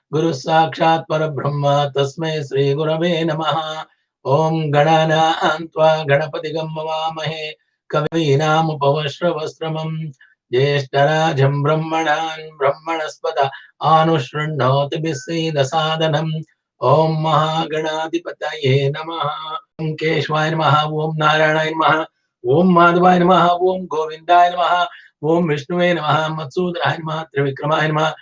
Guru Sakshat Parabrahma Tasmai Sri Gurave Namaha. Om Ganana Antva Ganapati Gammavamahe Kavinam Upavashravastramam Jeshtarajam Brahmanan Brahmanaspata Anushrunnoti Bisida Sadhanam. Om Mahaganadipataye Namaha. Om Keshwaya Namaha. Om Narayana Namaha. Om Madhavaya Namaha. Om Govindaya Namaha. Om Vishnuve Namaha. Matsudraya Namaha. Trivikramaya Namaha.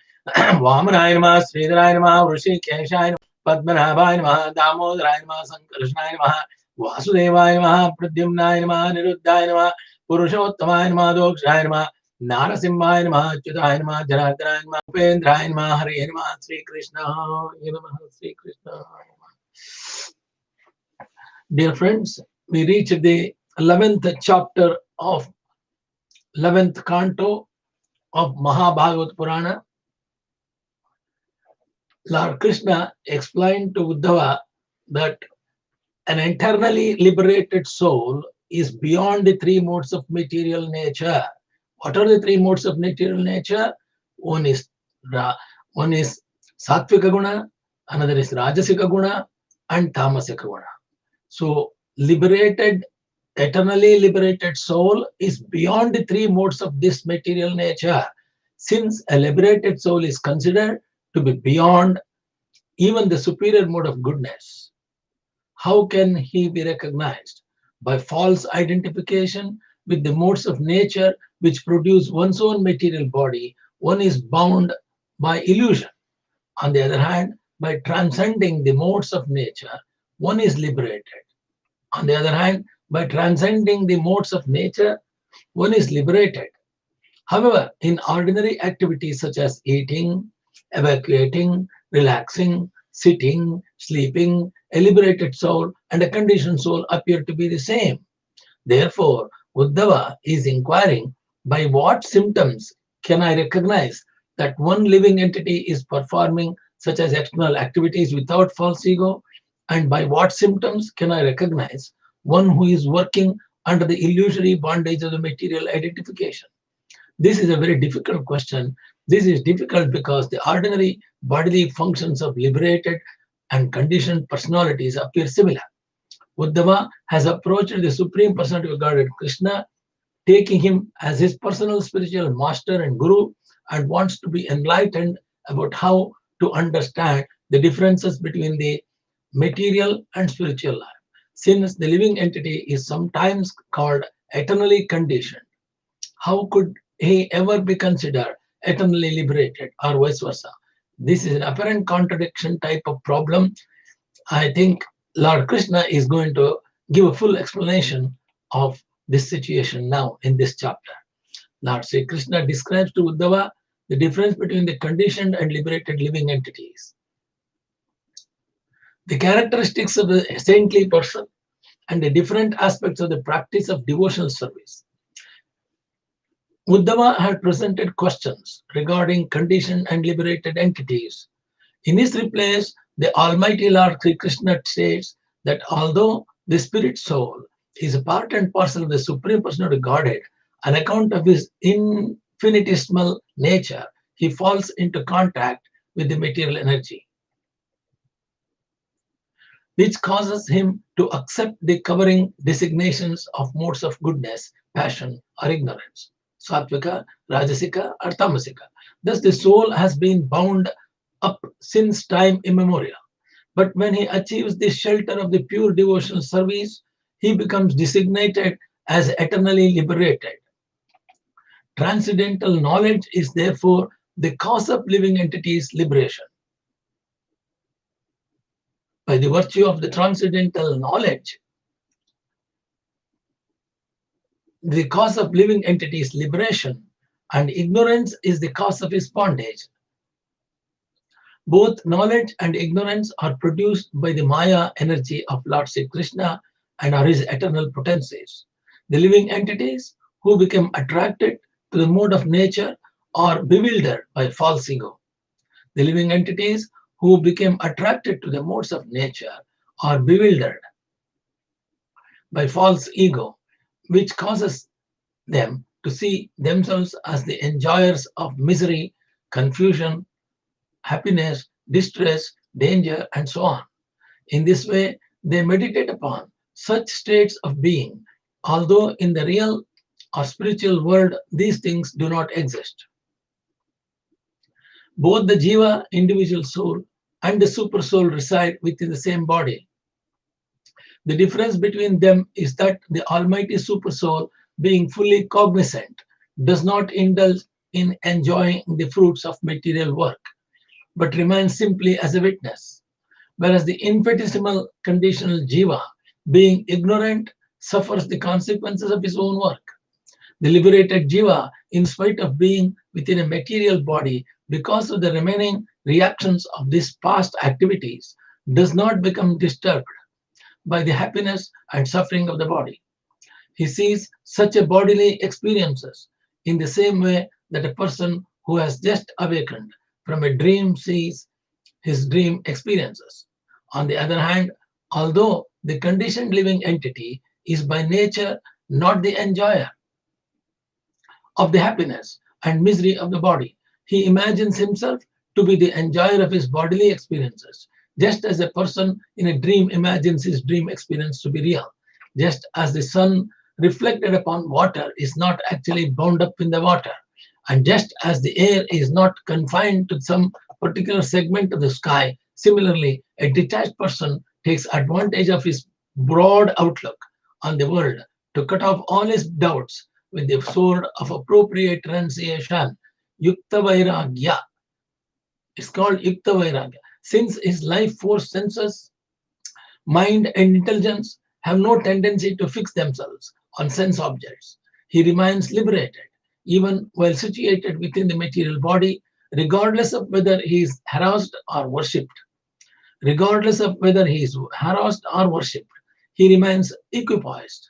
Vamanaya Namaha. Sridharaya Namaha. Vrishikeshaya Namaha. Padmanabhaya Namaha. Damodharaya Namaha. Sankarshnaya Namaha. Vasudevaya Namaha. Pradyumnaya Namaha. Niruddhaya Namaha. Purushottamaya Namaha. Dokshaya Namaha. Narasimhaya Namaha. Achyutaya Namaha. Janardhanaya Namaha. Upendraya Namaha. Hare Namaha. Sri Krishna Namaha. Sri Krishna. Dear friends, we reached the 11th chapter of 11th Canto of Mahabhagavata Purana. Lord Krishna explained to Uddhava that an internally liberated soul is beyond the three modes of material nature. What are the three modes of material nature? One is Sattvika Guna, another is Rajasika Guna, and Tamasika Guna. So, eternally liberated soul is beyond the three modes of this material nature. Since a liberated soul is considered to be beyond even the superior mode of goodness, how can he be recognized? By false identification with the modes of nature which produce one's own material body, one is bound by illusion. On the other hand, by transcending the modes of nature, one is liberated. On the other hand, by transcending the modes of nature, one is liberated. However, in ordinary activities such as eating, evacuating, relaxing, sitting, sleeping, a liberated soul and a conditioned soul appear to be the same. Therefore, Uddhava is inquiring, by what symptoms can I recognize that one living entity is performing such as external activities without false ego? And by what symptoms can I recognize one who is working under the illusory bondage of the material identification? This is a very difficult question. This is difficult because the ordinary bodily functions of liberated and conditioned personalities appear similar. Uddhava has approached the Supreme Personality of Godhead Krishna, taking him as his personal spiritual master and guru, and wants to be enlightened about how to understand the differences between the material and spiritual life. Since the living entity is sometimes called eternally conditioned, how could he ever be considered eternally liberated or vice versa? This is an apparent contradiction type of problem. I think Lord Krishna is going to give a full explanation of this situation now in this chapter. Lord Sri Krishna describes to Uddhava the difference between the conditioned and liberated living entities, the characteristics of the saintly person, and the different aspects of the practice of devotional service. Uddhava had presented questions regarding conditioned and liberated entities. In his replies, the Almighty Lord Sri Krishna states that although the spirit soul is a part and parcel of the Supreme Personality of Godhead, on account of his infinitesimal nature, he falls into contact with the material energy, which causes him to accept the covering designations of modes of goodness, passion, or ignorance, Sattvika, Rajasika, or Tamasika. Thus, the soul has been bound up since time immemorial. But when he achieves the shelter of the pure devotional service, he becomes designated as eternally liberated. Transcendental knowledge is therefore the cause of living entities' liberation. By the virtue of the transcendental knowledge, the cause of living entities' liberation, and ignorance is the cause of his bondage. Both knowledge and ignorance are produced by the Maya energy of Lord Sri Krishna and are his eternal potencies. The living entities who become attracted to the mode of nature are bewildered by false ego. The living entities who became attracted to the modes of nature are bewildered by false ego, which causes them to see themselves as the enjoyers of misery, confusion, happiness, distress, danger, and so on. In this way, they meditate upon such states of being, although in the real or spiritual world these things do not exist. Both the jiva, individual soul, and the super soul reside within the same body. The difference between them is that the Almighty Super Soul, being fully cognizant, does not indulge in enjoying the fruits of material work, but remains simply as a witness, whereas the infinitesimal conditional jiva, being ignorant, suffers the consequences of his own work. The liberated jiva, in spite of being within a material body, because of the remaining reactions of these past activities, does not become disturbed by the happiness and suffering of the body. He sees such a bodily experiences in the same way that a person who has just awakened from a dream sees his dream experiences. On the other hand, although the conditioned living entity is by nature not the enjoyer of the happiness and misery of the body, he imagines himself to be the enjoyer of his bodily experiences, just as a person in a dream imagines his dream experience to be real, just as the sun reflected upon water is not actually bound up in the water, and just as the air is not confined to some particular segment of the sky, similarly, a detached person takes advantage of his broad outlook on the world to cut off all his doubts with the sword of appropriate renunciation, Yukta Vairagya. It's called Yukta Vairagya. Since his life force senses, mind, and intelligence have no tendency to fix themselves on sense objects, he remains liberated, even while situated within the material body, regardless of whether he is harassed or worshipped. Regardless of whether he is harassed or worshipped, he remains equipoised.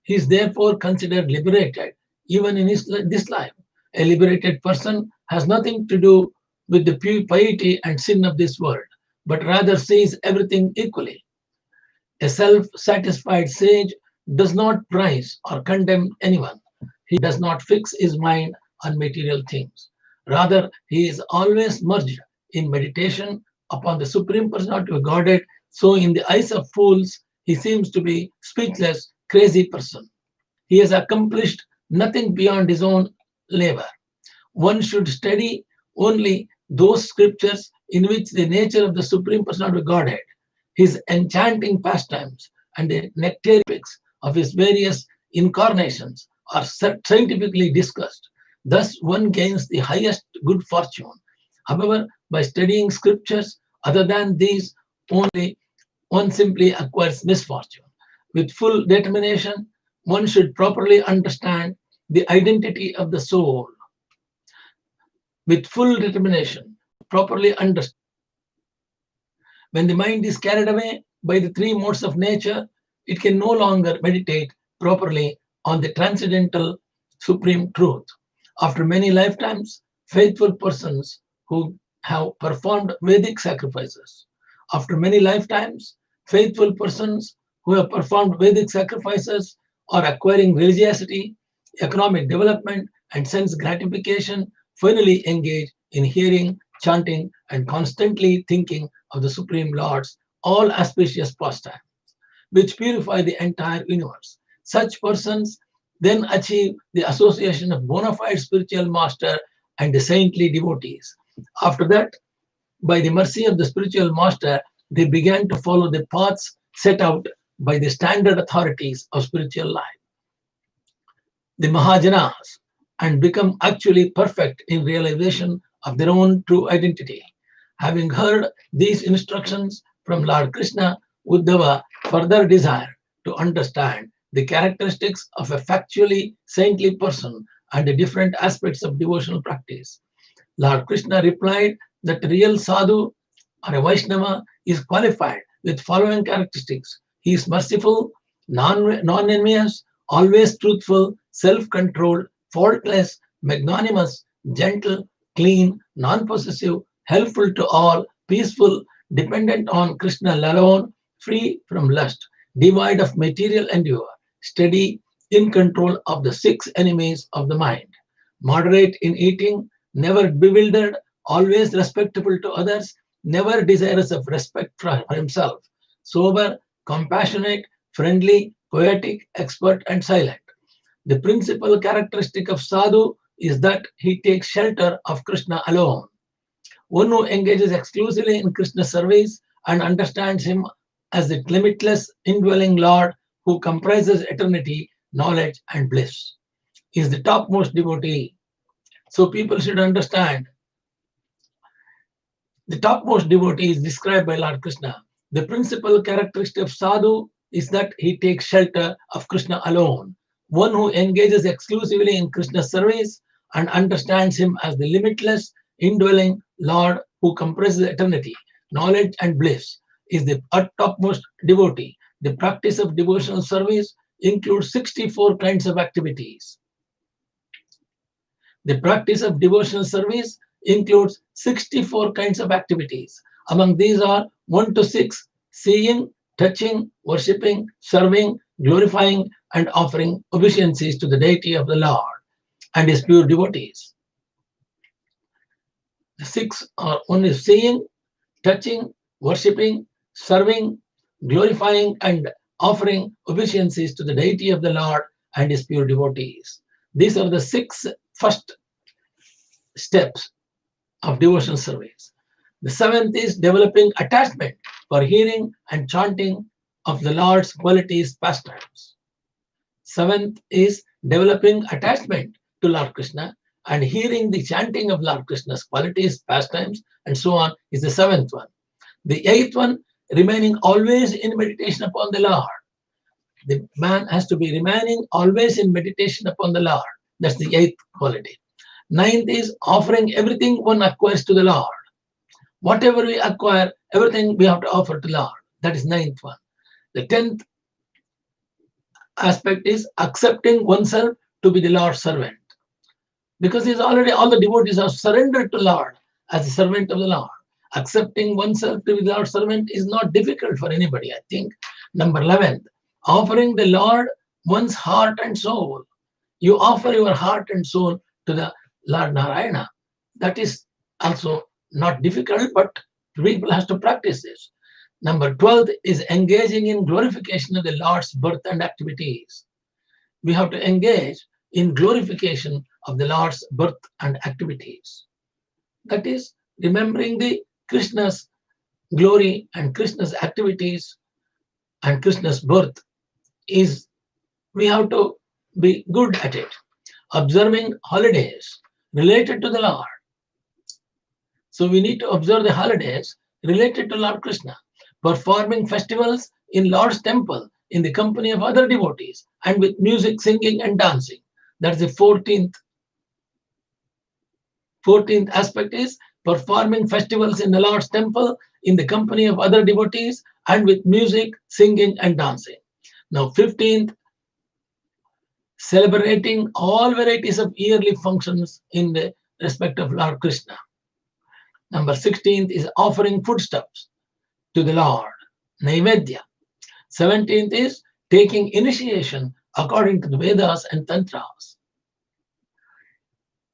He is therefore considered liberated even in this life. A liberated person has nothing to do with the piety and sin of this world, but rather sees everything equally. A self satisfied sage does not praise or condemn anyone. He does not fix his mind on material things. Rather, he is always merged in meditation upon the Supreme Personality of Godhead. So, in the eyes of fools, he seems to be speechless, crazy person. He has accomplished nothing beyond his own labor. One should study only those scriptures in which the nature of the Supreme Personality of Godhead, his enchanting pastimes, and the nectaripics of his various incarnations are scientifically discussed. Thus, one gains the highest good fortune. However, by studying scriptures other than these only, one simply acquires misfortune. With full determination, one should properly understand the identity of the soul. With full determination, properly understand. When the mind is carried away by the three modes of nature, it can no longer meditate properly on the transcendental supreme truth. After many lifetimes, faithful persons who have performed Vedic sacrifices. After many lifetimes, faithful persons who have performed Vedic sacrifices are acquiring religiosity, economic development, and sense gratification finally engage in hearing, chanting, and constantly thinking of the Supreme Lord's all auspicious pastimes, which purify the entire universe. Such persons then achieve the association of bona fide spiritual master and the saintly devotees. After that, by the mercy of the spiritual master, they began to follow the paths set out by the standard authorities of spiritual life, the Mahajanas, and become actually perfect in realization of their own true identity. Having heard these instructions from Lord Krishna, Uddhava further desired to understand the characteristics of a factually saintly person and the different aspects of devotional practice. Lord Krishna replied that the real sadhu or a Vaishnava is qualified with following characteristics. He is merciful, non-envious, always truthful, self-controlled, faultless, magnanimous, gentle, clean, non-possessive, helpful to all, peaceful, dependent on Krishna alone, free from lust, devoid of material endeavor, steady, in control of the six enemies of the mind, moderate in eating, never bewildered, always respectable to others, never desirous of respect for himself, sober, compassionate, friendly, poetic, expert, and silent. The principal characteristic of sadhu is that he takes shelter of Krishna alone. One who engages exclusively in Krishna's service and understands him as the limitless indwelling Lord who comprises eternity, knowledge, and bliss is the topmost devotee. So people should understand the topmost devotee is described by Lord Krishna. The principal characteristic of sadhu is that he takes shelter of Krishna alone. One who engages exclusively in Krishna's service and understands him as the limitless, indwelling Lord who compresses eternity, knowledge, and bliss is the topmost devotee. The practice of devotional service includes 64 kinds of activities. The practice of devotional service includes 64 kinds of activities. Among these are 1 to 6: seeing, touching, worshipping, serving, glorifying, and offering obeisances to the deity of the Lord and his pure devotees. The 6 are: 1 is seeing, touching, worshipping, serving, glorifying, and offering obeisances to the deity of the Lord and his pure devotees. These are the 6 first steps of devotional service. The 7th is developing attachment for hearing and chanting of the Lord's qualities, pastimes. 7th is developing attachment to Lord Krishna and hearing the chanting of Lord Krishna's qualities, pastimes, and so on is the 7th one. The 8th one, remaining always in meditation upon the Lord. The man has to be remaining always in meditation upon the Lord. That's the 8th quality. 9th is offering everything one acquires to the Lord. Whatever we acquire, everything we have to offer to the Lord. That is 9th one. The 10th aspect is accepting oneself to be the Lord's servant. Because he's already, all the devotees are surrendered to Lord as the servant of the Lord. Accepting oneself to be the Lord's servant is not difficult for anybody, I think. Number 11, offering the Lord one's heart and soul. You offer your heart and soul to the Lord Narayana. That is also not difficult, but people have to practice this. Number 12 is engaging in glorification of the Lord's birth and activities. We have to engage in glorification of the Lord's birth and activities. That is, remembering the Krishna's glory and Krishna's activities and Krishna's birth is, we have to be good at it. Observing holidays related to the Lord. So we need to observe the holidays related to Lord Krishna. Performing festivals in Lord's temple in the company of other devotees and with music, singing, and dancing. That's the 14th. 14th aspect is performing festivals in the Lord's temple in the company of other devotees and with music, singing, and dancing. Now 15th, celebrating all varieties of yearly functions in the respect of Lord Krishna. Number 16th is offering foodstuffs to the Lord, Naivedya. 17th is taking initiation according to the Vedas and Tantras.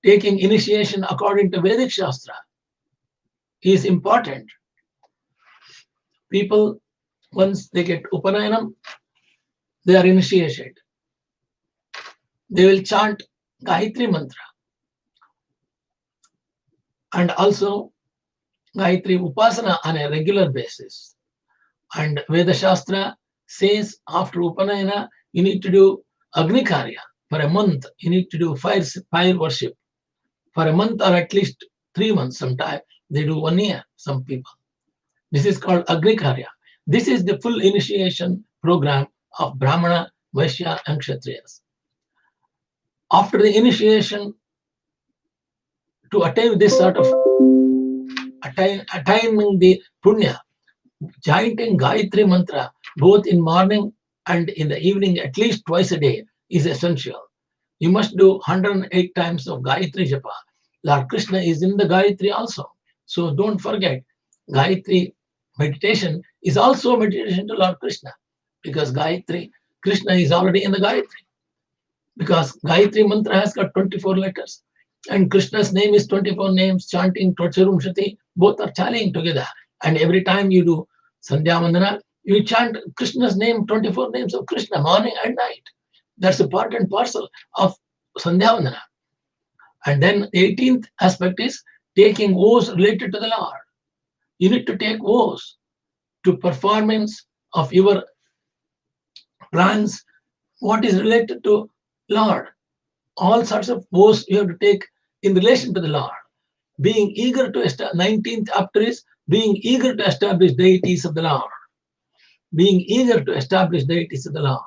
Taking initiation according to Vedic Shastra is important. People, once they get Upanayanam, they are initiated. They will chant Gayatri Mantra and also Gayatri Upasana on a regular basis. And Veda Shastra says after Upanayana, you need to do Agni Karya for a month. You need to do fire worship for a month or at least 3 months. Sometimes they do 1 year, some people. This is called Agni Karya. This is the full initiation program of Brahmana, Vaishya, and Kshatriyas. After the initiation, to attain this sort of attaining the punya, chanting Gayatri Mantra both in morning and in the evening at least twice a day is essential. You must do 108 times of Gayatri Japa. Lord Krishna is in the Gayatri also. So don't forget, Gayatri meditation is also meditation to Lord Krishna, because Gayatri, Krishna is already in the Gayatri. Because Gayatri Mantra has got 24 letters and Krishna's name is 24 names, chanting Totsarumshati, both are tallying together. And every time you do Sandhya Vandana, you chant Krishna's name, 24 names of Krishna, morning and night. That's a part and parcel of Sandhya Vandana. And then the 18th aspect is taking vows related to the Lord. You need to take vows to performance of your plans, what is related to Lord. All sorts of vows you have to take in relation to the Lord. Being eager to establish, 19th chapter is being eager to establish deities of the Lord. Being eager to establish deities of the Lord.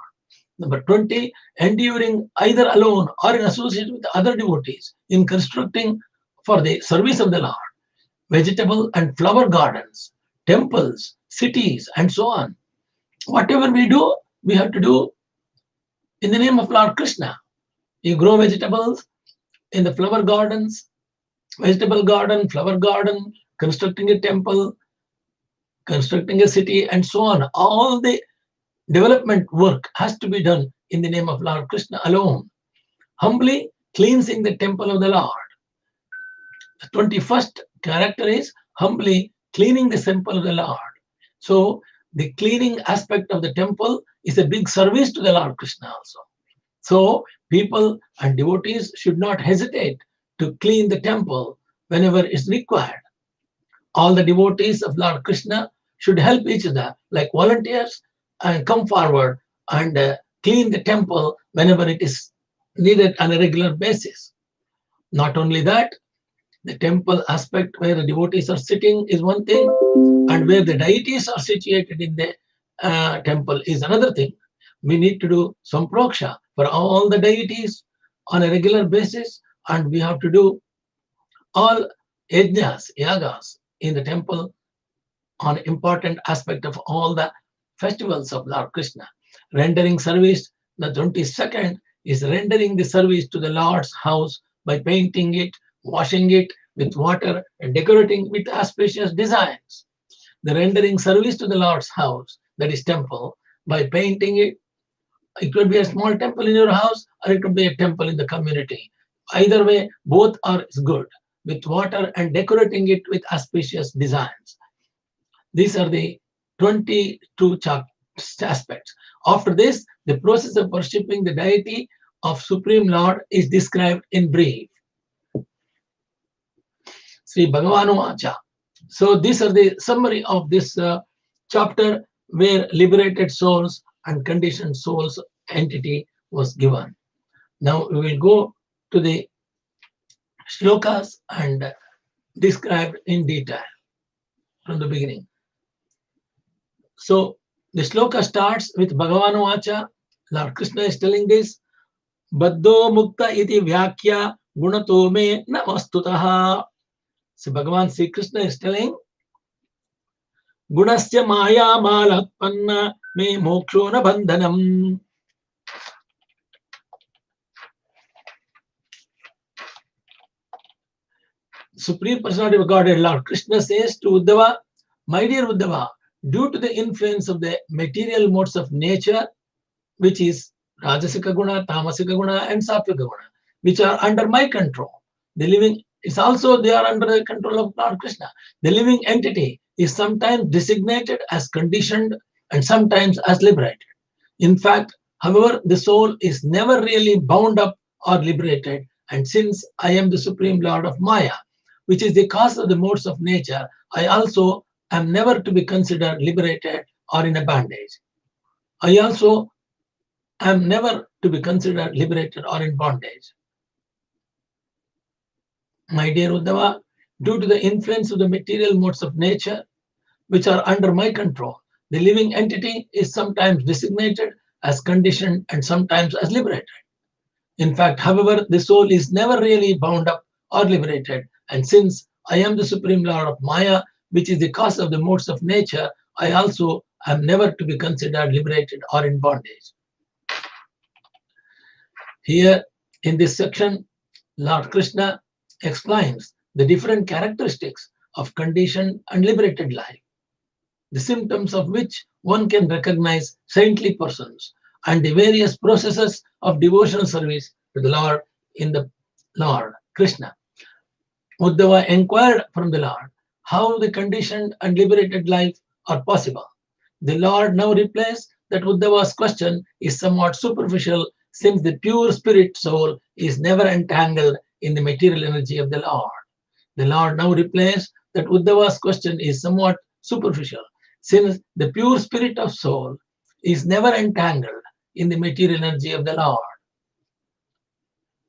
Number 20, enduring either alone or in association with other devotees in constructing for the service of the Lord, vegetable and flower gardens, temples, cities, and so on. Whatever we do, we have to do in the name of Lord Krishna. You grow vegetables in the flower gardens, vegetable garden, flower garden, constructing a temple, constructing a city, and so on. All the development work has to be done in the name of Lord Krishna alone. Humbly cleansing the temple of the Lord. The 21st character is humbly cleaning the temple of the Lord. So the cleaning aspect of the temple is a big service to the Lord Krishna also. So people and devotees should not hesitate to clean the temple whenever it's required. All the devotees of Lord Krishna should help each other like volunteers and come forward and clean the temple whenever it is needed on a regular basis. Not only that, the temple aspect where the devotees are sitting is one thing, and where the deities are situated in the temple is another thing. We need to do samproksha for all the deities on a regular basis, and we have to do all yajnas, yagas in the temple on important aspect of all the festivals of Lord Krishna. Rendering service, the 22nd is rendering the service to the Lord's house by painting it, washing it with water, and decorating with auspicious designs. The rendering service to the Lord's house, that is temple, by painting it. It could be a small temple in your house, or it could be a temple in the community. Either way, both are good, with water and decorating it with auspicious designs. These are the 22 aspects. After this, the process of worshipping the deity of Supreme Lord is described in brief. Srémad-Bhägavatam. So these are the summary of this chapter where liberated souls and conditioned souls entity was given. Now we will go to the shlokas and described in detail from the beginning. So the shloka starts with Bhagavan Vacha. Lord Krishna is telling this. Baddho mukta iti vyakya gunato me namastutaha. So Bhagavan Sri Krishna is telling, Gunasya maya malatpanna me moksho na bandhanam. Supreme Personality of Godhead, Lord Krishna says to Uddhava, my dear Uddhava, due to the influence of the material modes of nature, which is Rajasika Guna, Tamasika Guna, and Satvika Guna, which are under my control, the living is also they are under the control of Lord Krishna. The living entity is sometimes designated as conditioned and sometimes as liberated. In fact, however, the soul is never really bound up or liberated. And since I am the Supreme Lord of Maya, which is the cause of the modes of nature, I also am never to be considered liberated or in a bondage. I also am never to be considered liberated or in bondage. My dear Uddhava, due to the influence of the material modes of nature, which are under my control, the living entity is sometimes designated as conditioned and sometimes as liberated. In fact, however, the soul is never really bound up or liberated. And since I am the Supreme Lord of Maya, which is the cause of the modes of nature, I also am never to be considered liberated or in bondage. Here in this section, Lord Krishna explains the different characteristics of conditioned and liberated life, the symptoms of which one can recognize saintly persons, and the various processes of devotional service to the Lord in the Lord Krishna. Uddhava inquired from the Lord, how the conditioned and liberated life are possible. The Lord now replies that Uddhava's question is somewhat superficial since the pure spirit soul is never entangled in the material energy of the Lord. The Lord now replies that Uddhava's question is somewhat superficial since the pure spirit of soul is never entangled in the material energy of the Lord.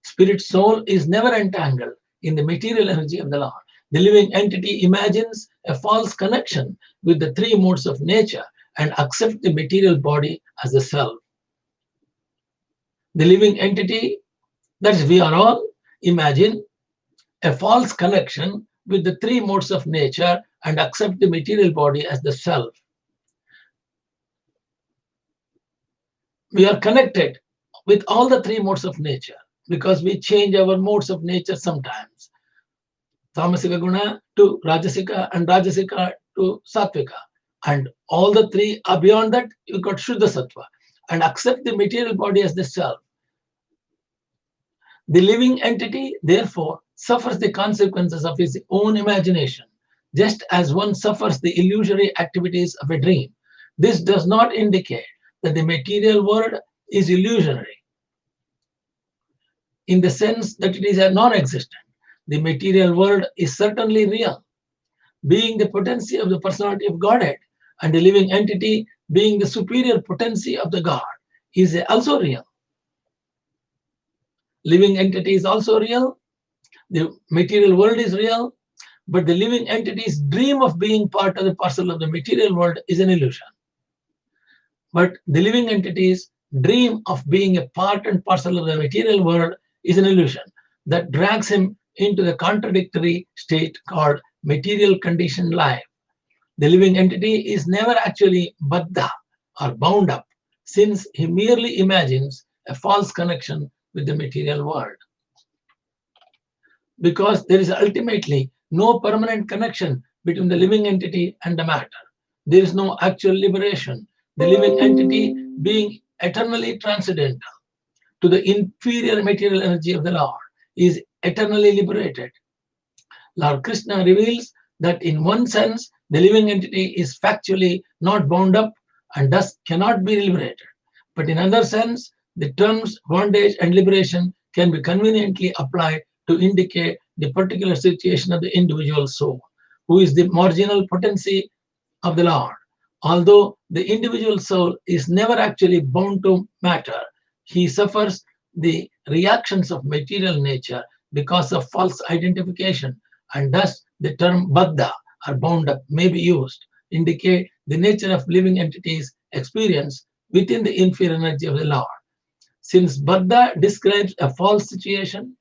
Spirit soul is never entangled in the material energy of the Lord. The living entity imagines a false connection with the three modes of nature and accepts the material body as the self. The living entity, that is, we are all, imagine a false connection with the three modes of nature and accept the material body as the self. We are connected with all the three modes of nature because we change our modes of nature sometimes. Tamasika guna to Rajasika and Rajasika to Sattvika. And all the three are beyond that, you got Shuddha Sattva and accept the material body as the self. The living entity, therefore, suffers the consequences of his own imagination, just as one suffers the illusory activities of a dream. This does not indicate that the material world is illusionary, in the sense that it is a non-existent. The material world is certainly real, being the potency of the personality of Godhead, and the living entity being the superior potency of the God is also real. Living entity is also real, the material world is real, but the living entity's dream of being part of the parcel of the material world is an illusion. But the living entity's dream of being a part and parcel of the material world is an illusion that drags him into the contradictory state called material conditioned life. The living entity is never actually baddha or bound up, since he merely imagines a false connection with the material world. Because there is ultimately no permanent connection between the living entity and the matter. There is no actual liberation. The living entity, being eternally transcendental to the inferior material energy of the Lord, is eternally liberated. Lord Krishna reveals that in one sense, the living entity is factually not bound up and thus cannot be liberated. But in another sense, the terms bondage and liberation can be conveniently applied to indicate the particular situation of the individual soul, who is the marginal potency of the Lord. Although the individual soul is never actually bound to matter, he suffers the reactions of material nature because of false identification, and thus the term baddha or bound up may be used to indicate the nature of living entities' experience within the inferior energy of the Lord. Since baddha describes a false situation,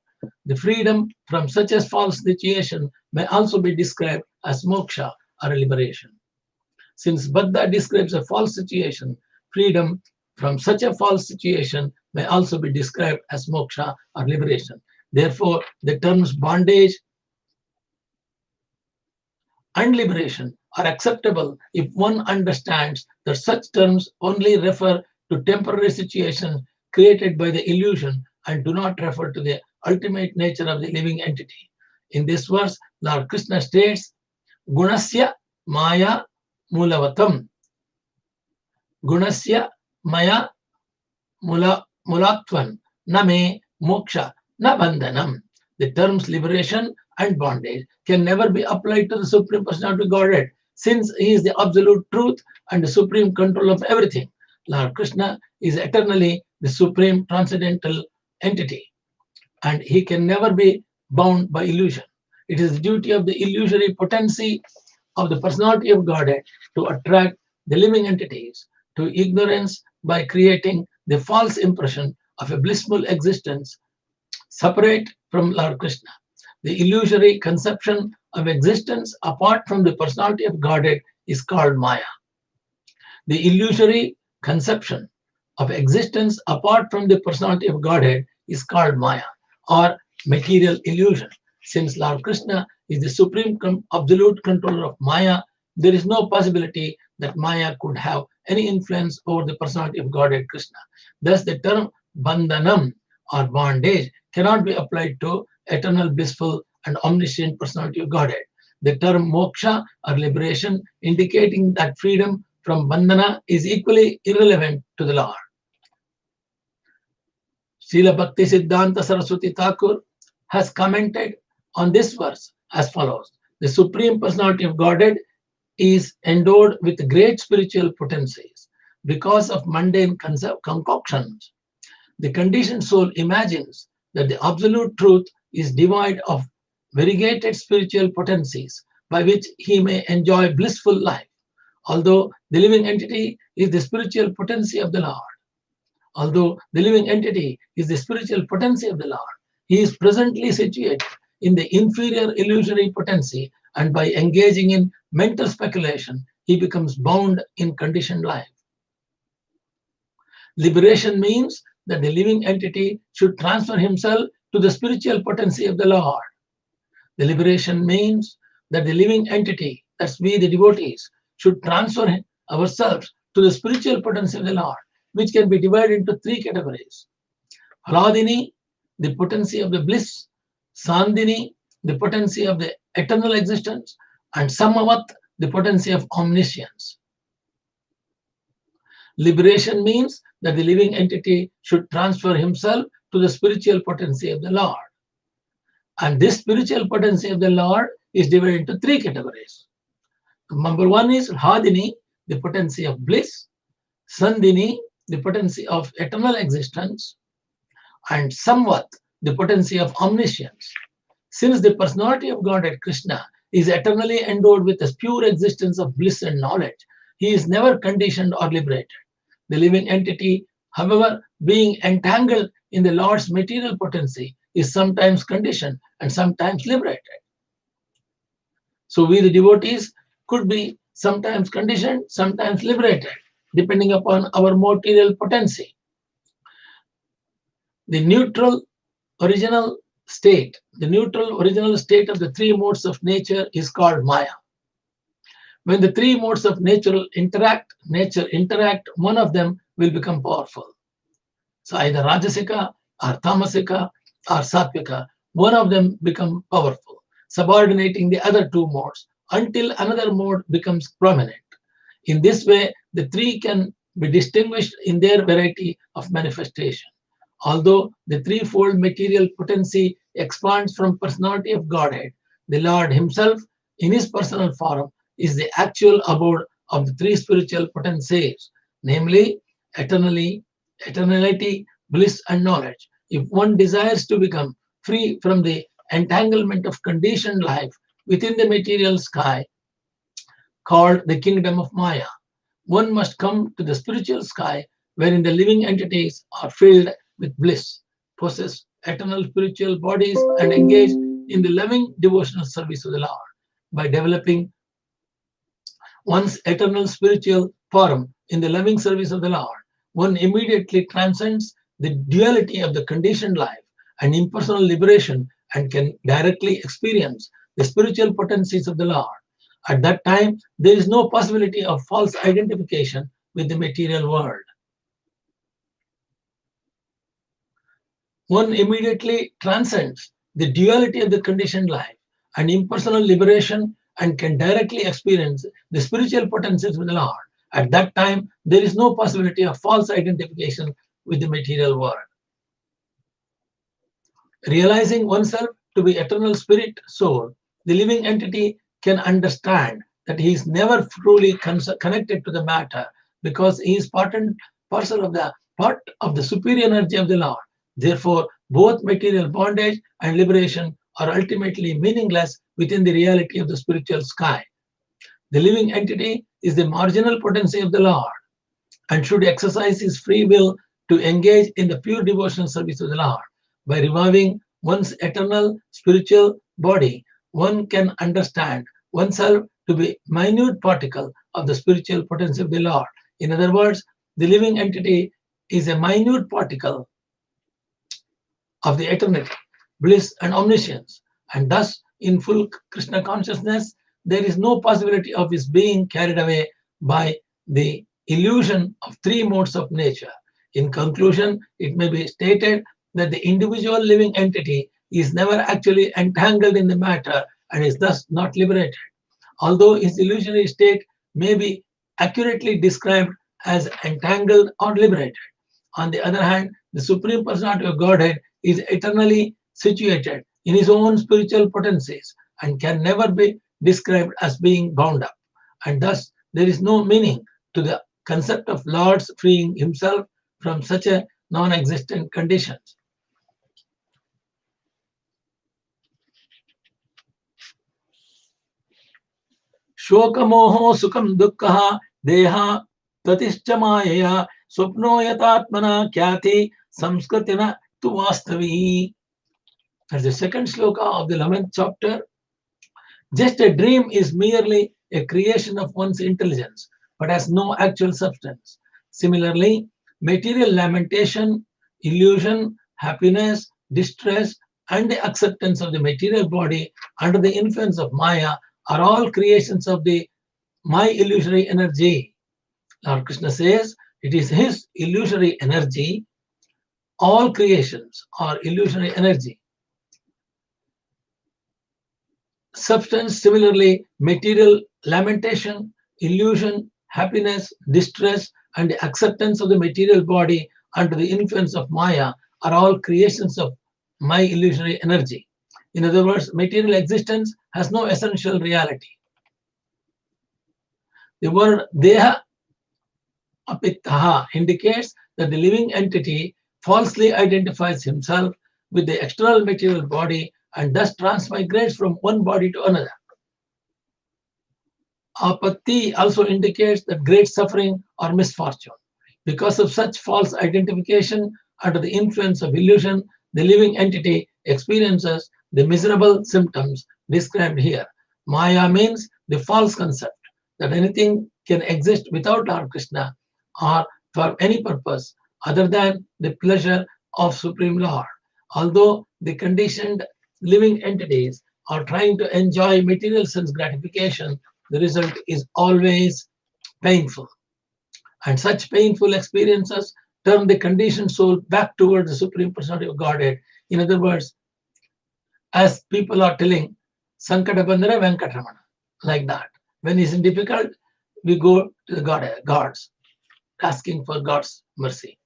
the freedom from such a false situation may also be described as moksha or liberation. Since baddha describes a false situation, freedom from such a false situation may also be described as moksha or liberation. Therefore, the terms bondage and liberation are acceptable if one understands that such terms only refer to temporary situations created by the illusion and do not refer to the ultimate nature of the living entity. In this verse, Lord Krishna states, Gunasya Maya Mulavatam. Gunasya Maya Mulatvan Name Moksha Na Bandhanam. The terms liberation and bondage can never be applied to the Supreme Personality of Godhead, since He is the absolute truth and the supreme control of everything. Lord Krishna is eternally the supreme transcendental entity, and He can never be bound by illusion. It is the duty of the illusory potency of the personality of Godhead to attract the living entities to ignorance by creating the false impression of a blissful existence separate from Lord Krishna. The illusory conception of existence apart from the personality of Godhead is called Maya. The illusory conception of existence apart from the personality of Godhead is called Maya, or material illusion. Since Lord Krishna is the supreme absolute controller of Maya, there is no possibility that Maya could have any influence over the personality of Godhead Krishna. Thus, the term bandhanam or bondage cannot be applied to eternal blissful and omniscient personality of Godhead. The term moksha or liberation, indicating that freedom from bandhana, is equally irrelevant to the Lord. Srila Bhakti Siddhanta Saraswati Thakur has commented on this verse as follows: the Supreme Personality of Godhead is endowed with great spiritual potencies because of mundane concoctions. The conditioned soul imagines that the absolute truth is devoid of variegated spiritual potencies by which he may enjoy blissful life, although the living entity is the spiritual potency of the Lord. Although the living entity is the spiritual potency of the Lord, he is presently situated in the inferior illusory potency, and by engaging in mental speculation, he becomes bound in conditioned life. Liberation means that the living entity should transfer himself to the spiritual potency of the Lord. The liberation means that the living entity, that's we the devotees, should transfer ourselves to the spiritual potency of the Lord, which can be divided into three categories: Hladini, the potency of the bliss; Sandini, the potency of the eternal existence; and Samavat, the potency of omniscience. Liberation means that the living entity should transfer himself to the spiritual potency of the Lord. And this spiritual potency of the Lord is divided into three categories. Number one is Hladini, the potency of bliss; Sandini, the potency of eternal existence; and Samvat, the potency of omniscience. Since the personality of Godhead Krishna is eternally endowed with a pure existence of bliss and knowledge, he is never conditioned or liberated. The living entity, however, being entangled in the Lord's material potency, is sometimes conditioned and sometimes liberated. So we the devotees could be sometimes conditioned, sometimes liberated, depending upon our material potency. The neutral original state of the three modes of nature is called Maya. When the three modes of nature interact, one of them will become powerful. So either Rajasika or Tamasika or Satvika, one of them become powerful, subordinating the other two modes until another mode becomes prominent. In this way, the three can be distinguished in their variety of manifestation. Although the threefold material potency expands from personality of Godhead, the Lord himself, in his personal form, is the actual abode of the three spiritual potencies, namely eternality, bliss, and knowledge. If one desires to become free from the entanglement of conditioned life within the material sky, called the kingdom of Maya, one must come to the spiritual sky wherein the living entities are filled with bliss, possess eternal spiritual bodies, and engage in the loving devotional service of the Lord. By developing one's eternal spiritual form in the loving service of the Lord, one immediately transcends the duality of the conditioned life and impersonal liberation and can directly experience the spiritual potencies of the Lord. At that time, there is no possibility of false identification with the material world. One immediately transcends the duality of the conditioned life and impersonal liberation and can directly experience the spiritual potencies with the Lord. At that time, there is no possibility of false identification with the material world. Realizing oneself to be eternal spirit soul, the living entity can understand that he is never truly connected to the matter because he is part of the superior energy of the Lord. Therefore, both material bondage and liberation are ultimately meaningless within the reality of the spiritual sky. The living entity is the marginal potency of the Lord and should exercise his free will to engage in the pure devotional service of the Lord. By reviving one's eternal spiritual body, one can understand oneself to be minute particle of the spiritual potency of the Lord. In other words, the living entity is a minute particle of the eternity, bliss, and omniscience, and thus in full Krishna consciousness, there is no possibility of his being carried away by the illusion of three modes of nature. In conclusion, it may be stated that the individual living entity is never actually entangled in the matter and is thus not liberated. Although his illusionary state may be accurately described as entangled or liberated. On the other hand, the Supreme Personality of Godhead is eternally situated in his own spiritual potencies and can never be described as being bound up. And thus, there is no meaning to the concept of Lord's freeing himself from such a non-existent conditions. शोकमोहो सुखम दुःखः देहा ततिश्च मायया स्वप्नो यतात्मना ख्याति संस्कृतिना tu vastavi. That's the second sloka of the 11th chapter. Just a dream is merely a creation of one's intelligence, but has no actual substance. Similarly, material lamentation, illusion, happiness, distress, and the acceptance of the material body under the influence of Maya are all creations of the my illusory energy. Lord Krishna says it is his illusory energy. All creations are illusory energy. Substance, similarly, material lamentation, illusion, happiness, distress, and the acceptance of the material body under the influence of Maya are all creations of my illusory energy. In other words, material existence has no essential reality. The word deha apittaha indicates that the living entity falsely identifies himself with the external material body and thus transmigrates from one body to another. Apatti also indicates that great suffering or misfortune. Because of such false identification under the influence of illusion, the living entity experiences the miserable symptoms described here. Maya means the false concept that anything can exist without Lord Krishna or for any purpose other than the pleasure of Supreme Lord. Although the conditioned living entities are trying to enjoy material sense gratification, the result is always painful. And such painful experiences turn the conditioned soul back towards the Supreme Personality of Godhead. In other words, as people are telling, Sankata Bandhana Venkatramana, like that. When it's difficult, we go to the gods, asking for God's mercy.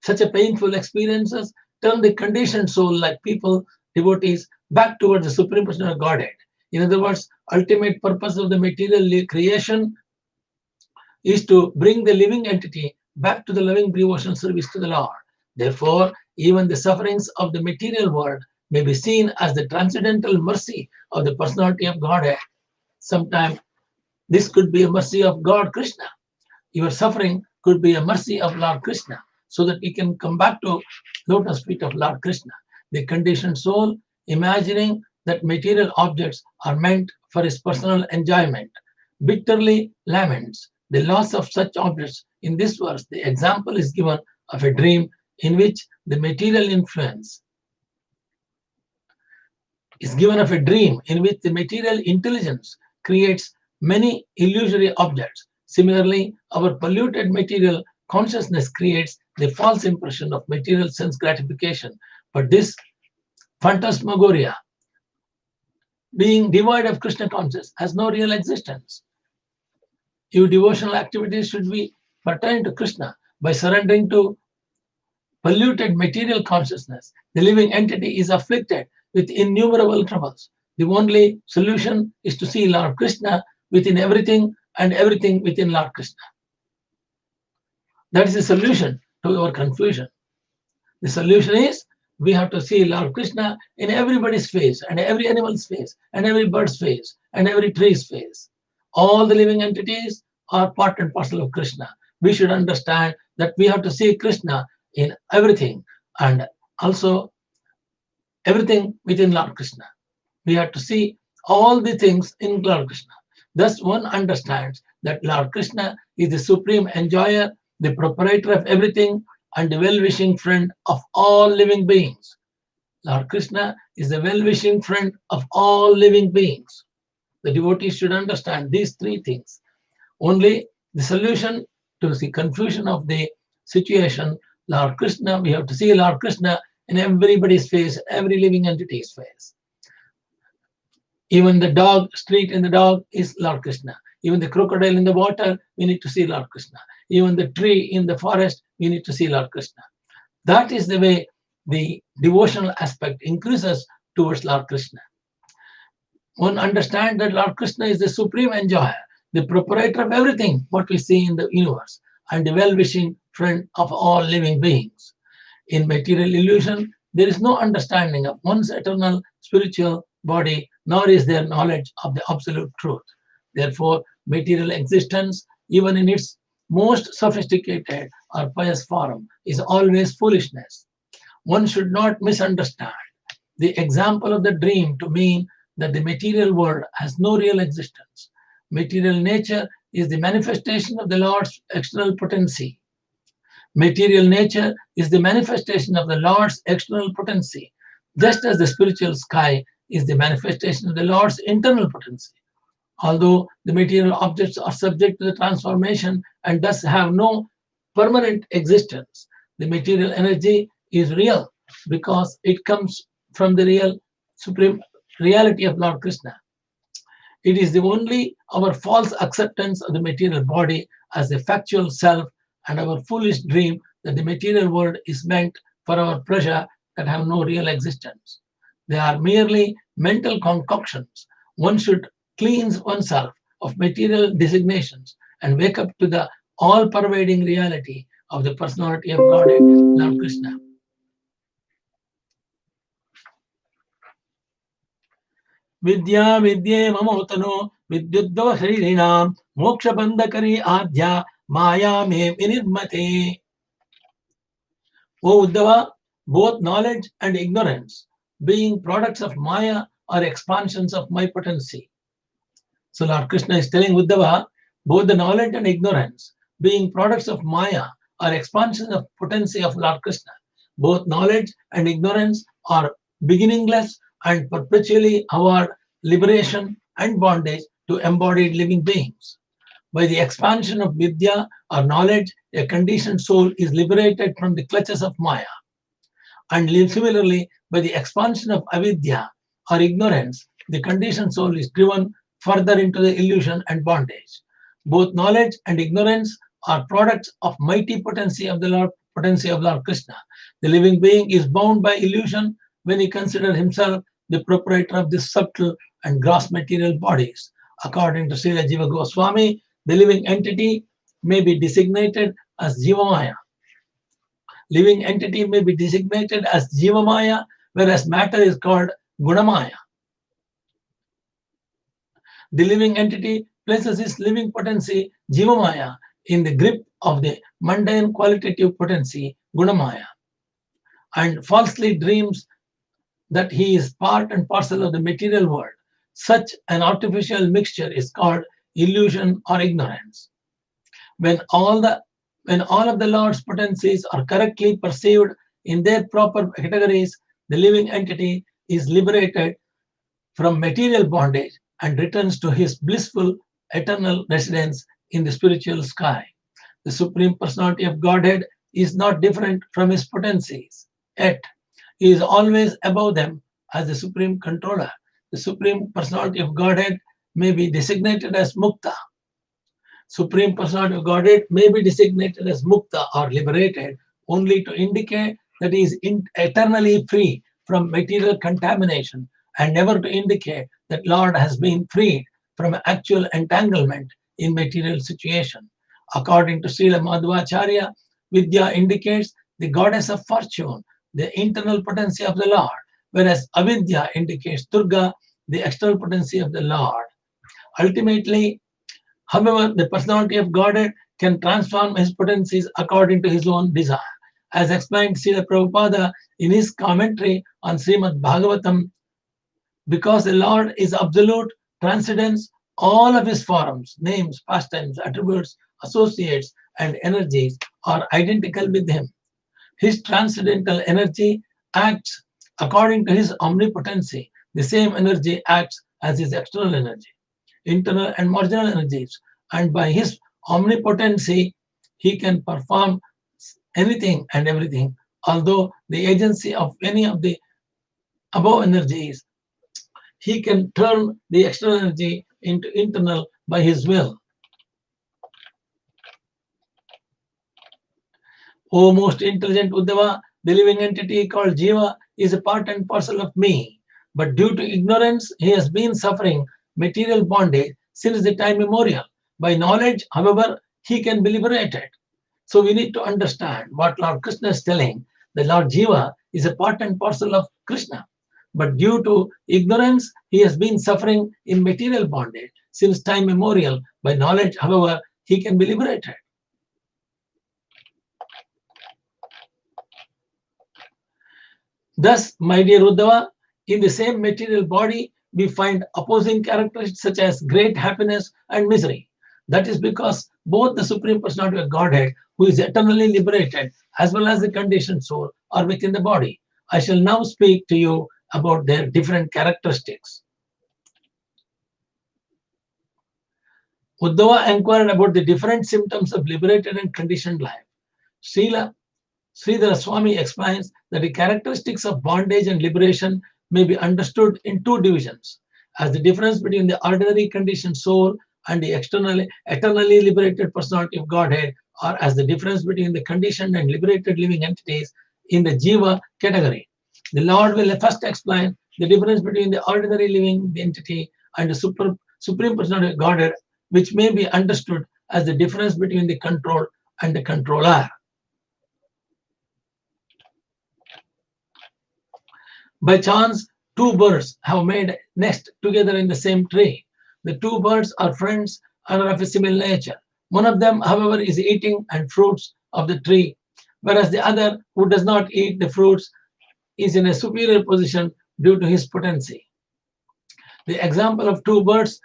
Such a painful experiences turn the conditioned soul, like people, devotees, back towards the Supreme Personality of Godhead. In other words, ultimate purpose of the material creation is to bring the living entity back to the loving devotional service to the Lord. Therefore, even the sufferings of the material world may be seen as the transcendental mercy of the personality of Godhead. Sometimes this could be a mercy of God Krishna. Your suffering could be a mercy of Lord Krishna, so that you can come back to lotus feet of Lord Krishna. The conditioned soul, imagining that material objects are meant for his personal enjoyment, bitterly laments the loss of such objects. In this verse, the example is given of a dream in which the material influence is given of a dream in which the material intelligence creates many illusory objects. Similarly, our polluted material consciousness creates the false impression of material sense gratification. But this phantasmagoria, being devoid of Krishna consciousness, has no real existence. Your devotional activities should be pertaining to Krishna. By surrendering to polluted material consciousness, the living entity is afflicted with innumerable troubles. The only solution is to see Lord Krishna within everything and everything within Lord Krishna. That is the solution to our confusion. The solution is we have to see Lord Krishna in everybody's face, and every animal's face, and every bird's face, and every tree's face. All the living entities are part and parcel of Krishna. We should understand that we have to see Krishna in everything, and also everything within Lord Krishna. We have to see all the things in Lord Krishna. Thus one understands that Lord Krishna is the supreme enjoyer, the proprietor of everything, and the well-wishing friend of all living beings. Lord Krishna is the well-wishing friend of all living beings. The devotees should understand these three things. Only the solution to the confusion of the situation, Lord Krishna, we have to see Lord Krishna in everybody's face, every living entity's face. Even the dog, street in the dog is Lord Krishna. Even the crocodile in the water, we need to see Lord Krishna. Even the tree in the forest, we need to see Lord Krishna. That is the way the devotional aspect increases towards Lord Krishna. One understands that Lord Krishna is the supreme enjoyer, the proprietor of everything what we see in the universe, and the well-wishing friend of all living beings. In material illusion, there is no understanding of one's eternal spiritual body, nor is there knowledge of the absolute truth. Therefore, material existence, even in its most sophisticated or pious form, is always foolishness. One should not misunderstand the example of the dream to mean that the material world has no real existence. Material nature is the manifestation of the Lord's external potency. Material nature is the manifestation of the Lord's external potency, just as the spiritual sky is the manifestation of the Lord's internal potency. Although the material objects are subject to the transformation and thus have no permanent existence, the material energy is real because it comes from the real supreme reality of Lord Krishna. It is the only our false acceptance of the material body as a factual self and our foolish dream that the material world is meant for our pleasure that have no real existence. They are merely mental concoctions. One should cleanse oneself of material designations and wake up to the all-pervading reality of the personality of Godhead, Lord Krishna. Vidya vidye mamotano vidyuddava shririnam moksha bandakari adhya maya me vinirmate. O Uddhava, both knowledge and ignorance, being products of Maya, are expansions of my potency. So Lord Krishna is telling Uddhava, both the knowledge and ignorance, being products of Maya, are expansions of potency of Lord Krishna. Both knowledge and ignorance are beginningless and perpetually award liberation and bondage to embodied living beings. By the expansion of Vidya or knowledge, a conditioned soul is liberated from the clutches of Maya. And similarly, by the expansion of Avidya or ignorance, the conditioned soul is driven further into the illusion and bondage. Both knowledge and ignorance are products of mighty potency of the Lord Krishna. The living being is bound by illusion when he considers himself the proprietor of these subtle and gross material bodies. According to Srila Jiva Goswami, the living entity may be designated as Jivamaya. Living entity may be designated as Jivamaya, whereas matter is called Gunamaya. The living entity places its living potency, Jivamaya, in the grip of the mundane qualitative potency, Gunamaya, and falsely dreams that he is part and parcel of the material world. Such an artificial mixture is called illusion or ignorance. When all of the Lord's potencies are correctly perceived in their proper categories, the living entity is liberated from material bondage and returns to his blissful eternal residence in the spiritual sky. The Supreme Personality of Godhead is not different from his potencies, yet he is always above them as the Supreme Controller. The Supreme Personality of Godhead may be designated as Mukta. Supreme Personality of Godhead may be designated as Mukta or liberated only to indicate that he is eternally free from material contamination and never to indicate that Lord has been freed from actual entanglement in material situation. According to Srila Madhvacharya, Vidya indicates the goddess of fortune, the internal potency of the Lord, whereas Avidya indicates Durga, the external potency of the Lord. Ultimately, however, the personality of Godhead can transform his potencies according to his own desire. As explained Srila Prabhupada in his commentary on Srémad-Bhägavatam, because the Lord is absolute, transcendence, all of his forms, names, pastimes, attributes, associates, and energies are identical with him. His transcendental energy acts according to his omnipotency. The same energy acts as his external energy, internal and marginal energies, and by his omnipotency, he can perform anything and everything, although the agency of any of the above energies he can turn the external energy into internal by his will. O most intelligent Uddhava, the living entity called Jiva is a part and parcel of me. But due to ignorance, he has been suffering material bondage since the time immemorial. By knowledge, however, he can be liberated. So we need to understand what Lord Krishna is telling. The Lord Jiva is a part and parcel of Krishna. But due to ignorance, he has been suffering in material bondage since time immemorial. By knowledge, however, he can be liberated. Thus, my dear Uddhava, in the same material body, we find opposing characteristics such as great happiness and misery. That is because both the Supreme Personality of Godhead, who is eternally liberated, as well as the conditioned soul, are within the body. I shall now speak to you about their different characteristics. Uddhava inquired about the different symptoms of liberated and conditioned life. Sridhara Swami explains that the characteristics of bondage and liberation may be understood in two divisions, as the difference between the ordinary conditioned soul and the eternally liberated personality of Godhead, or as the difference between the conditioned and liberated living entities in the Jiva category. The Lord will first explain the difference between the ordinary living entity and the Supreme Personality of Godhead, which may be understood as the difference between the controlled and the controller. By chance, two birds have made nest together in the same tree. The two birds are friends and are of a similar nature. One of them, however, is eating and fruits of the tree, whereas the other, who does not eat the fruits, is in a superior position due to his potency. The example of two birds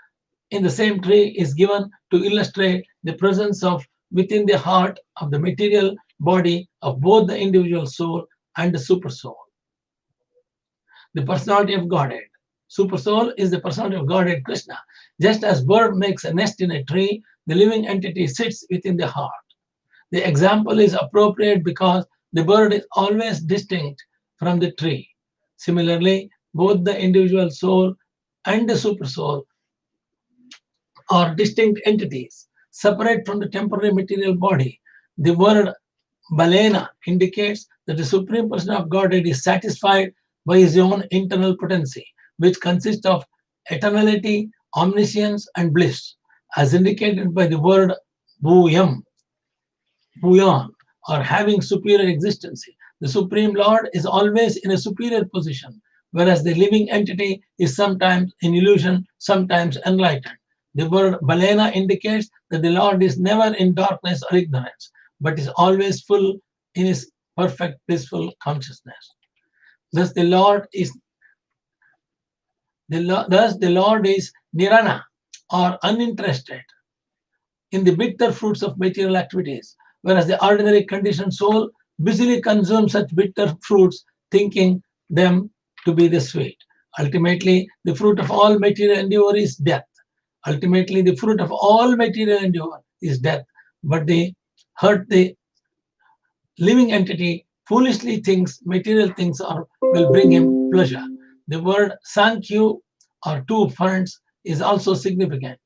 in the same tree is given to illustrate the presence of within the heart of the material body of both the individual soul and the super soul. The personality of Godhead. Super soul is the personality of Godhead Krishna. Just as bird makes a nest in a tree, the living entity sits within the heart. The example is appropriate because the bird is always distinct from the tree. Similarly, both the individual soul and the super soul are distinct entities, separate from the temporary material body. The word balena indicates that the Supreme Person of Godhead is satisfied by his own internal potency, which consists of eternality, omniscience, and bliss, as indicated by the word bhuyam, bhuyan, or having superior existence. The Supreme Lord is always in a superior position, whereas the living entity is sometimes in illusion, sometimes enlightened. The word balena indicates that the Lord is never in darkness or ignorance, but is always full in his perfect blissful consciousness. Thus the Lord is nirana, or uninterested in the bitter fruits of material activities, whereas the ordinary conditioned soul busily consumes such bitter fruits, thinking them to be the sweet. Ultimately, the fruit of all material endeavor is death. Ultimately, the fruit of all material endeavor is death, but they hurt the living entity foolishly thinks material things will bring him pleasure. The word Sankyu, or two friends, is also significant.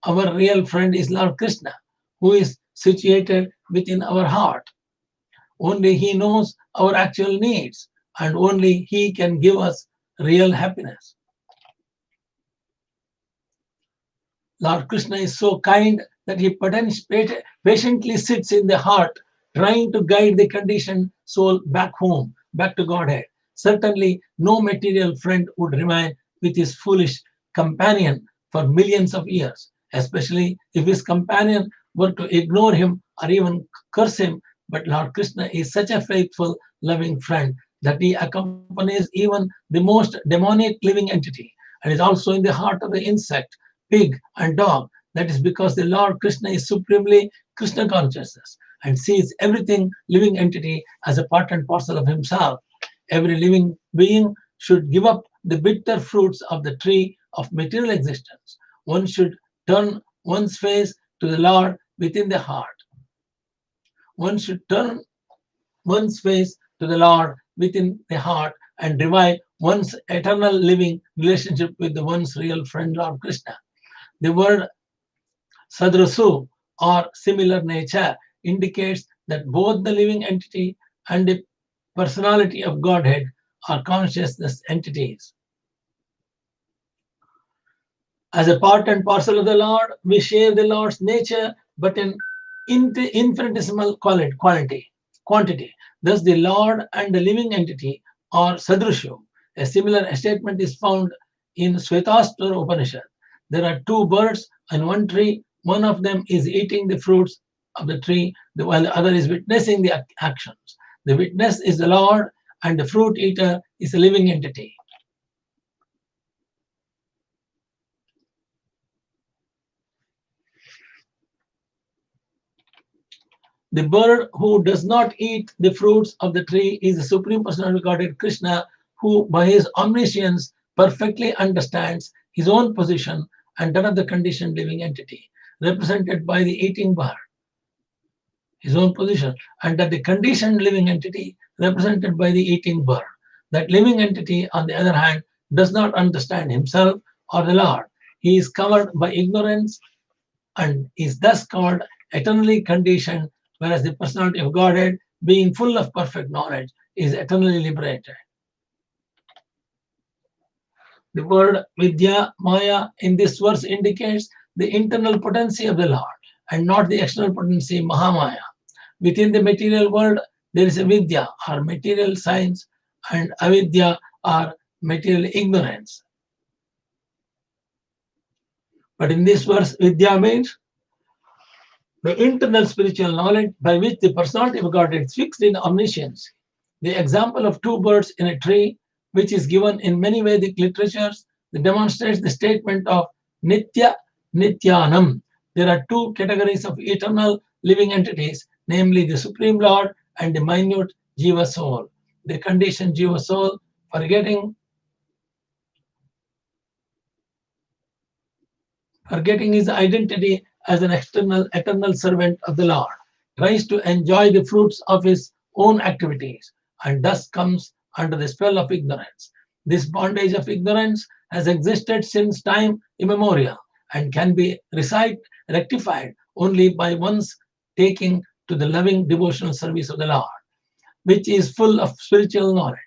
Our real friend is Lord Krishna, who is situated within our heart. Only he knows our actual needs, and only he can give us real happiness. Lord Krishna is so kind that he patiently sits in the heart, trying to guide the conditioned soul back home, back to Godhead. Certainly, no material friend would remain with his foolish companion for millions of years, especially if his companion were to ignore him or even curse him. But Lord Krishna is such a faithful, loving friend that he accompanies even the most demonic living entity, and is also in the heart of the insect, pig, and dog. That is because the Lord Krishna is supremely Krishna consciousness and sees everything living entity as a part and parcel of himself. Every living being should give up the bitter fruits of the tree of material existence. One should turn one's face to the Lord within the heart. One should turn one's face to the Lord within the heart and revive one's eternal living relationship with the one's real friend Lord Krishna. The word Sadrasu or similar nature indicates that both the living entity and the personality of Godhead are consciousness entities. As a part and parcel of the Lord, we share the Lord's nature, but in infinitesimal quantity. Thus, the Lord and the living entity are Sadrushu. A similar statement is found in Svetasvara Upanishad. There are two birds on one tree. One of them is eating the fruits of the tree, while the other is witnessing the actions. The witness is the Lord, and the fruit eater is a living entity. The bird who does not eat the fruits of the tree is the Supreme Personality of Godhead Krishna, who by his omniscience perfectly understands his own position and that of the conditioned living entity, represented by the eating bird. His own position, and that the conditioned living entity represented by the eating bird. That living entity, on the other hand, does not understand himself or the Lord. He is covered by ignorance and is thus called eternally conditioned, whereas the personality of Godhead, being full of perfect knowledge, is eternally liberated. The word Vidya, Maya in this verse indicates the internal potency of the Lord and not the external potency, Mahamaya. Within the material world, there is a Vidya or material science and Avidya or material ignorance. But in this verse, Vidya means the internal spiritual knowledge by which the personality of God is fixed in omniscience. The example of two birds in a tree, which is given in many Vedic literatures, demonstrates the statement of Nitya Nityanam. There are two categories of eternal living entities, namely the Supreme Lord and the minute Jiva soul. The conditioned Jiva soul, forgetting his identity as an eternal servant of the Lord, tries to enjoy the fruits of his own activities and thus comes under the spell of ignorance. This bondage of ignorance has existed since time immemorial and can be rectified only by one's taking to the loving devotional service of the Lord, which is full of spiritual knowledge.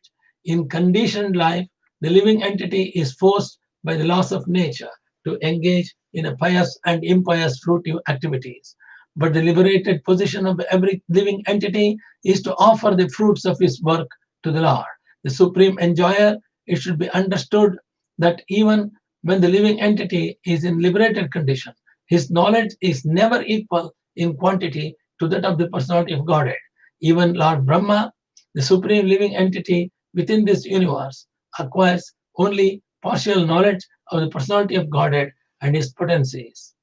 In conditioned life, the living entity is forced by the laws of nature to engage in a pious and impious fruitive activities. But the liberated position of every living entity is to offer the fruits of his work to the Lord, the supreme enjoyer. It should be understood that even when the living entity is in liberated condition, his knowledge is never equal in quantity to that of the personality of Godhead. Even Lord Brahma, the supreme living entity within this universe, acquires only partial knowledge of the personality of Godhead and his potencies.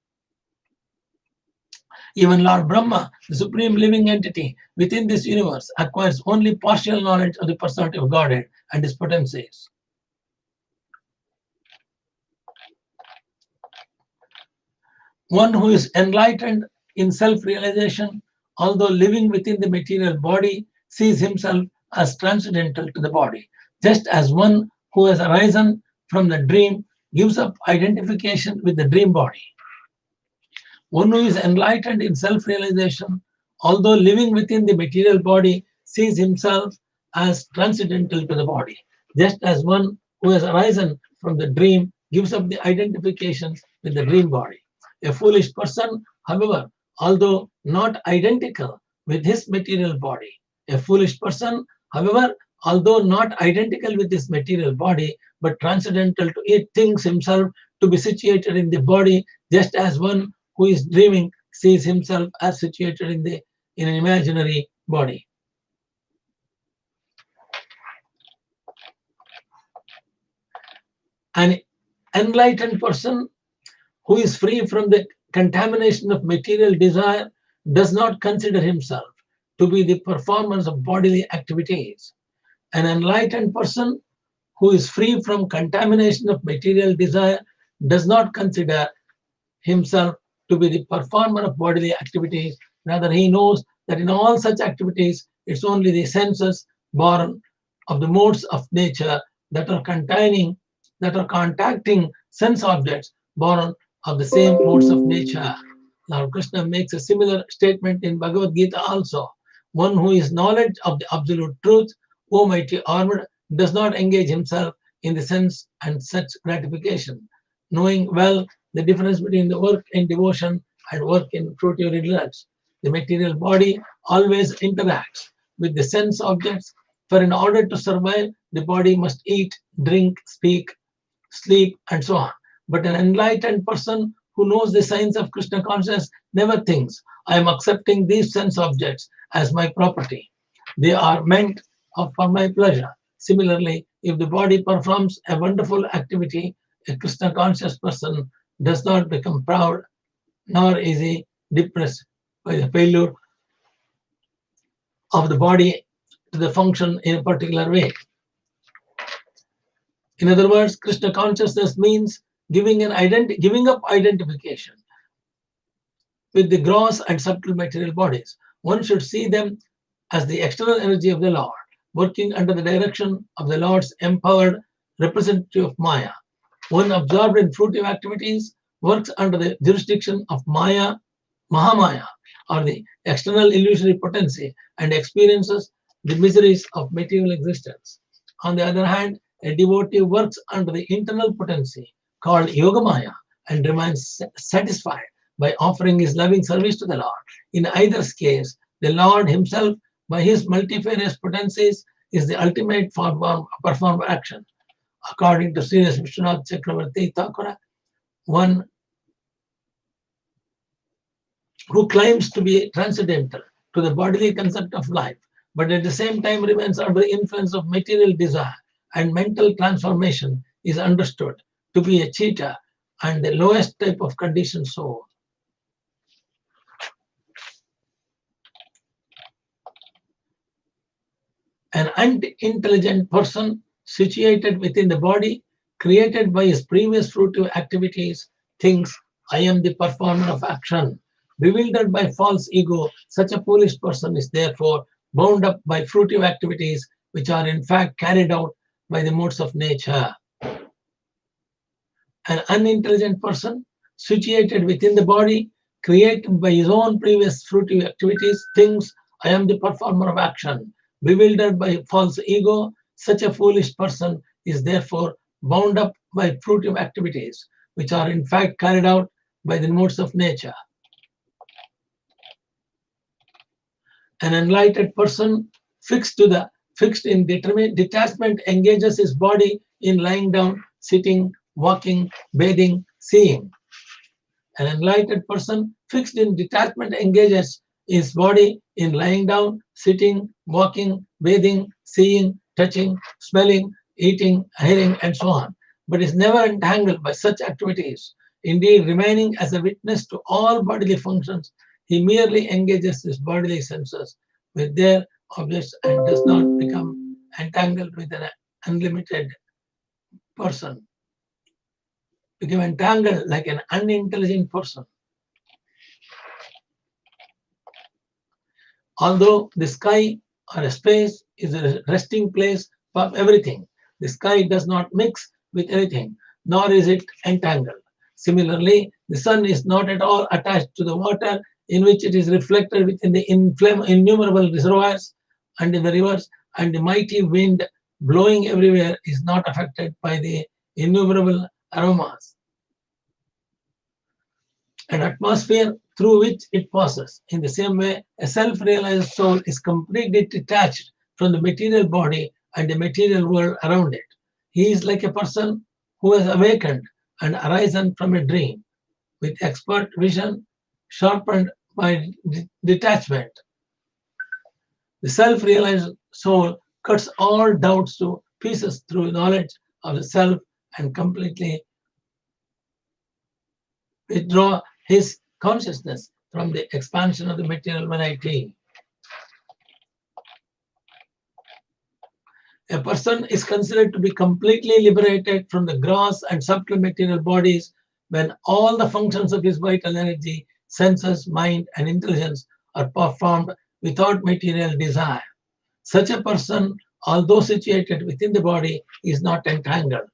Even Lord Brahma, the supreme living entity within this universe, acquires only partial knowledge of the personality of Godhead and his potencies. One who is enlightened in self-realization, although living within the material body, sees himself as transcendental to the body, just as one who has arisen from the dream gives up identification with the dream body. One who is enlightened in self-realization, although living within the material body, sees himself as transcendental to the body, just as one who has arisen from the dream gives up the identification with the dream body. A foolish person, however, although not identical with his material body, although not identical with his material body, but transcendental to it, thinks himself to be situated in the body, just as one who is dreaming sees himself as situated in an imaginary body. An enlightened person who is free from the contamination of material desire does not consider himself to be the performance of bodily activities. An enlightened person who is free from contamination of material desire does not consider himself to be the performer of bodily activities. Rather, he knows that in all such activities, it's only the senses born of the modes of nature that are contacting sense objects born of the same modes of nature. Lord Krishna makes a similar statement in Bhagavad Gita also. One who is knowledge of the absolute truth, O mighty armored, does not engage himself in the sense and such gratification, knowing well the difference between the work in devotion and work in fruitive results. The material body always interacts with the sense objects, for in order to survive, the body must eat, drink, speak, sleep, and so on. But an enlightened person who knows the science of Krishna consciousness never thinks, I am accepting these sense objects as my property. They are meant for my pleasure. Similarly, if the body performs a wonderful activity, a Krishna conscious person does not become proud, nor is he depressed by the failure of the body to function in a particular way. In other words, Krishna consciousness means giving up identification with the gross and subtle material bodies. One should see them as the external energy of the Lord, working under the direction of the Lord's empowered representative of Maya. One absorbed in fruitive activities works under the jurisdiction of Maya, Mahamaya, or the external illusory potency, and experiences the miseries of material existence. On the other hand, a devotee works under the internal potency called Yogamaya and remains satisfied by offering his loving service to the Lord. In either case, the Lord himself, by his multifarious potencies, is the ultimate performed action. According to Sri Vishwanath Chakravarti Thakura, one who claims to be transcendental to the bodily concept of life, but at the same time remains under the influence of material desire and mental transformation, is understood to be a cheetah and the lowest type of conditioned soul. An unintelligent person situated within the body, created by his previous fruitive activities, thinks, I am the performer of action. Bewildered by false ego, such a foolish person is therefore bound up by fruitive activities which are in fact carried out by the modes of nature. An unintelligent person situated within the body, created by his own previous fruitive activities, thinks, I am the performer of action. Bewildered by false ego, such a foolish person is therefore bound up by fruitive activities, which are in fact carried out by the modes of nature. An enlightened person fixed in detachment engages his body in lying down, sitting, walking, bathing, seeing. An enlightened person fixed in detachment engages his body in lying down, sitting, walking, bathing, seeing, touching, smelling, eating, hearing, and so on, but is never entangled by such activities. Indeed, remaining as a witness to all bodily functions, he merely engages his bodily senses with their objects and does not become entangled with an unlimited person. Become entangled like an unintelligent person. Although the sky or a space is a resting place for everything, the sky does not mix with anything, nor is it entangled. Similarly, the sun is not at all attached to the water in which it is reflected within the innumerable reservoirs and in the rivers, and the mighty wind blowing everywhere is not affected by the innumerable aromas and atmosphere through which it passes. In the same way, a self-realized soul is completely detached from the material body and the material world around it. He is like a person who has awakened and arisen from a dream with expert vision sharpened by detachment. The self-realized soul cuts all doubts to pieces through knowledge of the self and completely withdraw his consciousness from the expansion of the material variety. A person is considered to be completely liberated from the gross and subtle material bodies when all the functions of his vital energy, senses, mind, and intelligence are performed without material desire. Such a person although situated within the body, is not entangled.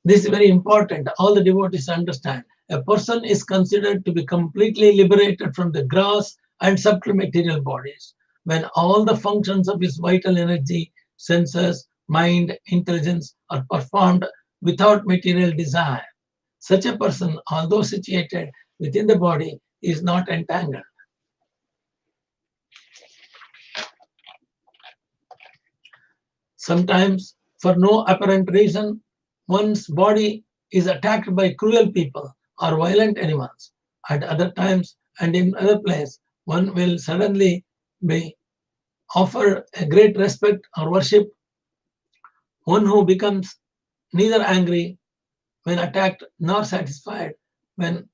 This is very important. All the devotees understand. A person is considered to be completely liberated from the gross and subtle material bodies when all the functions of his vital energy, senses, mind, intelligence are performed without material desire. Such a person, although situated within the body, is not entangled. Sometimes, for no apparent reason, one's body is attacked by cruel people or violent animals. At other times and in other place, one will suddenly be offered a great respect or worship, one who becomes neither angry when attacked nor satisfied when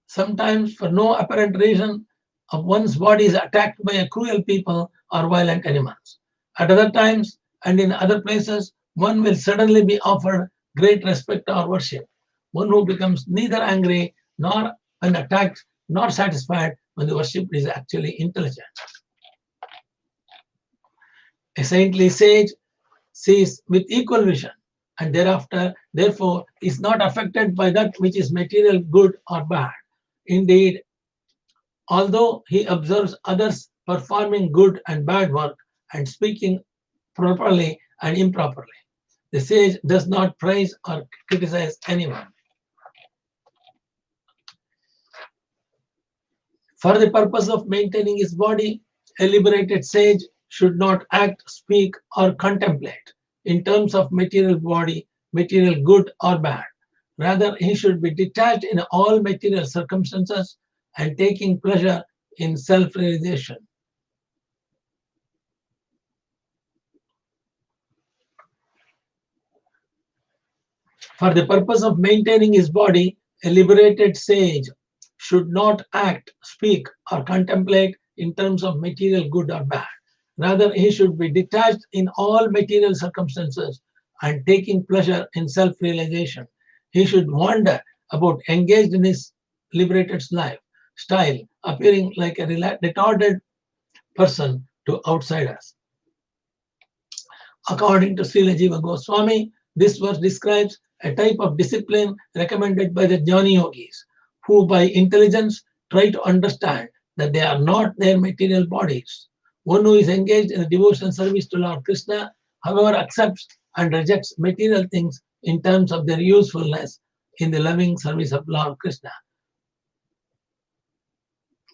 sometimes for no apparent reason of one's body is attacked by a cruel people or violent animals. At other times and in other places, one will suddenly be offered great respect or worship, one who becomes neither angry nor when attacked nor satisfied when the worship is actually intelligent. A saintly sage sees with equal vision and thereafter, therefore, is not affected by that which is material good or bad. Indeed, although he observes others performing good and bad work and speaking properly and improperly, the sage does not praise or criticize anyone. For the purpose of maintaining his body, a liberated sage should not act, speak, or contemplate in terms of material body, material good or bad. Rather, he should be detached in all material circumstances and taking pleasure in self-realization. For the purpose of maintaining his body, a liberated sage should not act, speak, or contemplate in terms of material good or bad. Rather, he should be detached in all material circumstances and taking pleasure in self-realization. He should wander about engaged in his liberated life, style, appearing like a retarded person to outsiders. According to Srila Jiva Goswami, this verse describes a type of discipline recommended by the Jnani Yogis, who by intelligence try to understand that they are not their material bodies. One who is engaged in the devotional service to Lord Krishna, however, accepts and rejects material things in terms of their usefulness in the loving service of Lord Krishna.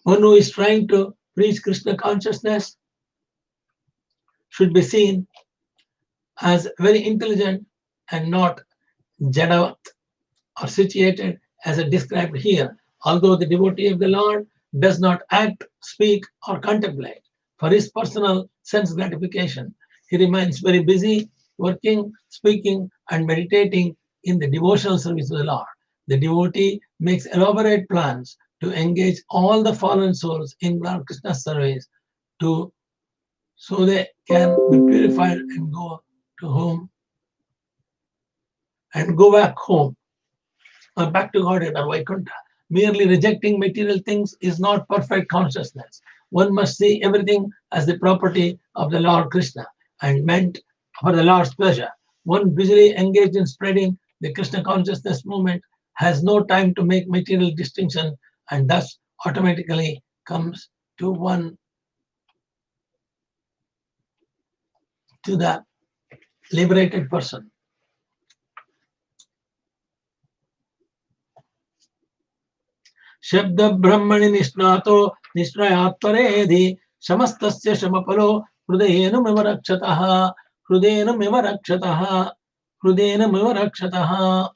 One who is trying to preach Krishna consciousness should be seen as very intelligent and not jadavat or situated as described here, although the devotee of the Lord does not act, speak, or contemplate for his personal sense gratification. He remains very busy working, speaking, and meditating in the devotional service of the Lord. The devotee makes elaborate plans to engage all the fallen souls in Lord Krishna's service so they can be purified and go to home and go back home or back to Godhead or Vaikunta. Merely rejecting material things is not perfect consciousness. One must see everything as the property of the Lord Krishna and meant for the Lord's pleasure. One busily engaged in spreading the Krishna consciousness movement has no time to make material distinction and thus automatically comes to the liberated person. शब्द ब्रह्मणि निष्णातो निष्प्रयात्परेधि समस्तस्य शमफलो हृदयेनमिव रक्षतः हृदयेनमिव रक्षतः हृदयेनमिव रक्षतः.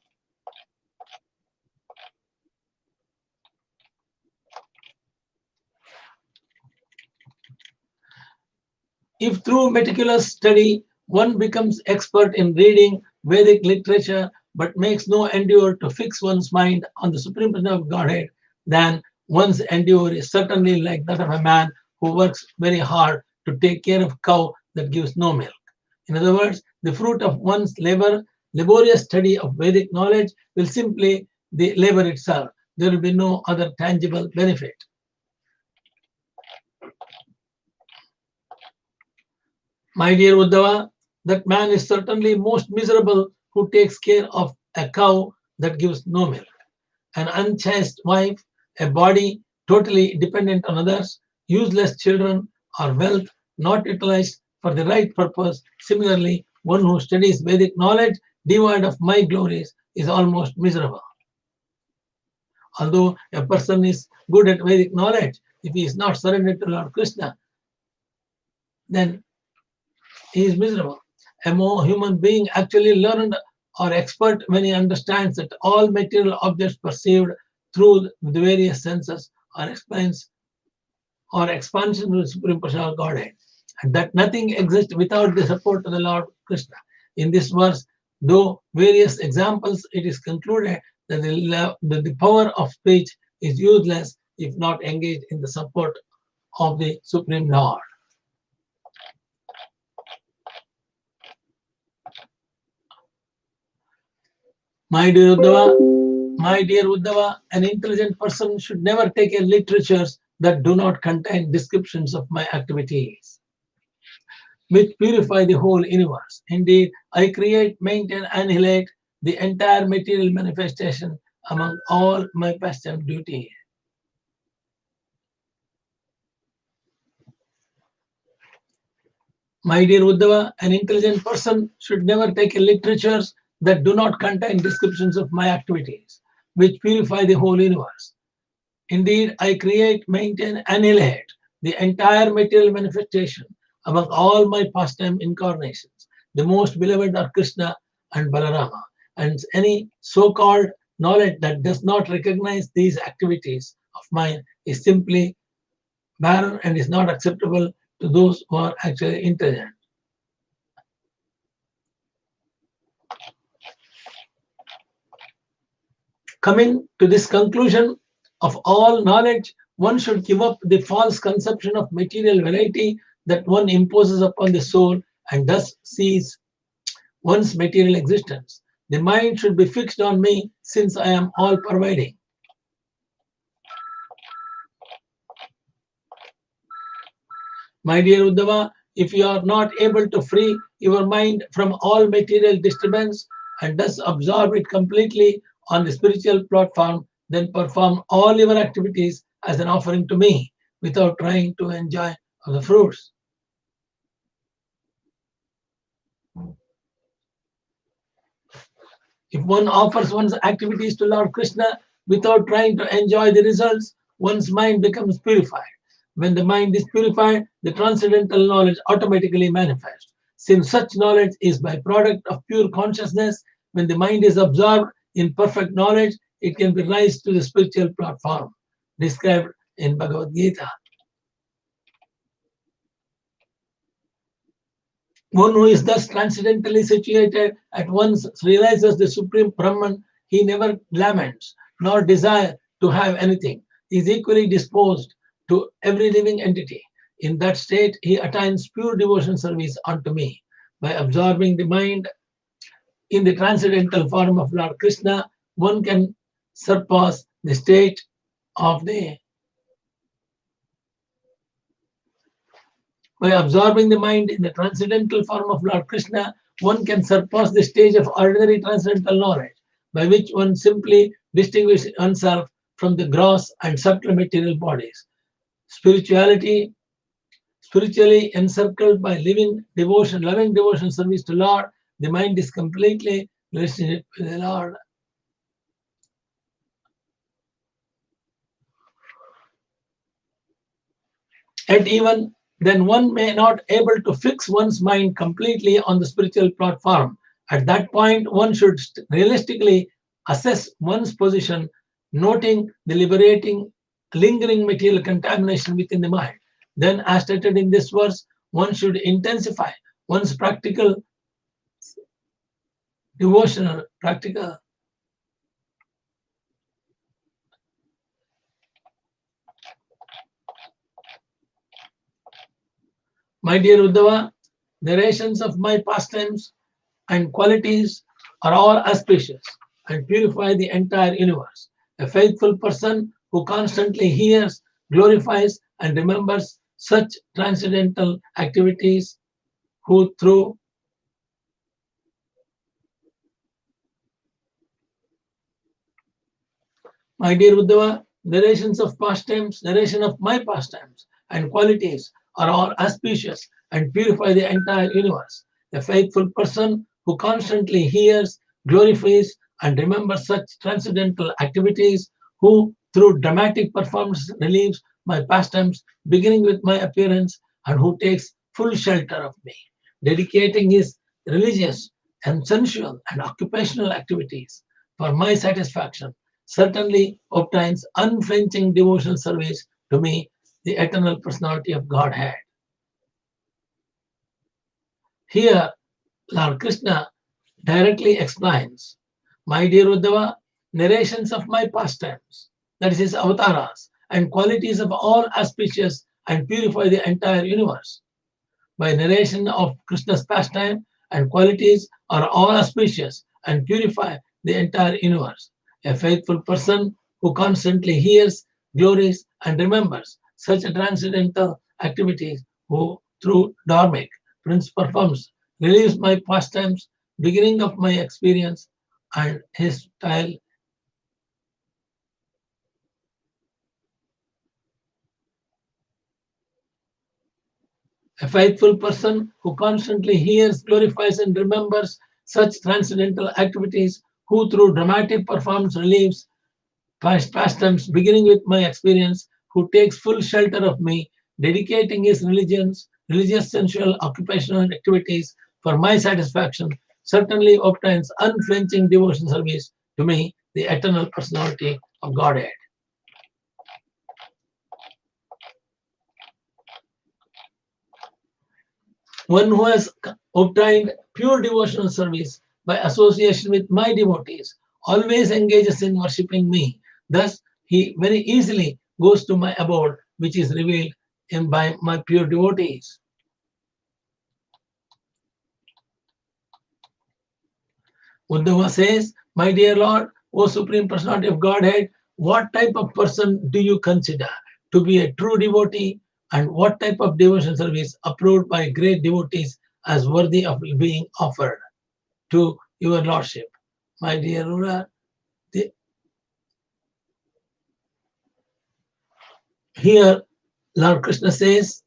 If through meticulous study one becomes expert in reading Vedic literature but makes no endeavor to fix one's mind on the Supreme Person of Godhead, then one's endeavor is certainly like that of a man who works very hard to take care of a cow that gives no milk. In other words, the fruit of one's laborious study of Vedic knowledge will simply the labor itself. there will be no other tangible benefit. My dear Uddhava, that man is certainly most miserable who takes care of a cow that gives no milk, an unchaste wife, a body totally dependent on others, useless children, or wealth not utilized for the right purpose. Similarly, one who studies Vedic knowledge devoid of my glories is almost miserable. Although a person is good at Vedic knowledge, if he is not surrendered to Lord Krishna, then he is miserable. A more human being actually learned or expert when he understands that all material objects perceived through the various senses are expansion of the Supreme Personal Godhead, and that nothing exists without the support of the Lord Krishna. In this verse, though various examples, it is concluded that the power of speech is useless if not engaged in the support of the Supreme Lord. My dear Uddhava, an intelligent person should never take in literatures that do not contain descriptions of my activities, which purify the whole universe. Indeed, I create, maintain, annihilate the entire material manifestation among all my pastime duties. My dear Uddhava, an intelligent person should never take in literatures that do not contain descriptions of my activities, which purify the whole universe. Indeed, I create, maintain, annihilate the entire material manifestation among all my pastime incarnations. The most beloved are Krishna and Balarama, and any so-called knowledge that does not recognize these activities of mine is simply barren and is not acceptable to those who are actually intelligent. Coming to this conclusion of all knowledge, one should give up the false conception of material variety that one imposes upon the soul and thus sees one's material existence. The mind should be fixed on me since I am all pervading. My dear Uddhava, if you are not able to free your mind from all material disturbance and thus absorb it completely on the spiritual platform, then perform all your activities as an offering to me without trying to enjoy the fruits. If one offers one's activities to Lord Krishna without trying to enjoy the results, one's mind becomes purified. When the mind is purified, the transcendental knowledge automatically manifests. Since such knowledge is by product of pure consciousness, when the mind is absorbed in perfect knowledge, it can be raised to the spiritual platform described in Bhagavad Gita. One who is thus transcendentally situated at once realizes the Supreme Brahman. He never laments nor desires to have anything. He is equally disposed to every living entity. In that state, he attains pure devotion service unto me. By absorbing the mind in the transcendental form of Lord Krishna, one can surpass the state of the By absorbing the mind in the transcendental form of Lord Krishna, one can surpass the stage of ordinary transcendental knowledge, by which one simply distinguishes oneself from the gross and subtle material bodies. Spiritually encircled by loving devotion service to Lord, the mind is completely relationship with the Lord. Yet even then one may not able to fix one's mind completely on the spiritual platform. At that point, one should realistically assess one's position, noting the lingering material contamination within the mind. Then, as stated in this verse, one should intensify one's devotional practical. My dear Uddhava, the rations of my pastimes and qualities are all auspicious and purify the entire universe. A faithful person who constantly hears, glorifies, and remembers such transcendental activities, who through my dear Uddhava, narrations of pastimes, narration of my pastimes and qualities are all auspicious and purify the entire universe. A faithful person who constantly hears, glorifies, and remembers such transcendental activities, who through dramatic performance relieves my pastimes, beginning with my appearance, and who takes full shelter of me, dedicating his religious and sensual and occupational activities for my satisfaction, certainly obtains unflinching devotional service to me, the eternal personality of Godhead. Here, Lord Krishna directly explains, my dear Uddhava, narrations of my pastimes, that is his avatars, and qualities of all auspicious and purify the entire universe. By narration of Krishna's pastime and qualities are all auspicious and purify the entire universe. A faithful person who constantly hears, glories, and remembers such transcendental activities, who through dharmic prince performs, relieves my pastimes, beginning of my experience, and his style. A faithful person who constantly hears, glorifies, and remembers such transcendental activities, who through dramatic performance relieves pastimes, beginning with my experience, who takes full shelter of me, dedicating his religious, sensual, occupational activities for my satisfaction, certainly obtains unflinching devotion service to me, the eternal personality of Godhead. One who has obtained pure devotional service by association with my devotees always engages in worshipping me. Thus, he very easily goes to my abode, which is revealed in by my pure devotees. Uddhava says, my dear Lord, O Supreme Personality of Godhead, what type of person do you consider to be a true devotee, and what type of devotion service approved by great devotees as worthy of being offered to your Lordship? My dear ruler, here Lord Krishna says,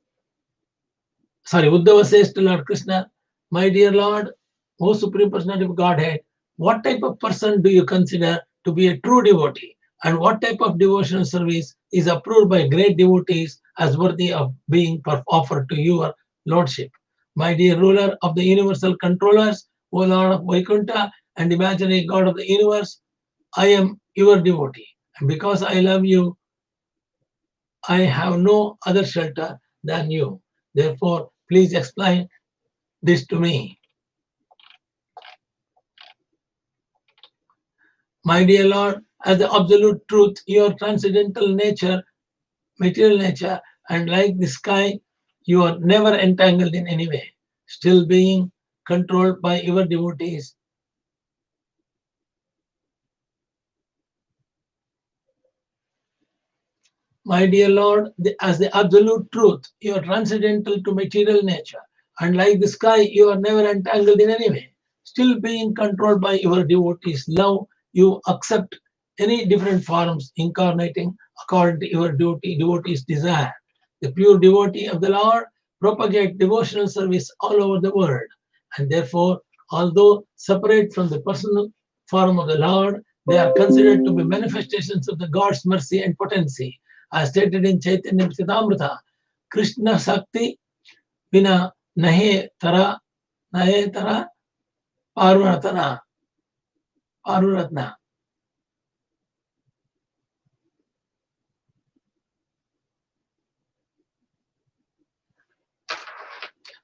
Uddhava says to Lord Krishna, my dear Lord, O Supreme Personality of Godhead, what type of person do you consider to be a true devotee? And what type of devotional service is approved by great devotees as worthy of being offered to your Lordship? My dear ruler of the universal controllers, O Lord of Vaikunta and imaginary God of the universe, I am your devotee. And because I love you, I have no other shelter than you. Therefore, please explain this to me. My dear Lord, as the absolute truth, your transcendental nature, material nature, and like the sky, you are never entangled in any way, still being controlled by your devotees. My dear Lord, as the absolute truth, you are transcendental to material nature, and like the sky, you are never entangled in any way. Still being controlled by your devotees' love, you accept any different forms incarnating according to your devotees' desire. The pure devotee of the Lord propagate devotional service all over the world, and therefore, although separate from the personal form of the Lord, they are considered to be manifestations of the God's mercy and potency as stated in Chaitanya Charitamrita, Krishna Sakti Vina Nahe Tara Paruratna.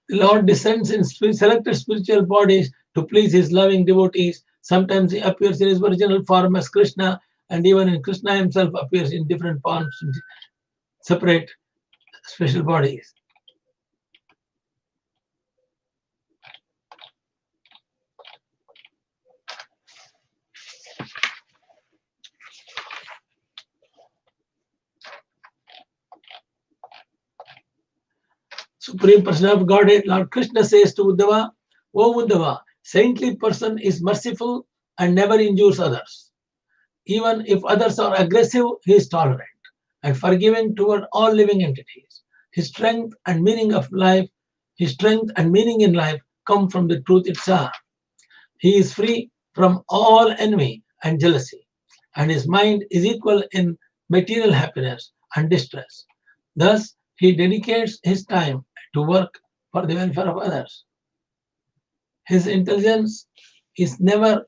The Lord descends in selected spiritual bodies to please his loving devotees. Sometimes he appears in his original form as Krishna, and even in Krishna himself appears in different forms, separate special bodies. Supreme Person of Godhead, Lord Krishna says to Uddhava, O Uddhava, saintly person is merciful and never injures others. Even if others are aggressive, he is tolerant and forgiving toward all living entities. His strength and meaning in life come from the truth itself. He is free from all envy and jealousy, and his mind is equal in material happiness and distress. Thus, he dedicates his time to work for the welfare of others. His intelligence is never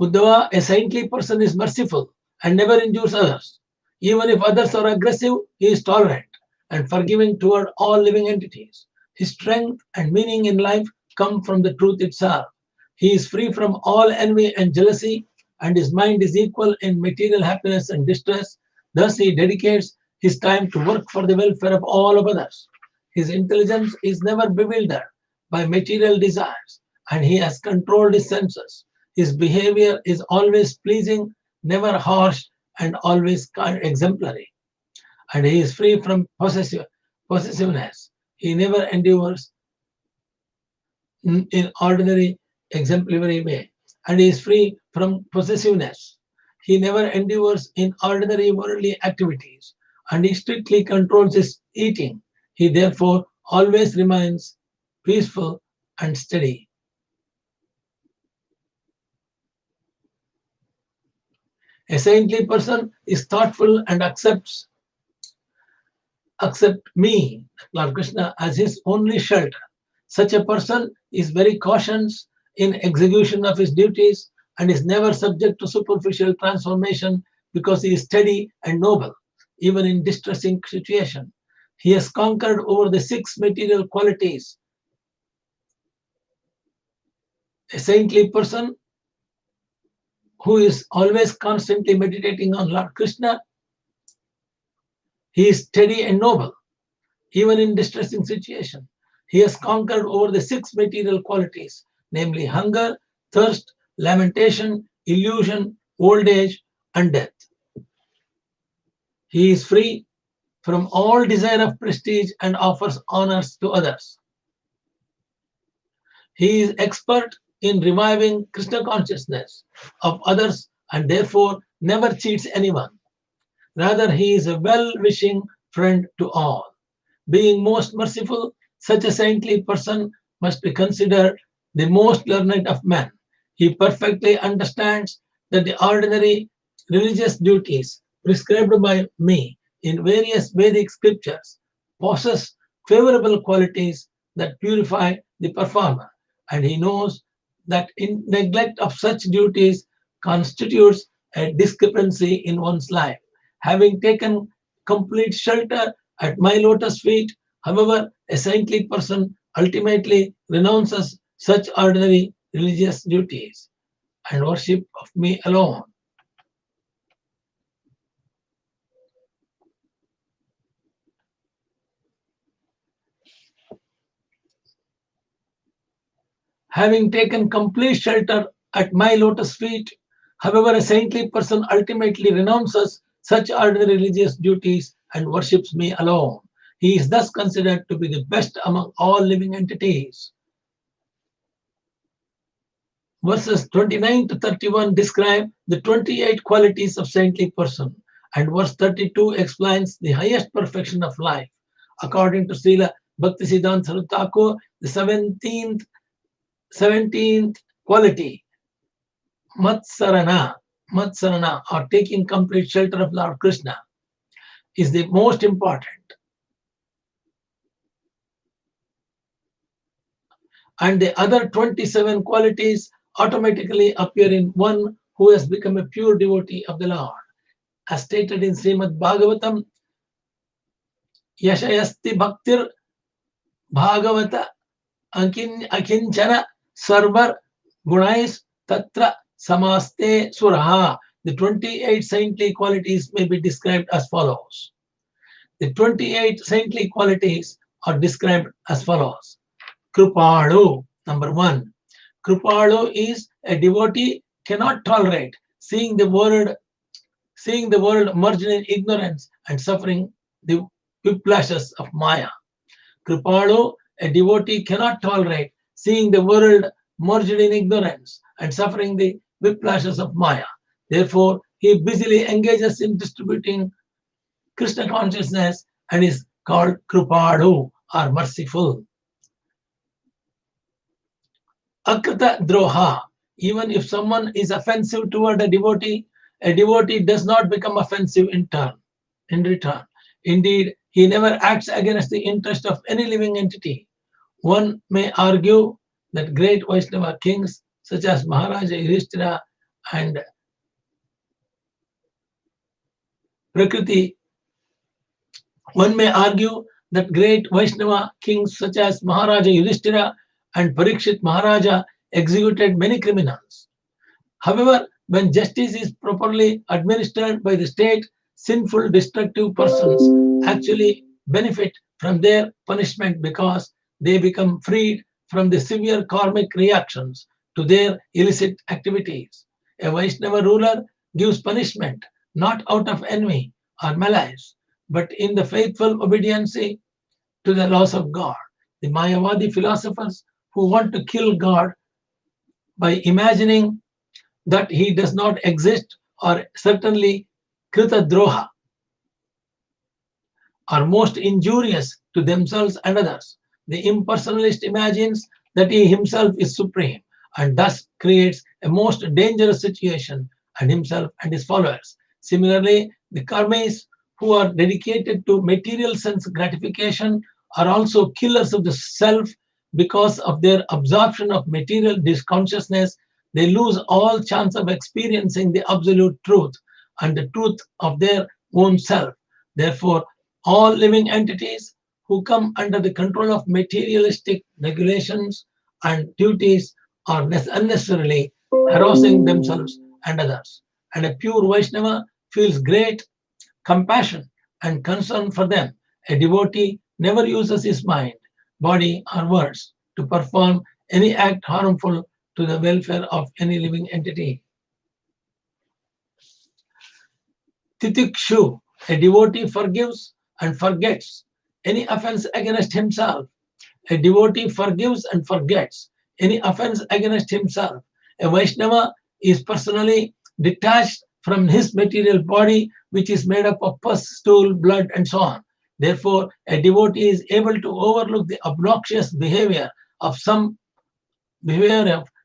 Uddhava, a saintly person is merciful and never injures others. Even if others are aggressive, he is tolerant and forgiving toward all living entities. His strength and meaning in life come from the truth itself. He is free from all envy and jealousy, and his mind is equal in material happiness and distress. Thus, he dedicates his time to work for the welfare of all of others. His intelligence is never bewildered by material desires, and he has controlled his senses. His behavior is always pleasing, never harsh, and always exemplary. And he is free from possessiveness. He never endures in ordinary exemplary way. And he is free from possessiveness. He never endures in ordinary worldly activities. And he strictly controls his eating. He therefore always remains peaceful and steady. A saintly person is thoughtful and accepts me, Lord Krishna, as his only shelter. Such a person is very cautious in execution of his duties and is never subject to superficial transformation because he is steady and noble, even in distressing situation. He has conquered over the 6 material qualities. A saintly person who is always constantly meditating on Lord Krishna, he is steady and noble, even in distressing situation. He has conquered over the 6 material qualities, namely hunger, thirst, lamentation, illusion, old age, and death. He is free from all desire of prestige and offers honors to others. He is expert in reviving Krishna consciousness of others and therefore never cheats anyone. Rather, he is a well-wishing friend to all. Being most merciful, such a saintly person must be considered the most learned of men. He perfectly understands that the ordinary religious duties prescribed by me in various Vedic scriptures possess favorable qualities that purify the performer, and he knows that in neglect of such duties constitutes a discrepancy in one's life. Having taken complete shelter at my lotus feet, however, a saintly person ultimately renounces such ordinary religious duties and worship of me alone. Having taken complete shelter at my lotus feet, however, a saintly person ultimately renounces such ordinary religious duties and worships me alone. He is thus considered to be the best among all living entities. Verses 29 to 31 describe the 28 qualities of saintly person, and verse 32 explains the highest perfection of life. According to Srila Bhaktisiddhanta Saraswati Thakur, the 17th quality, Matsarana, or taking complete shelter of Lord Krishna, is the most important. And the other 27 qualities automatically appear in one who has become a pure devotee of the Lord. As stated in Srémad-Bhägavatam, Yashayasti Bhaktir Bhagavata Akinchana Sarvar Gunais Tatra Samaste Suraha. The 28 saintly qualities may be described as follows. The 28 saintly qualities are described as follows. Kripalu, number 1. Kripalu is a devotee cannot tolerate seeing the world seeing the world merged in ignorance and suffering the whiplashes of Maya. Kripalu, a devotee, cannot tolerate seeing the world merged in ignorance and suffering the whiplashes of Maya. Therefore, he busily engages in distributing Krishna consciousness and is called Kripalu or merciful. Akrita Droha. Even if someone is offensive toward a devotee does not become offensive in return. Indeed, he never acts against the interest of any living entity. One may argue that great Vaishnava kings such as Maharaja Yudhishthira and Prakriti, one may argue that great Vaishnava kings such as Maharaja Yudhishthira and Parikshit Maharaja executed many criminals. However, when justice is properly administered by the state, sinful, destructive persons actually benefit from their punishment because they become freed from the severe karmic reactions to their illicit activities. A Vaishnava ruler gives punishment not out of envy or malice, but in the faithful obedience to the laws of God. The Mayavadi philosophers who want to kill God by imagining that he does not exist or certainly Krita Droha are most injurious to themselves and others. The impersonalist imagines that he himself is supreme and thus creates a most dangerous situation and himself and his followers. Similarly, the karmis who are dedicated to material sense gratification are also killers of the self because of their absorption of material disconsciousness. They lose all chance of experiencing the absolute truth and the truth of their own self. Therefore, all living entities who come under the control of materialistic regulations and duties are unnecessarily harassing themselves and others. And a pure Vaishnava feels great compassion and concern for them. A devotee never uses his mind, body, or words to perform any act harmful to the welfare of any living entity. Titikshu, a devotee forgives and forgets any offense against himself. A devotee forgives and forgets any offense against himself. A Vaishnava is personally detached from his material body, which is made up of pus, stool, blood, and so on. Therefore, a devotee is able to overlook the obnoxious behavior of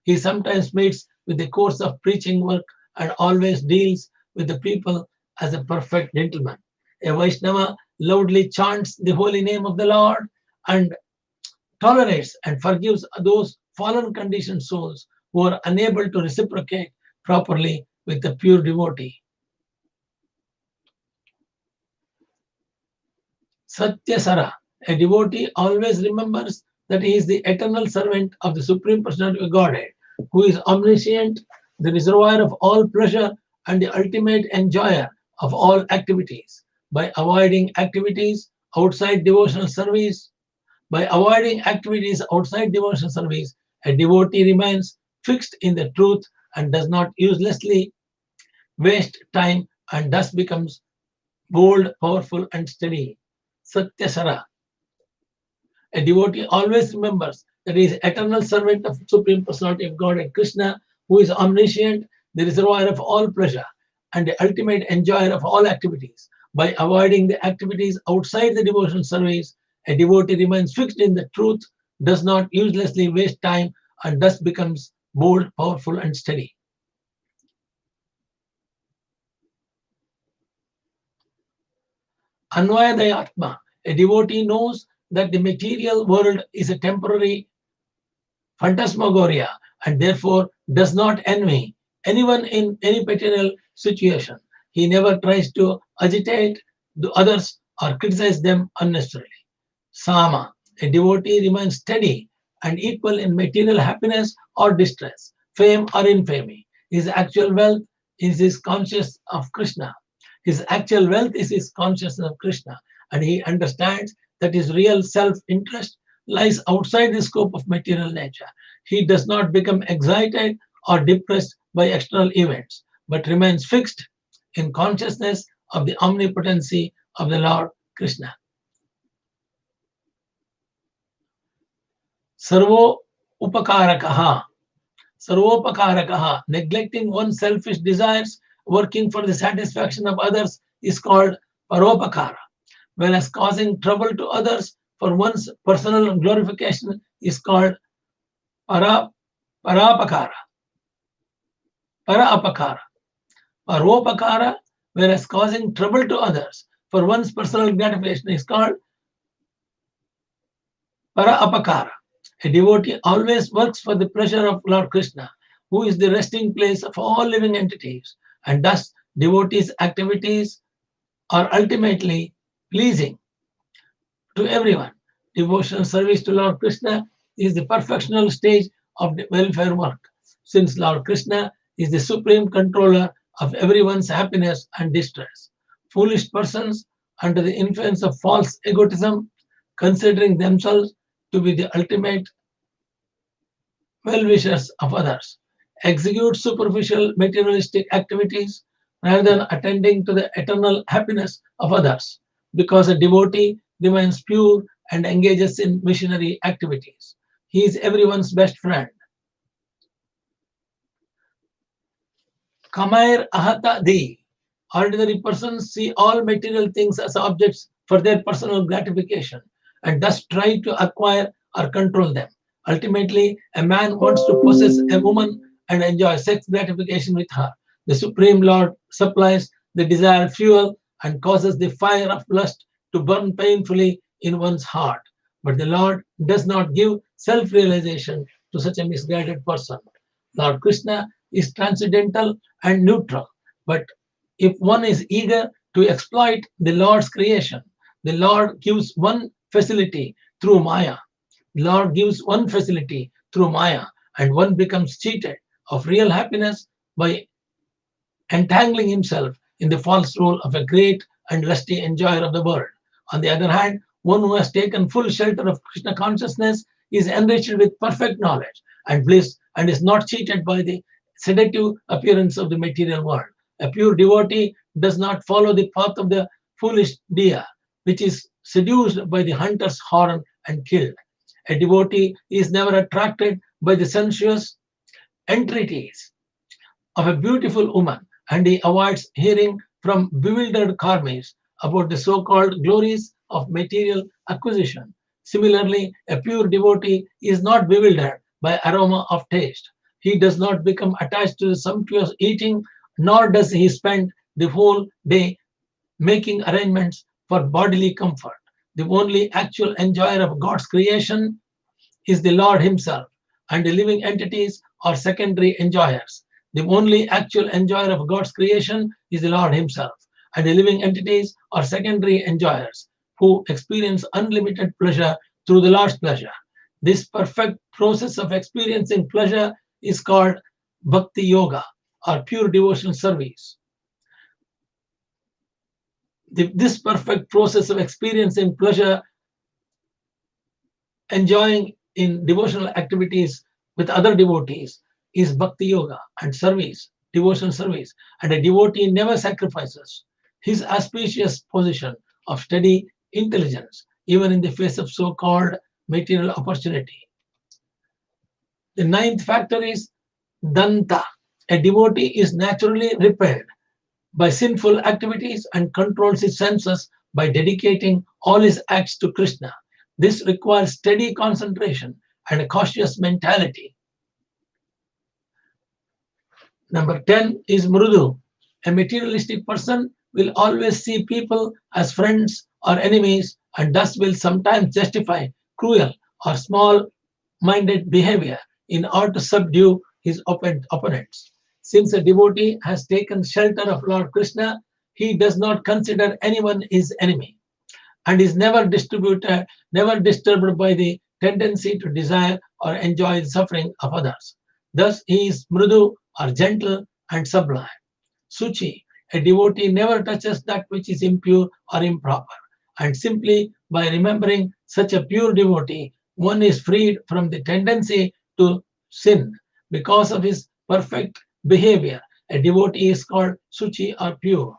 he sometimes meets with the course of preaching work and always deals with the people as a perfect gentleman. A Vaishnava loudly chants the holy name of the Lord and tolerates and forgives those fallen conditioned souls who are unable to reciprocate properly with the pure devotee. Satyasara, a devotee always remembers that he is the eternal servant of the Supreme Personality of Godhead, who is omniscient, the reservoir of all pleasure, and the ultimate enjoyer of all activities. By avoiding activities outside devotional service, a devotee remains fixed in the truth and does not uselessly waste time and thus becomes bold, powerful, and steady. Satyasara. A devotee always remembers that he is eternal servant of Supreme Personality of God and Krishna, who is omniscient, the reservoir of all pleasure, and the ultimate enjoyer of all activities. By avoiding the activities outside the devotional service, a devotee remains fixed in the truth, does not uselessly waste time, and thus becomes bold, powerful, and steady. Anvayadayatma. A devotee knows that the material world is a temporary phantasmagoria and therefore does not envy anyone in any material situation. He never tries to agitate the others or criticize them unnecessarily. Sama. A devotee remains steady and equal in material happiness or distress, fame or infamy. His actual wealth is his consciousness of Krishna. His actual wealth is his consciousness of Krishna, and he understands that his real self-interest lies outside the scope of material nature. He does not become excited or depressed by external events, but remains fixed in consciousness of the omnipotency of the Lord Krishna. Sarvo upakarakaha. Sarvopakarakaha, neglecting one's selfish desires, working for the satisfaction of others is called paropakara, whereas causing trouble to others for one's personal glorification is called parapakara. Paropakara, whereas causing trouble to others for one's personal gratification is called para-apakara. A devotee always works for the pleasure of Lord Krishna, who is the resting place of all living entities, and thus devotees' activities are ultimately pleasing to everyone. Devotional service to Lord Krishna is the perfectional stage of the welfare work, since Lord Krishna is the supreme controller of everyone's happiness and distress. Foolish persons, under the influence of false egotism, considering themselves to be the ultimate well-wishers of others, execute superficial materialistic activities rather than attending to the eternal happiness of others, because a devotee remains pure and engages in missionary activities. He is everyone's best friend. Kamair ahata di. Ordinary persons see all material things as objects for their personal gratification and thus try to acquire or control them. Ultimately, a man wants to possess a woman and enjoy sex gratification with her. The Supreme Lord supplies the desired fuel and causes the fire of lust to burn painfully in one's heart. But the Lord does not give self-realization to such a misguided person. Lord Krishna is transcendental and neutral, but if one is eager to exploit the Lord's creation, the Lord gives one facility through Maya. The Lord gives one facility through Maya, and one becomes cheated of real happiness by entangling himself in the false role of a great and lusty enjoyer of the world. On the other hand, one who has taken full shelter of Krishna consciousness is enriched with perfect knowledge and bliss and is not cheated by the seductive appearance of the material world. A pure devotee does not follow the path of the foolish deer, which is seduced by the hunter's horn and killed. A devotee is never attracted by the sensuous entreaties of a beautiful woman, and he avoids hearing from bewildered karmis about the so-called glories of material acquisition. Similarly, a pure devotee is not bewildered by aroma of taste. He does not become attached to the sumptuous eating, nor does he spend the whole day making arrangements for bodily comfort. The only actual enjoyer of God's creation is the Lord himself, and the living entities are secondary enjoyers. The only actual enjoyer of God's creation is the Lord himself, and the living entities are secondary enjoyers who experience unlimited pleasure through the Lord's pleasure. This perfect process of experiencing pleasure is called bhakti yoga, or pure devotional service. This perfect process of experiencing pleasure, enjoying in devotional activities with other devotees, is bhakti yoga and service, devotional service. And a devotee never sacrifices his auspicious position of steady intelligence, even in the face of so-called material opportunity. The ninth factor is danta. A devotee is naturally repelled by sinful activities and controls his senses by dedicating all his acts to Krishna. This requires steady concentration and a cautious mentality. Number 10 is mrudu. A materialistic person will always see people as friends or enemies and thus will sometimes justify cruel or small-minded behavior in order to subdue his opponents. Since a devotee has taken shelter of Lord Krishna, he does not consider anyone his enemy and is never disturbed by the tendency to desire or enjoy the suffering of others. Thus, he is mrudu or gentle and sublime. Suchi, a devotee never touches that which is impure or improper, and simply by remembering such a pure devotee, one is freed from the tendency to sin because of his perfect behavior. A devotee is called Suchi or pure.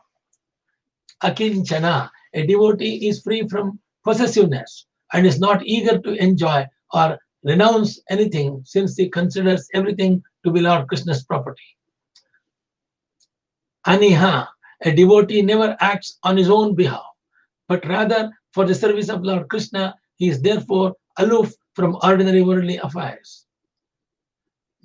Akinchana, a devotee is free from possessiveness and is not eager to enjoy or renounce anything since he considers everything to be Lord Krishna's property. Aniha, a devotee never acts on his own behalf, but rather for the service of Lord Krishna. He is therefore aloof from ordinary worldly affairs.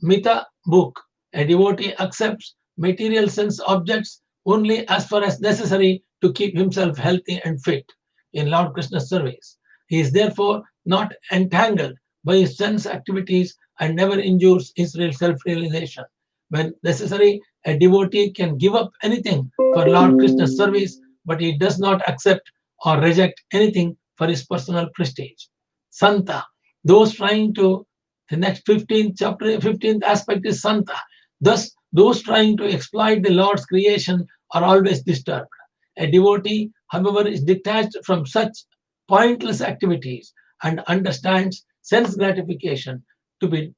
Mita book, a devotee accepts material sense objects only as far as necessary to keep himself healthy and fit in Lord Krishna's service. He is therefore not entangled by his sense activities and never injures his real self-realization. When necessary, a devotee can give up anything for Lord Krishna's service, but he does not accept or reject anything for his personal prestige. Santa, those trying to, the next 15th chapter, 15th aspect is Santa. Thus, those trying to exploit the Lord's creation are always disturbed. A devotee, however, is detached from such pointless activities and understands sense gratification to be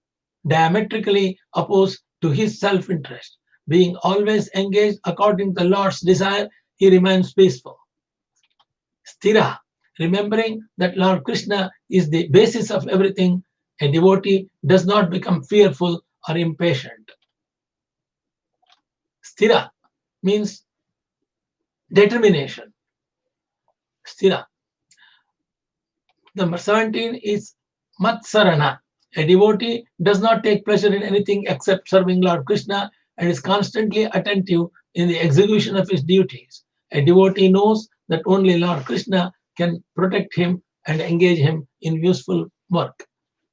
diametrically opposed to his self-interest. Being always engaged according to the Lord's desire, he remains peaceful. Sthira, remembering that Lord Krishna is the basis of everything, a devotee does not become fearful or impatient. Sthira means determination. Sthira. Number 17 is Matsarana. A devotee does not take pleasure in anything except serving Lord Krishna and is constantly attentive in the execution of his duties. A devotee knows that only Lord Krishna can protect him and engage him in useful work.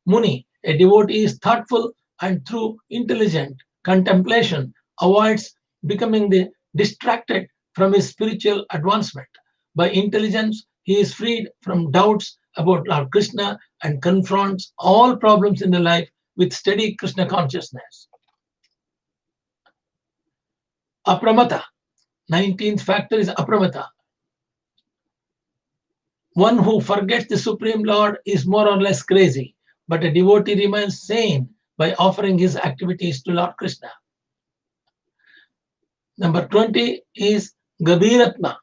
Muni, a devotee is thoughtful and through intelligent contemplation avoids becoming distracted from his spiritual advancement. By intelligence, he is freed from doubts about Lord Krishna and confronts all problems in the life with steady Krishna consciousness. Apramata, 19th factor is apramata. One who forgets the Supreme Lord is more or less crazy, but a devotee remains sane by offering his activities to Lord Krishna. Number 20 is Gabiratma.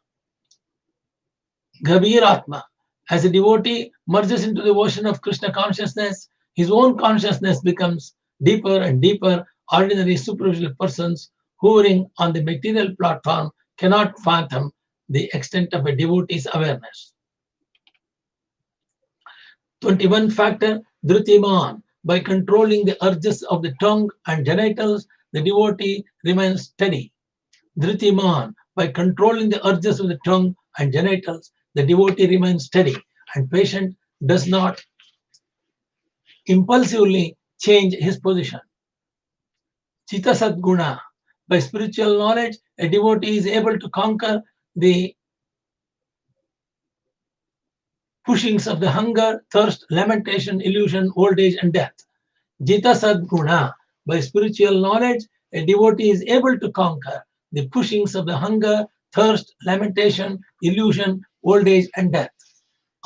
Gabiratma. As a devotee merges into the ocean of Krishna consciousness, his own consciousness becomes deeper and deeper. Ordinary superficial persons hovering on the material platform cannot fathom the extent of a devotee's awareness. 21 factor Dhrutiman. By controlling the urges of the tongue and genitals, the devotee remains steady. Dhrutiman. By controlling the urges of the tongue and genitals, the devotee remains steady and patient, does not impulsively change his position. Chita Sadguna. By spiritual knowledge, a devotee is able to conquer the pushings of the hunger, thirst, lamentation, illusion, old age, and death. Jita Sadguna. By spiritual knowledge, a devotee is able to conquer the pushings of the hunger, thirst, lamentation, illusion, old age, and death.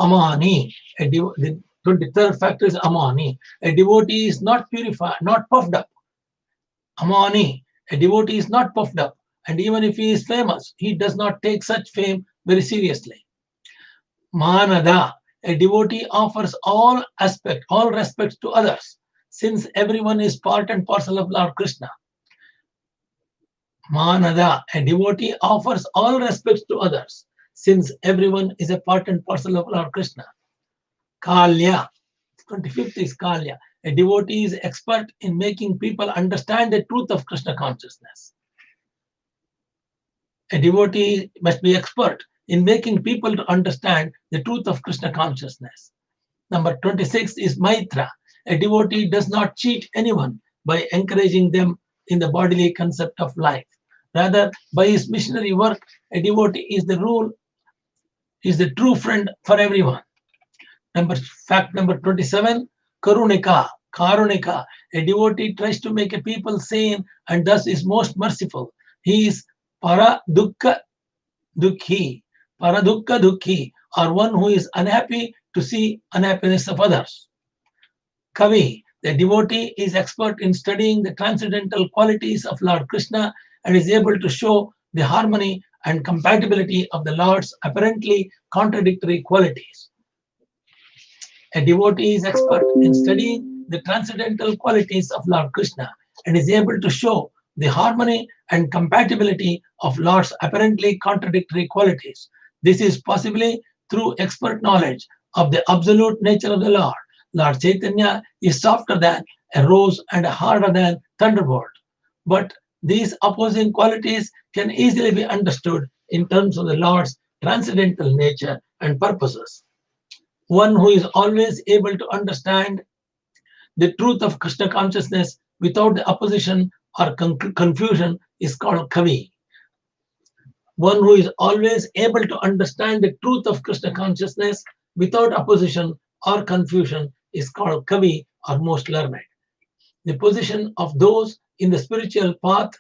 Amani. The 23rd factor is Amani. A devotee is not purified, not puffed up. Amani. A devotee is not puffed up. And even if he is famous, he does not take such fame very seriously. Manada. A devotee offers all respects to others, since everyone is part and parcel of Lord Krishna. Manada. A devotee offers all respects to others, since everyone is a part and parcel of Lord Krishna. Kalya. 25th is Kalya. A devotee is expert in making people understand the truth of Krishna consciousness. A devotee must be expert in making people to understand the truth of Krishna consciousness. Number 26 is Maitra. A devotee does not cheat anyone by encouraging them in the bodily concept of life. Rather, by his missionary work, a devotee is the true friend for everyone. Fact number 27, Karunika. Karunika. A devotee tries to make a people sane and thus is most merciful. He is Paradukka Dukhi. Paradukka Dukhi, or one who is unhappy to see unhappiness of others. Kavi. The devotee is expert in studying the transcendental qualities of Lord Krishna and is able to show the harmony and compatibility of the Lord's apparently contradictory qualities. A devotee is expert in studying the transcendental qualities of Lord Krishna and is able to show the harmony and compatibility of Lord's apparently contradictory qualities. This is possibly through expert knowledge of the absolute nature of the Lord. Lord Chaitanya is softer than a rose and harder than thunderbolt. But these opposing qualities can easily be understood in terms of the Lord's transcendental nature and purposes. One who is always able to understand the truth of Krishna consciousness without the opposition or confusion is called Kavi. One who is always able to understand the truth of Krishna consciousness without opposition or confusion is called Kavi, or most learned. The position of those in the spiritual path,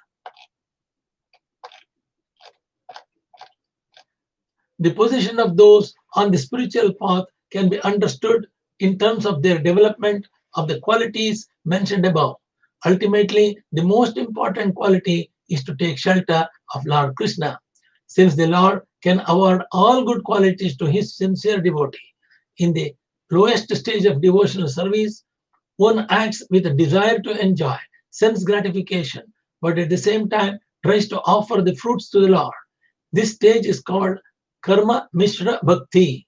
the position of those on the spiritual path can be understood in terms of their development of the qualities mentioned above. Ultimately, the most important quality is to take shelter of Lord Krishna, since the Lord can award all good qualities to his sincere devotee. In the lowest stage of devotional service, one acts with a desire to enjoy sense gratification, but at the same time tries to offer the fruits to the Lord. This stage is called Karma Mishra Bhakti.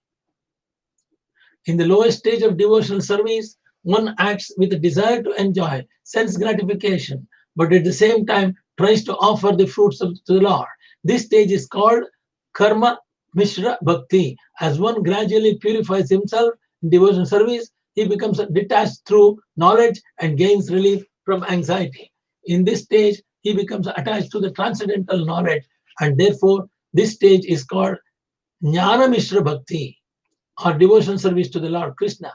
In the lowest stage of devotional service, one acts with a desire to enjoy sense gratification, but at the same time tries to offer the fruits to the Lord. This stage is called Karma Mishra Bhakti. As one gradually purifies himself in devotional service, he becomes detached through knowledge and gains relief from anxiety. In this stage, he becomes attached to the transcendental knowledge, and therefore this stage is called Jnana Mishra Bhakti, or devotional service to the Lord Krishna.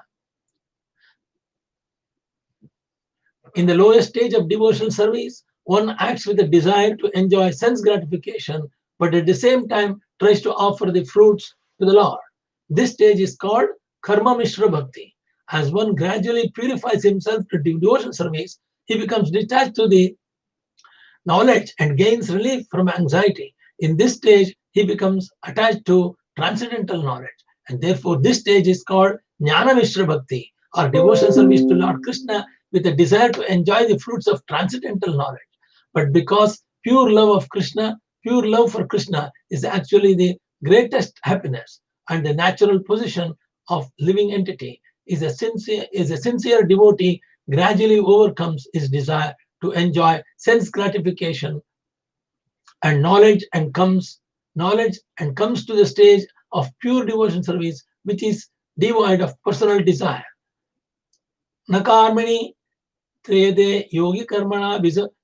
In the lowest stage of devotional service, one acts with a desire to enjoy sense gratification, but at the same time tries to offer the fruits to the Lord. This stage is called Karma Mishra Bhakti. As one gradually purifies himself to devotional service, he becomes detached to the knowledge and gains relief from anxiety. In this stage, he becomes attached to transcendental knowledge, and therefore this stage is called Jnana Mishra Bhakti, or devotional service to Lord Krishna with a desire to enjoy the fruits of transcendental knowledge. But because pure love for Krishna is actually the greatest happiness, and the natural position of living entity, is a sincere devotee gradually overcomes his desire to enjoy sense gratification and knowledge and comes to the stage of pure devotion service, which is devoid of personal desire. Nakarmani trede yogi karmana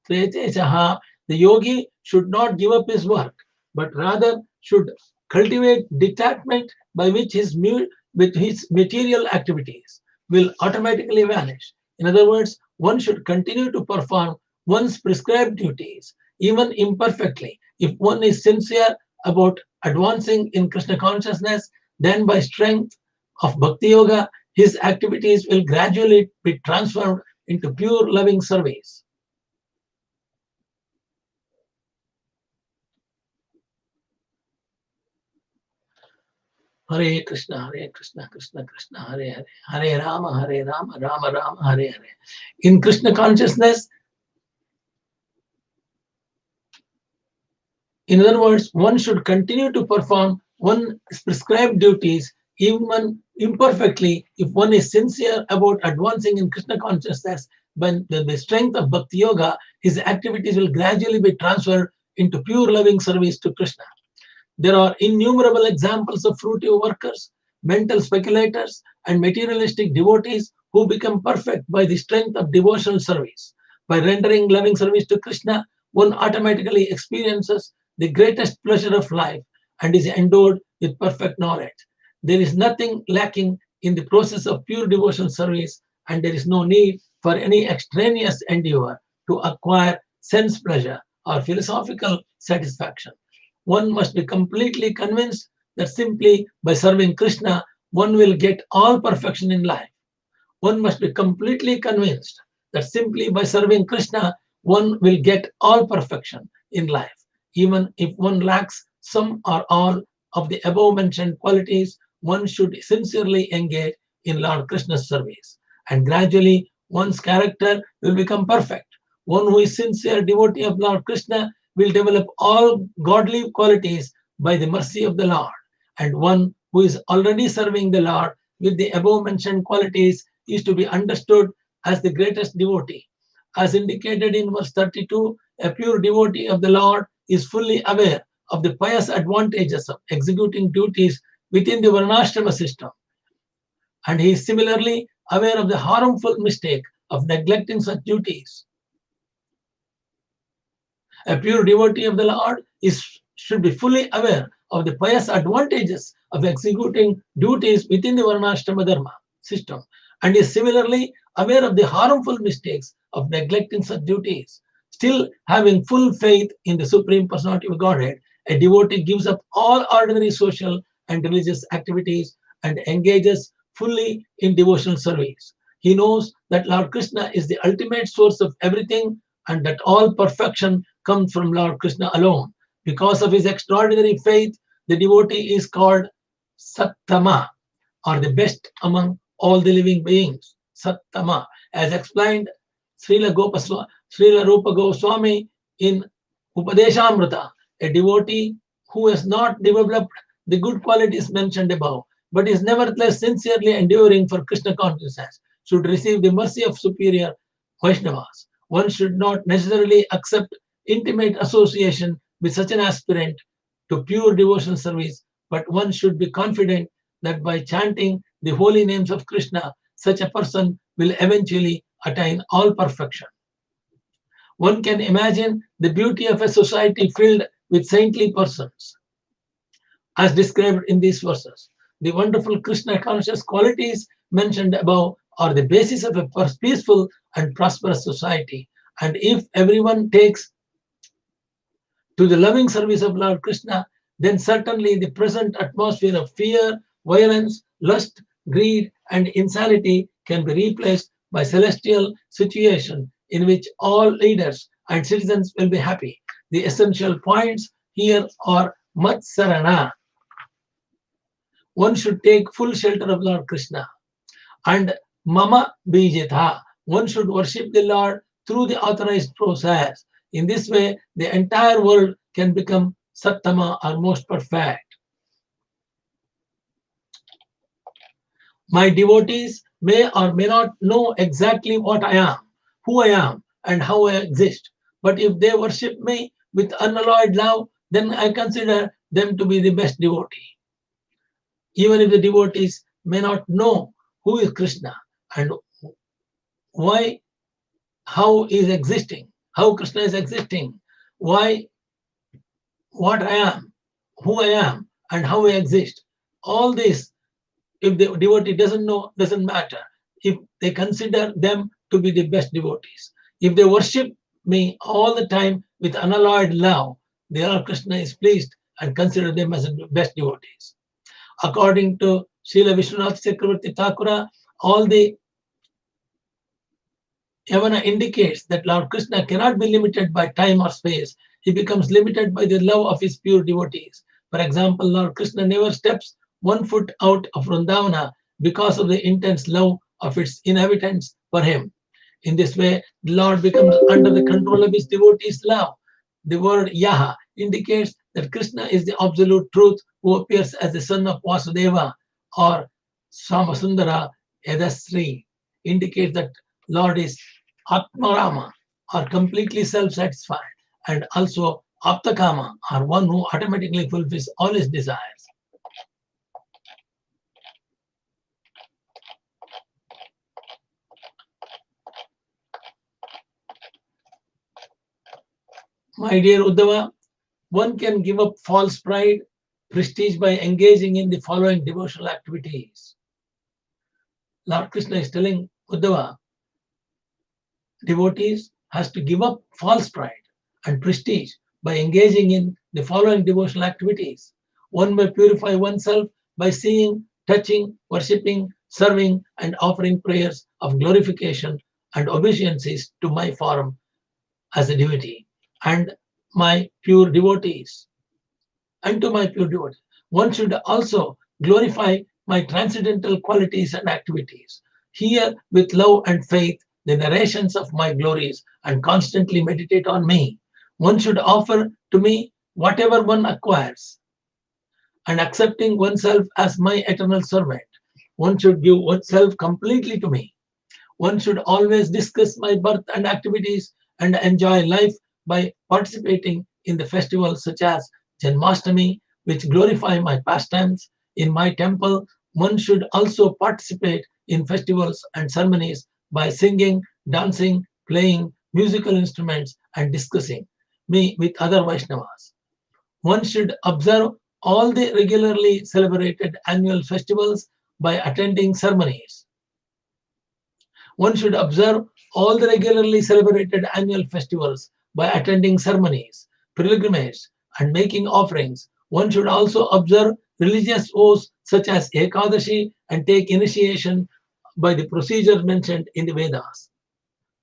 trete chaha. The yogi should not give up his work, but rather should cultivate detachment by which his material activities will automatically vanish. In other words, one should continue to perform one's prescribed duties, even imperfectly. If one is sincere about advancing in Krishna consciousness, then by strength of Bhakti Yoga, his activities will gradually be transformed into pure loving service. Hare Krishna, Krishna Krishna, Hare Hare, Hare Rama, Rama Rama, Hare Hare. In Krishna consciousness, in other words, one should continue to perform one's prescribed duties, even imperfectly, if one is sincere about advancing in Krishna consciousness. By the strength of Bhakti Yoga, his activities will gradually be transferred into pure loving service to Krishna. There are innumerable examples of fruitive workers, mental speculators, and materialistic devotees who become perfect by the strength of devotional service. By rendering loving service to Krishna, one automatically experiences the greatest pleasure of life and is endowed with perfect knowledge. There is nothing lacking in the process of pure devotional service, and there is no need for any extraneous endeavor to acquire sense pleasure or philosophical satisfaction. One must be completely convinced that simply by serving Krishna, one will get all perfection in life. One must be completely convinced that simply by serving Krishna, one will get all perfection. in life. Even if one lacks some or all of the above mentioned qualities, one should sincerely engage in Lord Krishna's service, and gradually one's character will become perfect. One who is sincere devotee of Lord Krishna will develop all godly qualities by the mercy of the Lord, and one who is already serving the Lord with the above mentioned qualities is to be understood as the greatest devotee. As indicated in verse 32, a pure devotee of the Lord is fully aware of the pious advantages of executing duties within the Varnashrama system, and he is similarly aware of the harmful mistake of neglecting such duties. A pure devotee of the Lord should be fully aware of the pious advantages of executing duties within the Varnashrama Dharma system, and is similarly aware of the harmful mistakes of neglecting such duties. Still, having full faith in the Supreme Personality of Godhead, a devotee gives up all ordinary social and religious activities and engages fully in devotional service. He knows that Lord Krishna is the ultimate source of everything and that all perfection comes from Lord Krishna alone. Because of his extraordinary faith, the devotee is called Sattama, or the best among all the living beings. Sattama, as explained Srila Rupa Goswami in Upadeshamrita, a devotee who has not developed the good qualities mentioned above, but is nevertheless sincerely enduring for Krishna consciousness, should receive the mercy of superior Vaishnavas. One should not necessarily accept intimate association with such an aspirant to pure devotional service, but one should be confident that by chanting the holy names of Krishna, such a person will eventually attain all perfection. One can imagine the beauty of a society filled with saintly persons, as described in these verses. The wonderful Krishna conscious qualities mentioned above are the basis of a peaceful and prosperous society. And if everyone takes to the loving service of Lord Krishna, then certainly the present atmosphere of fear, violence, lust, greed, and insanity can be replaced by celestial situation in which all leaders and citizens will be happy. The essential points here are Matsarana. One should take full shelter of Lord Krishna. And Mama Bijitha. One should worship the Lord through the authorized process. In this way, the entire world can become Sattama, or most perfect. My devotees may or may not know exactly what I am, who I am, and how I exist. But if they worship me with unalloyed love, then I consider them to be the best devotee. Even if the devotees may not know who is Krishna and why, how is existing, how Krishna is existing, why, what I am, who I am, and how I exist. All this, if the devotee doesn't know, doesn't matter. If they consider them to be the best devotees, if they worship me all the time with unalloyed love, the Lord Krishna is pleased and consider them as the best devotees. According to Srila Vishwanath Chakravarti Thakura, all the Yavana indicates that Lord Krishna cannot be limited by time or space. He becomes limited by the love of his pure devotees. For example, Lord Krishna never steps 1 foot out of Vrindavana because of the intense love of its inhabitants for him. In this way, the Lord becomes under the control of his devotees' love. The word Yaha indicates that Krishna is the absolute truth who appears as the son of Vasudeva, or Samasundara Yadasri indicates that Lord is Atmarama, or completely self-satisfied, and also Aptakama, or one who automatically fulfills all his desires. My dear Uddhava, one can give up false pride, prestige by engaging in the following devotional activities. Lord Krishna is telling Uddhava, devotees has to give up false pride and prestige by engaging in the following devotional activities. One may purify oneself by seeing, touching, worshipping, serving, and offering prayers of glorification and obeisances to my form as a deity, and my pure devotees. And to my pure devotees. One should also glorify my transcendental qualities and activities. Hear with love and faith the narrations of my glories and constantly meditate on me. One should offer to me whatever one acquires and accepting oneself as my eternal servant. One should give oneself completely to me. One should always discuss my birth and activities and enjoy life by participating in the festivals such as Janmashtami, which glorify my pastimes. In my temple, one should also participate in festivals and ceremonies by singing, dancing, playing musical instruments, and discussing me with other Vaishnavas. One should observe all the regularly celebrated annual festivals by attending ceremonies. One should observe all the regularly celebrated annual festivals by attending ceremonies, pilgrimages, and making offerings. One should also observe religious oaths such as Ekadashi and take initiation by the procedure mentioned in the Vedas,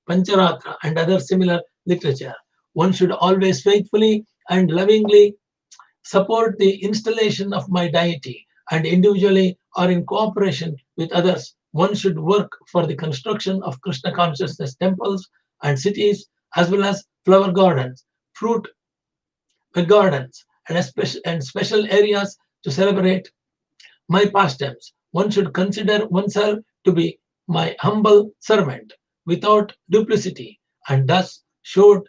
Pancharatra, and other similar literature. One should always faithfully and lovingly support the installation of my deity, and individually or in cooperation with others, one should work for the construction of Krishna consciousness temples and cities, as well as flower gardens, fruit gardens, and special areas to celebrate my pastimes. One should consider oneself to be my humble servant without duplicity, and thus should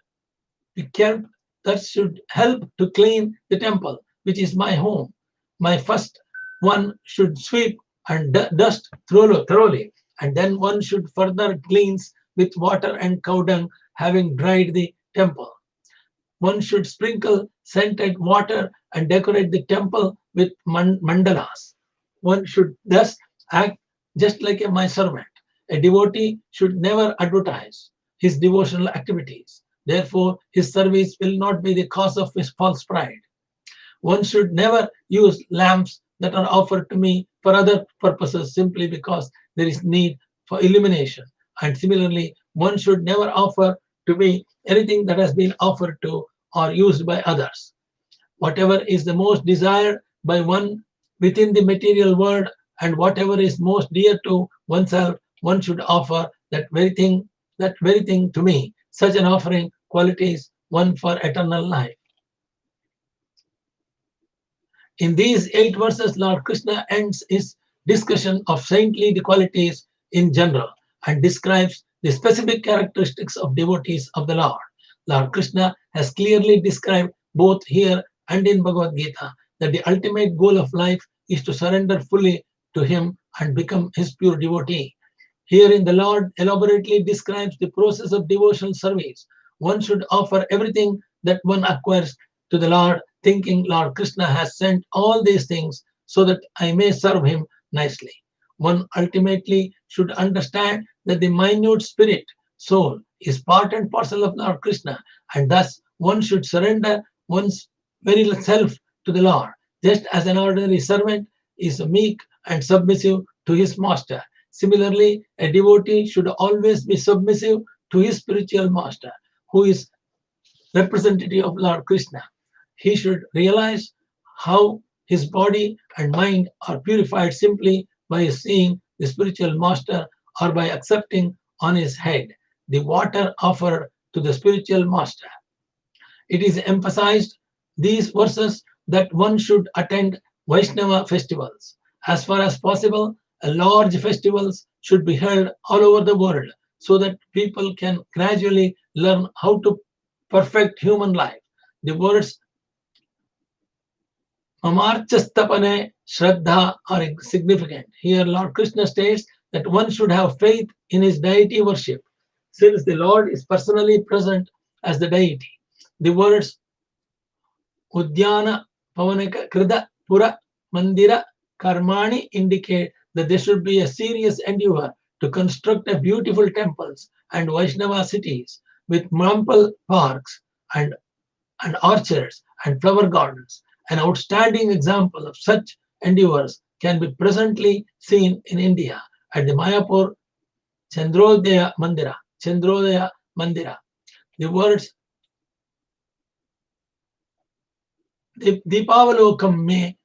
be kept that should help to clean the temple, which is my home. My first one should sweep and dust thoroughly, and then one should further cleanse with water and cow dung, having dried the temple. One should sprinkle scented water and decorate the temple with mandalas. One should thus act just like my servant. A devotee should never advertise his devotional activities. Therefore, his service will not be the cause of his false pride. One should never use lamps that are offered to me for other purposes simply because there is need for illumination. And similarly, one should never offer to me anything that has been offered to or used by others. Whatever is the most desired by one within the material world and whatever is most dear to oneself, one should offer that very thing to me. Such an offering qualities one for eternal life. In these 8 verses, Lord Krishna ends his discussion of saintly qualities in general and describes the specific characteristics of devotees of the Lord. Lord Krishna has clearly described both here and in Bhagavad Gita that the ultimate goal of life is to surrender fully to him and become his pure devotee. Herein the Lord elaborately describes the process of devotional service. One should offer everything that one acquires to the Lord, thinking Lord Krishna has sent all these things so that I may serve him nicely. One ultimately should understand that the minute spirit, soul, is part and parcel of Lord Krishna, and thus one should surrender one's very self to the Lord, just as an ordinary servant is meek and submissive to his master. Similarly, a devotee should always be submissive to his spiritual master, who is representative of Lord Krishna. He should realize how his body and mind are purified simply by seeing the spiritual master or by accepting on his head the water offered to the spiritual master. It is emphasized these verses that one should attend Vaishnava festivals. As far as possible, large festivals should be held all over the world so that people can gradually learn how to perfect human life. The words Mamarchastapane Shraddha are significant. Here, Lord Krishna states that one should have faith in his deity worship, since the Lord is personally present as the deity. The words Udyana Pavanaka Krida Pura Mandira Karmani indicate that there should be a serious endeavor to construct a beautiful temples and Vaishnava cities with ample parks and orchards and flower gardens. An outstanding example of such endeavors can be presently seen in India at the Mayapur Chandrodaya Mandira. The words Deepavalokam me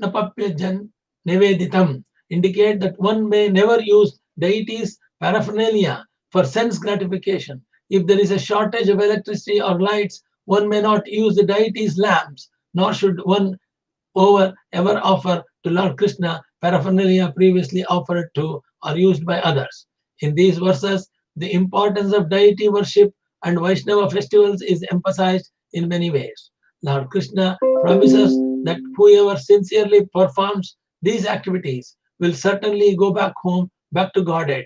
napapyajan neveditam indicate that one may never use deities' paraphernalia for sense gratification. If there is a shortage of electricity or lights, one may not use the deities' lamps, nor should one ever offer to Lord Krishna paraphernalia previously offered to or used by others. In these verses, the importance of deity worship and Vaishnava festivals is emphasized in many ways. Lord Krishna promises that whoever sincerely performs these activities will certainly go back home, back to Godhead.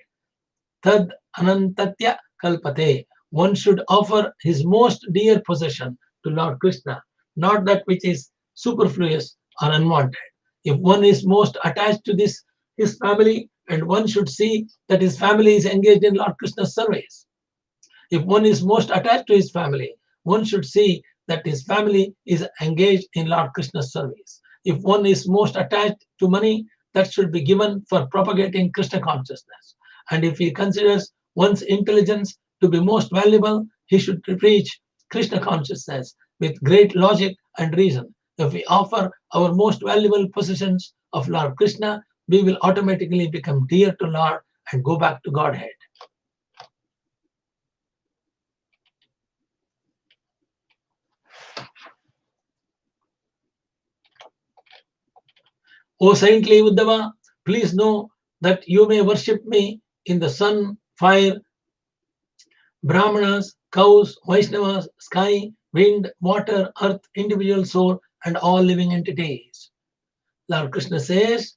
Tad anantatya kalpate. One should offer his most dear possession to Lord Krishna, not that which is superfluous or unwanted. If one is most attached to this his family, and one should see that his family is engaged in Lord Krishna's service. If one is most attached to his family, one should see that his family is engaged in Lord Krishna's service. If one is most attached to money, that should be given for propagating Krishna consciousness. And if he considers one's intelligence to be most valuable, he should preach Krishna consciousness with great logic and reason. If we offer our most valuable possessions of Lord Krishna, we will automatically become dear to Lord and go back to Godhead. O saintly Uddhava, please know that you may worship me in the sun, fire, Brahmanas, cows, Vaishnavas, sky, wind, water, earth, individual soul, and all living entities. Lord Krishna says,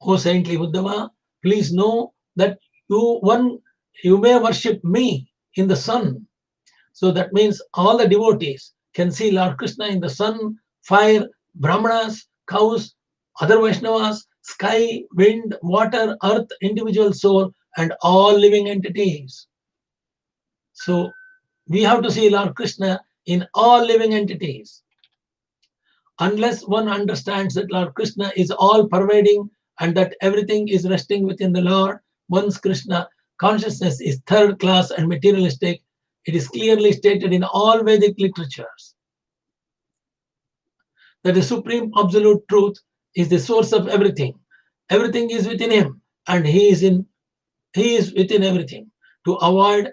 O saintly Uddhava, please know that you may worship me in the sun. So that means all the devotees can see Lord Krishna in the sun, fire, Brahmanas, cows, other Vaishnavas, sky, wind, water, earth, individual soul, and all living entities. So we have to see Lord Krishna in all living entities. Unless one understands that Lord Krishna is all pervading and that everything is resting within the Lord, one's Krishna consciousness is third class and materialistic. It is clearly stated in all Vedic literatures that the supreme absolute truth is the source of everything. Everything is within him, and he is within everything. To avoid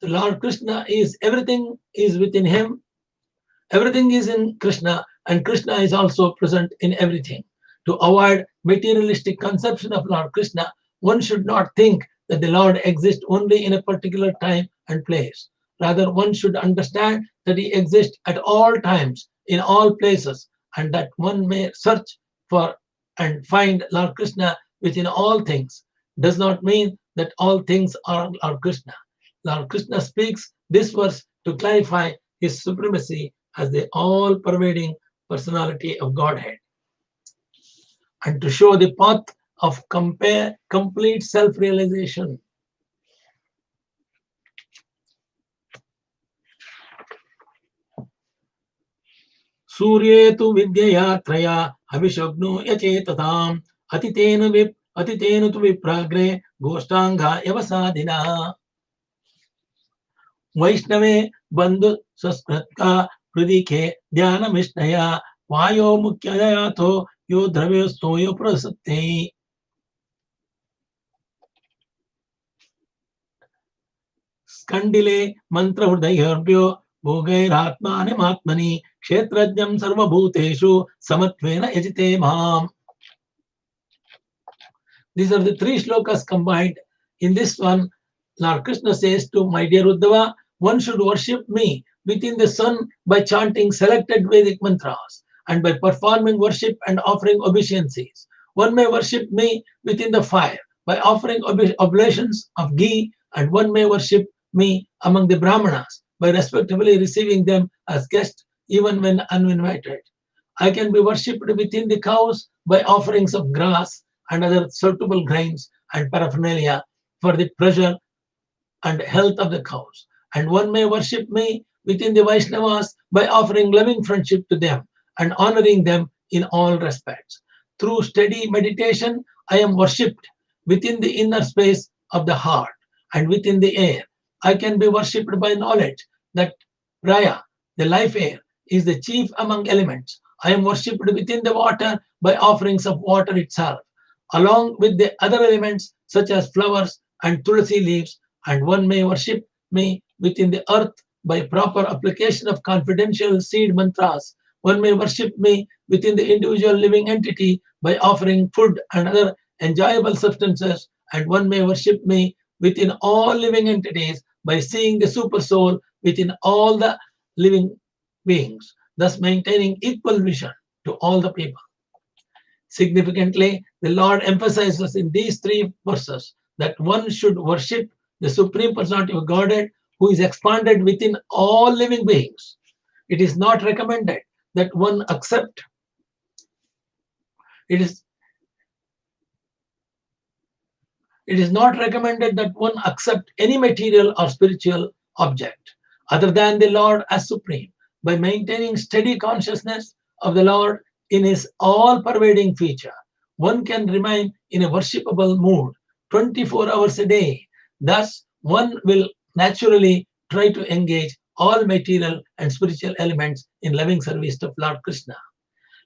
the Lord Krishna is everything is within him. Everything is in Krishna, and Krishna is also present in everything. To avoid materialistic conception of Lord Krishna, one should not think that the Lord exists only in a particular time and place. Rather, one should understand that he exists at all times, in all places, and that one may search for and find Lord Krishna within all things. Does not mean that all things are Lord Krishna. Lord Krishna speaks this verse to clarify his supremacy as the all-pervading personality of Godhead, and to show the path of complete self-realization. Surye tu vidyaya traya abhishagno yachetatam atitenu tu vipragre goshtanga yavasadina. Vaishnave bandhu saskritka pradike dhyana mishnaya vayo mukhyayato yo dravyosto yo prasatte. Skandile mantra hridayarbhyo bhogairatmani matmani kshetrajnam sarvabhuteshu samatvena yajite mam. These are the three shlokas combined. In this one, Lord Krishna says to my dear Uddhava, one should worship me within the sun by chanting selected Vedic mantras and by performing worship and offering obeisances. One may worship me within the fire by offering oblations of ghee, and one may worship me among the Brahmanas by respectfully receiving them as guests even when uninvited. I can be worshipped within the cows by offerings of grass and other suitable grains and paraphernalia for the pleasure and health of the cows. And one may worship me within the Vaishnavas by offering loving friendship to them and honoring them in all respects. Through steady meditation, I am worshipped within the inner space of the heart and within the air. I can be worshipped by knowledge that Raya, the life air, is the chief among elements. I am worshipped within the water by offerings of water itself, along with the other elements such as flowers and tulsi leaves, and one may worship me within the earth by proper application of confidential seed mantras. One may worship me within the individual living entity by offering food and other enjoyable substances, and one may worship me within all living entities by seeing the super soul within all the living beings, thus maintaining equal vision to all the people. Significantly, the Lord emphasizes in these three verses that one should worship the Supreme Personality of Godhead who is expanded within all living beings. It is not recommended that one accept. It is not recommended that one accept any material or spiritual object other than the Lord as supreme. By maintaining steady consciousness of the Lord in his all-pervading feature, one can remain in a worshipable mood 24 hours a day. Thus, one will naturally try to engage all material and spiritual elements in loving service to Lord Krishna.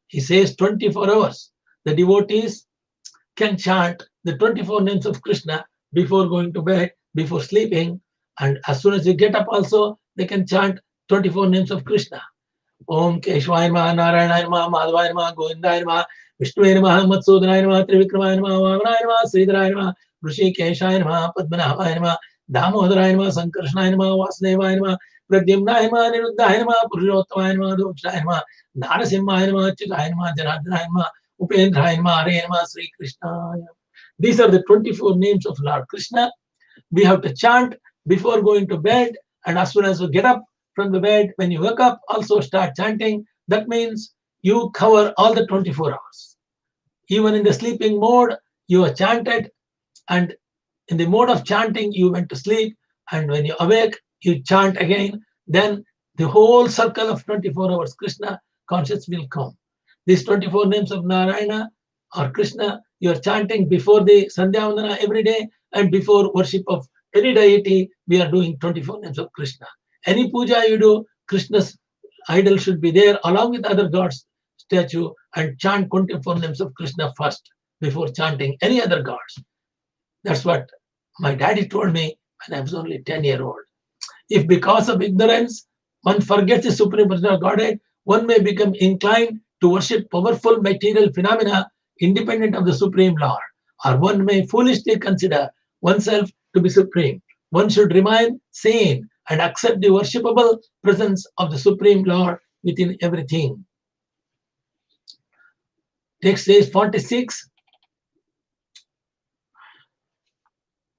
He says 24 hours. The devotees can chant the 24 names of Krishna before going to bed, before sleeping, and as soon as they get up also, they can chant 24 names of Krishna. Om Keshwaya Namaha, Narayana Namaha, Madhavaya Namaha, Govindaya Namaha, Vishnuya Namaha, Matsudaya Namaha, Trivikramaya Namaha, Vamanaya Namaha, Sridharaya Namaha, Hrishikeshaya Namaha, Padmanabhaya Namaha, Damodaraya Namaha, Sankarshnaya Namaha, Vasudevaya Namaha, Pradyumnaya Namaha, Niruddhaya Namaha, Purushottamaya Namaha, Dokshaya Namaha, Narasimhaya Namaha, Achyutaya Namaha, Janardhanaya Namaha, Upendraya Namaha, Hare Namaha, Sri Krishnaya. These are the 24 names of Lord Krishna. We have to chant before going to bed, and as soon as you get up from the bed, when you wake up, also start chanting. That means you cover all the 24 hours. Even in the sleeping mode, you are chanted, and in the mode of chanting, you went to sleep, and when you awake, you chant again. Then the whole circle of 24 hours Krishna consciousness will come. These 24 names of Narayana or Krishna, you are chanting before the Sandhya Vandana every day, and before worship of any deity, we are doing 24 names of Krishna. Any puja you do, Krishna's idol should be there along with other gods' statue, and chant 24 names of Krishna first before chanting any other gods. That's what my daddy told me when I was only 10-year-old. If because of ignorance one forgets the Supreme Personality of Godhead, one may become inclined to worship powerful material phenomena independent of the Supreme Lord, or one may foolishly consider oneself to be supreme. One should remain sane and accept the worshipable presence of the Supreme Lord within everything. Text says 46.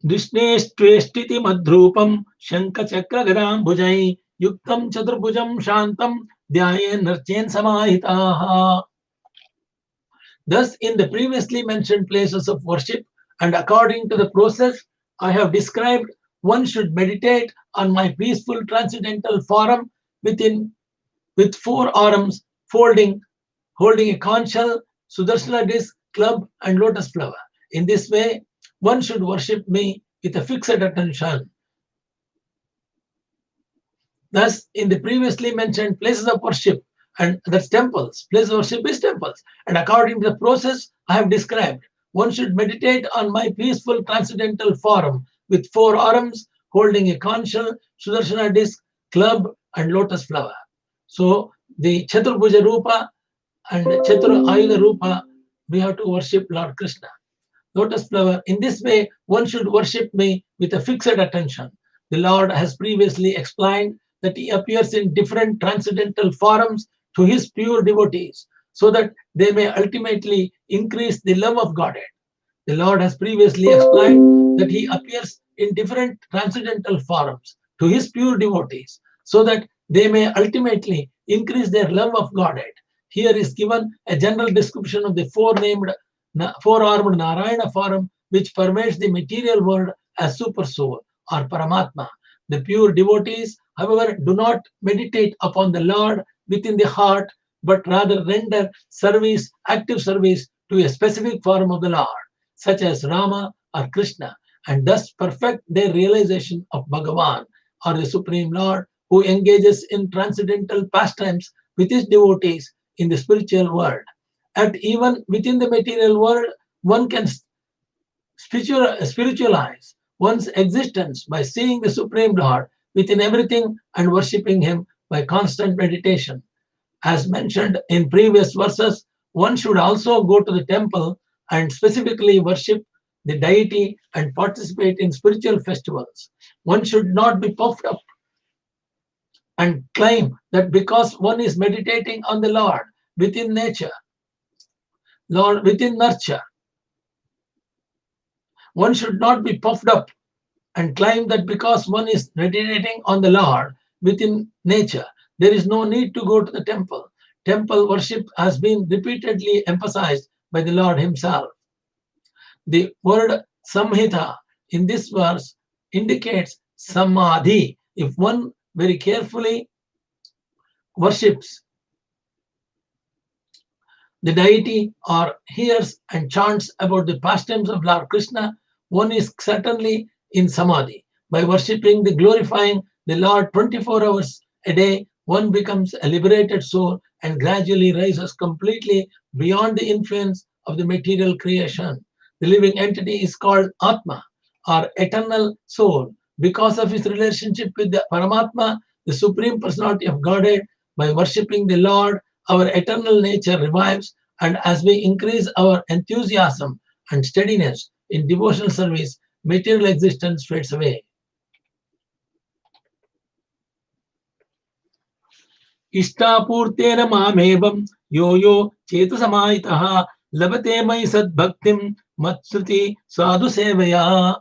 Drishneshtveshtiti madhrupam shankachakra gadam bhujai yuktam chaturbhujam shantam dhyayen narchen samahitaha. Thus, in the previously mentioned places of worship, and according to the process I have described, one should meditate on my peaceful transcendental form with 4 arms holding a conch shell, Sudarshana disc, club, and lotus flower. In this way, one should worship me with a fixed attention. Thus, in the previously mentioned places of worship, and that's temples, places of worship is temples, and according to the process I have described, one should meditate on my peaceful transcendental form with 4 arms holding a conch shell, Sudarshana disc, club, and lotus flower. So the Chaturbhuja Rupa and Chatur Ayuda Rupa, we have to worship Lord Krishna. Lotus flower. In this way, one should worship me with a fixed attention. The Lord has previously explained that he appears in different transcendental forms to his pure devotees, so that they may ultimately increase the love of Godhead. The Lord has previously explained that he appears in different transcendental forms to his pure devotees, so that they may ultimately increase their love of Godhead. Here is given a general description of the 4-armed Narayana form, which pervades the material world as super soul or Paramatma. The pure devotees, however, do not meditate upon the Lord within the heart, but rather render service, active service, to a specific form of the Lord, such as Rama or Krishna, and thus perfect their realization of Bhagavan, or the Supreme Lord, who engages in transcendental pastimes with his devotees in the spiritual world. And even within the material world, one can spiritualize one's existence by seeing the Supreme Lord within everything and worshipping Him by constant meditation. As mentioned in previous verses, one should also go to the temple and specifically worship the deity and participate in spiritual festivals. One should not be puffed up and claim that because one is meditating on the Lord within nature, Lord within nurture, one should not be puffed up and claim that because one is meditating on the Lord within nature, there is no need to go to the temple. Temple worship has been repeatedly emphasized by the Lord Himself. The word samhita in this verse indicates samadhi. If one very carefully worships the deity or hears and chants about the pastimes of Lord Krishna, one is certainly in samadhi. By worshipping the glorifying the Lord 24 hours a day, one becomes a liberated soul and gradually rises completely beyond the influence of the material creation. The living entity is called Atma, or eternal soul, because of his relationship with the Paramatma, the Supreme Personality of Godhead. By worshipping the Lord, our eternal nature revives, and as we increase our enthusiasm and steadiness in devotional service, material existence fades away. Ishtapurtena mamevam yo chetasamaitaha labate mai sadbhaktim matsruti sadhu sevaya.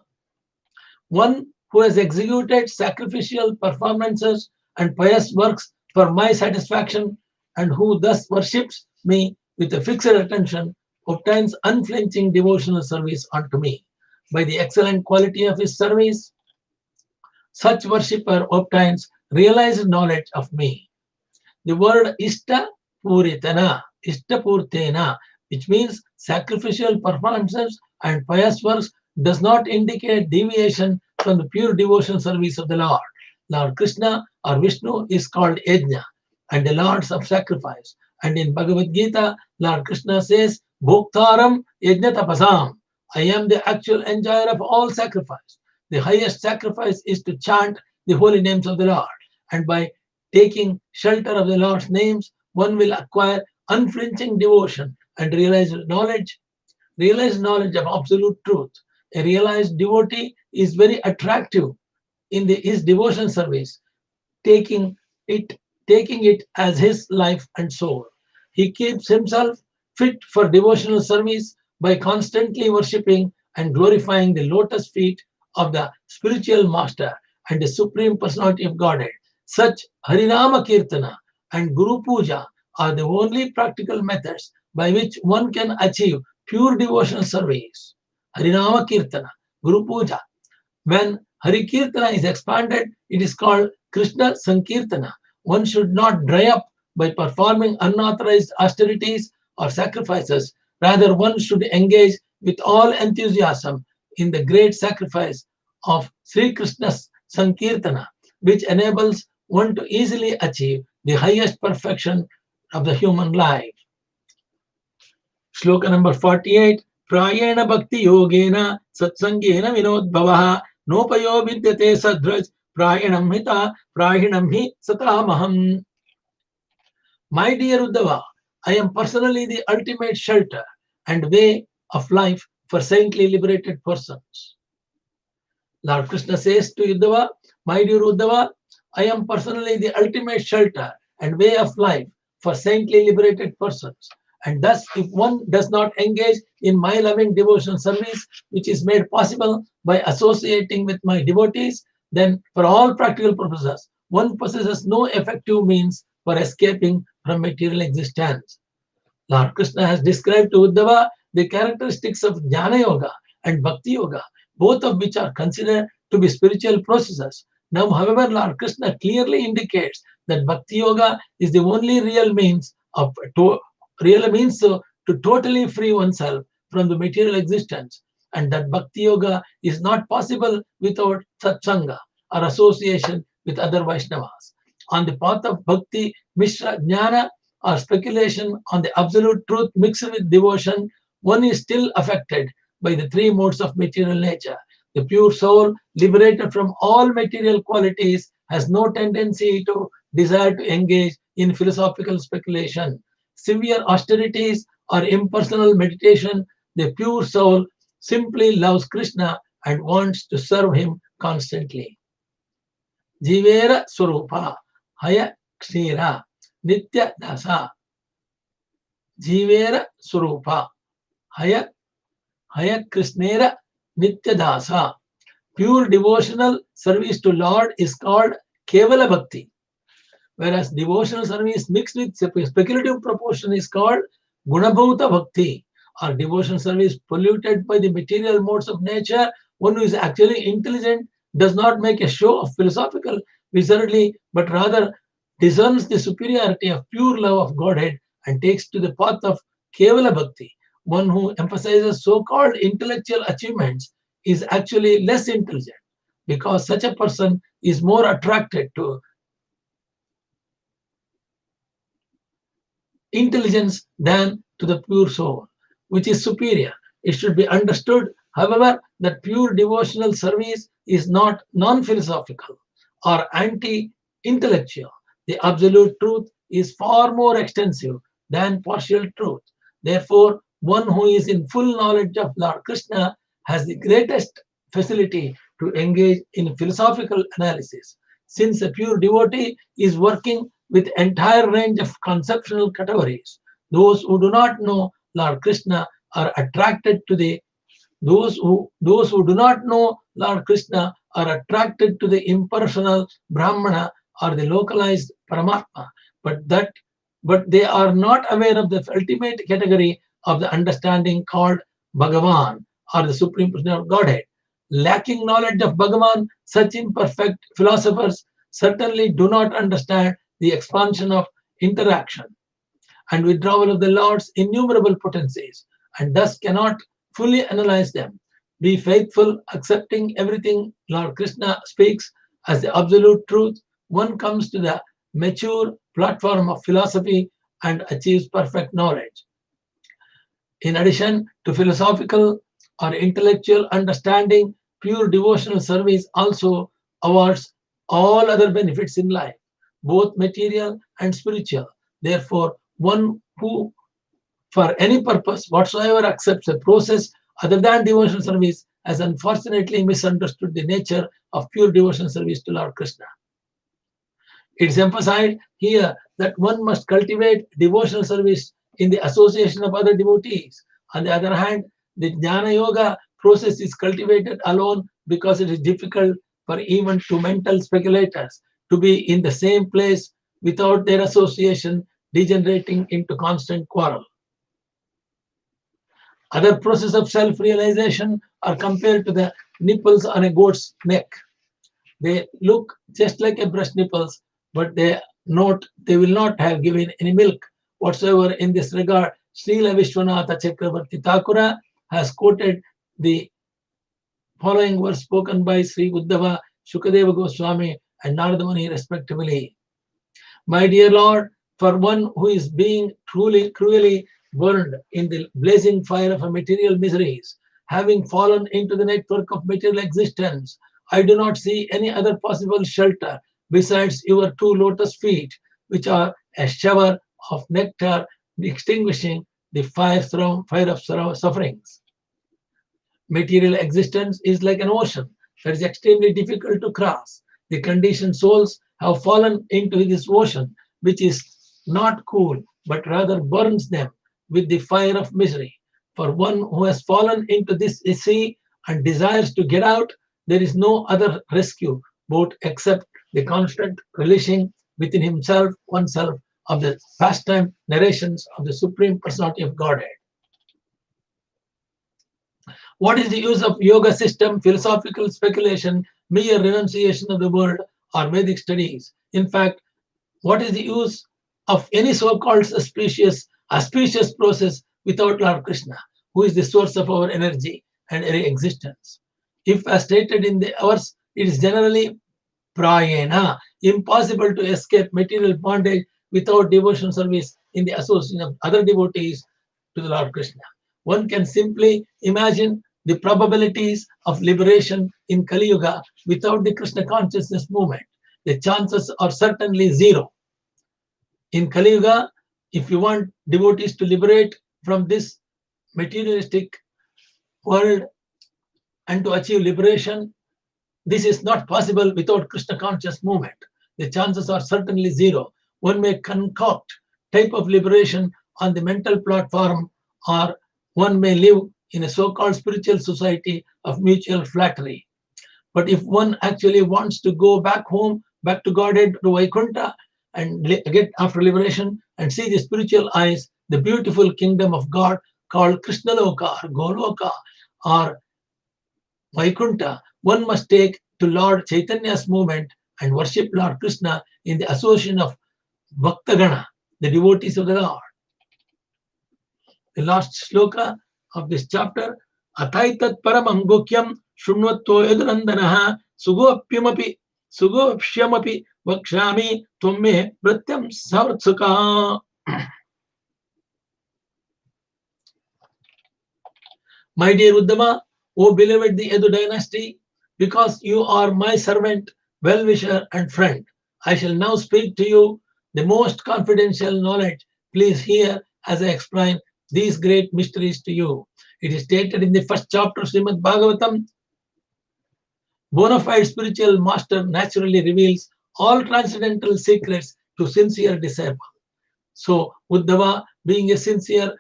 One who has executed sacrificial performances and pious works for my satisfaction, and who thus worships me with a fixed attention, obtains unflinching devotional service unto me. By the excellent quality of his service, such worshipper obtains realized knowledge of me. The word ishtapurtena, which means sacrificial performances and pious works, does not indicate deviation from the pure devotion service of the Lord. Lord Krishna or Vishnu is called Yajna and the Lords of sacrifice. And in Bhagavad Gita, Lord Krishna says, Bhoktaram Yajna Tapasam. I am the actual enjoyer of all sacrifice. The highest sacrifice is to chant the holy names of the Lord. And by taking shelter of the Lord's names, one will acquire unflinching devotion and realized knowledge of absolute truth. A realized devotee is very attractive in his devotion service, taking it as his life and soul. He keeps himself fit for devotional service by constantly worshipping and glorifying the lotus feet of the spiritual master and the Supreme Personality of Godhead. Such Harinama Kirtana and Guru Puja are the only practical methods by which one can achieve pure devotional service. Harinama Kirtana, Guru Puja. When Hari Kirtana is expanded, it is called Krishna Sankirtana. One should not dry up by performing unauthorized austerities or sacrifices. Rather, one should engage with all enthusiasm in the great sacrifice of Sri Krishna's Sankirtana, which enables one to easily achieve the highest perfection of the human life. Shloka number 48. Prayena bhakti yogena satsangena vinodbhavaha nopayo vidyate sadraj prayanam hita prayanam hi satamaham. My dear Uddhava, I am personally the ultimate shelter and way of life for saintly liberated persons. Lord Krishna says to Uddhava, my dear Uddhava, I am personally the ultimate shelter and way of life for saintly liberated persons. And thus, if one does not engage in my loving devotional service, which is made possible by associating with my devotees, then for all practical purposes, one possesses no effective means for escaping from material existence. Lord Krishna has described to Uddhava the characteristics of Jnana Yoga and Bhakti Yoga, both of which are considered to be spiritual processes. Now, however, Lord Krishna clearly indicates that Bhakti Yoga is the only real means to totally free oneself from the material existence, and that Bhakti Yoga is not possible without satsanga or association with other Vaishnavas. On the path of Bhakti, Mishra Jnana or speculation on the absolute truth mixed with devotion, one is still affected by the three modes of material nature. The pure soul, liberated from all material qualities, has no tendency to desire to engage in philosophical speculation. Severe austerities or impersonal meditation, the pure soul simply loves Krishna and wants to serve him constantly. Jivera Swarupa, Haya Kshira, Nitya Dasa. Jivera Swarupa, Haya Krishnera Nitya Dasa. Pure devotional service to Lord is called Kevala Bhakti, whereas devotional service mixed with speculative proportion is called Gunabhuta Bhakti, or devotional service polluted by the material modes of nature. One who is actually intelligent does not make a show of philosophical wizardry, but rather discerns the superiority of pure love of Godhead and takes to the path of Kevala Bhakti. One who emphasizes so-called intellectual achievements is actually less intelligent, because such a person is more attracted to intelligence than to the pure soul, which is superior. It should be understood, however, that pure devotional service is not non-philosophical or anti-intellectual. The absolute truth is far more extensive than partial truth. Therefore, one who is in full knowledge of Lord Krishna has the greatest facility to engage in philosophical analysis. Since a pure devotee is working with entire range of conceptual categories, those who do not know Lord Krishna are attracted to the those who do not know Lord Krishna are attracted to the impersonal Brahmana or the localized Paramatma, but they are not aware of the ultimate category of the understanding called Bhagavan, or the Supreme Personality of Godhead. Lacking knowledge of Bhagavan, such imperfect philosophers certainly do not understand the expansion of interaction and withdrawal of the Lord's innumerable potencies, and thus cannot fully analyze them. Be faithful, accepting everything Lord Krishna speaks as the absolute truth. One comes to the mature platform of philosophy and achieves perfect knowledge. In addition to philosophical or intellectual understanding, pure devotional service also awards all other benefits in life, both material and spiritual. Therefore, one who, for any purpose whatsoever, accepts a process other than devotional service has unfortunately misunderstood the nature of pure devotional service to Lord Krishna. It is emphasized here that one must cultivate devotional service in the association of other devotees. On the other hand, the Jnana Yoga process is cultivated alone because it is difficult for even two mental speculators to be in the same place without their association degenerating into constant quarrel. Other process of self-realization are compared to the nipples on a goat's neck. They look just like a breast nipples, but they will not have given any milk whatsoever. In this regard, Srila Vishwanatha Chakravarti Thakura has quoted the following verse spoken by Sri Uddhava, Shukadeva Goswami, and Narada Muni respectively. My dear Lord, for one who is being truly, cruelly burned in the blazing fire of material miseries, having fallen into the network of material existence, I do not see any other possible shelter besides your two lotus feet, which are a shower of nectar extinguishing the fire of sufferings. Material existence is like an ocean that is extremely difficult to cross. The conditioned souls have fallen into this ocean, which is not cool, but rather burns them with the fire of misery. For one who has fallen into this sea and desires to get out, there is no other rescue boat except the constant relishing within oneself of the pastime narrations of the Supreme Personality of Godhead. What is the use of yoga system, philosophical speculation, mere renunciation of the world, or Vedic studies? In fact, what is the use of any so-called auspicious process without Lord Krishna, who is the source of our energy and existence? If, as stated in the verse, it is generally prayena, impossible to escape material bondage without devotion service in the association of other devotees to the Lord Krishna. One can simply imagine the probabilities of liberation in Kali Yuga without the Krishna consciousness movement. The chances are certainly zero. In Kali Yuga, if you want devotees to liberate from this materialistic world and to achieve liberation, this is not possible without Krishna conscious movement. The chances are certainly zero. One may concoct type of liberation on the mental platform, or one may live in a so-called spiritual society of mutual flattery. But if one actually wants to go back home, back to Godhead, to Vaikunta, and get after liberation and see the spiritual eyes, the beautiful kingdom of God called Krishnaloka or Goloka or Vaikunta, one must take to Lord Chaitanya's movement and worship Lord Krishna in the association of Bhaktagana, the devotees of the Lord. The last shloka of this chapter, Athaitat paramam gokyam shrunvatto yadunandanaha sugopshyamapi vakshami tvamme pratyam savrtsaka. My dear Uddhava, O beloved the Edu dynasty, because you are my servant, well-wisher and friend, I shall now speak to you the most confidential knowledge. Please hear as I explain these great mysteries to you. It is stated in the first chapter of Srémad-Bhägavatam, bona fide spiritual master naturally reveals all transcendental secrets to sincere disciple. So Uddhava, being a sincere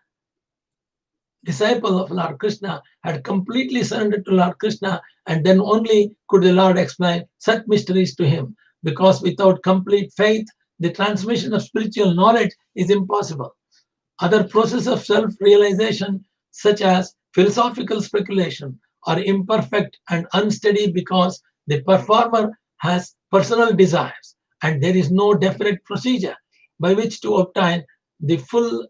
disciple of Lord Krishna, had completely surrendered to Lord Krishna, and then only could the Lord explain such mysteries to him, because without complete faith, the transmission of spiritual knowledge is impossible. Other processes of self-realization, such as philosophical speculation, are imperfect and unsteady because the performer has personal desires, and there is no definite procedure by which to obtain the full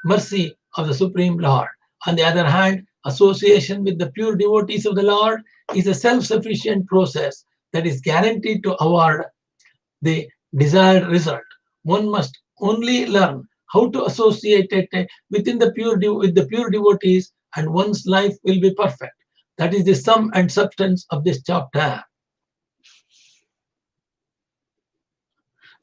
mercy of the Supreme Lord. On the other hand, association with the pure devotees of the Lord is a self-sufficient process that is guaranteed to award the desired result. One must only learn how to associate it within the with the pure devotees, and one's life will be perfect. That is the sum and substance of this chapter.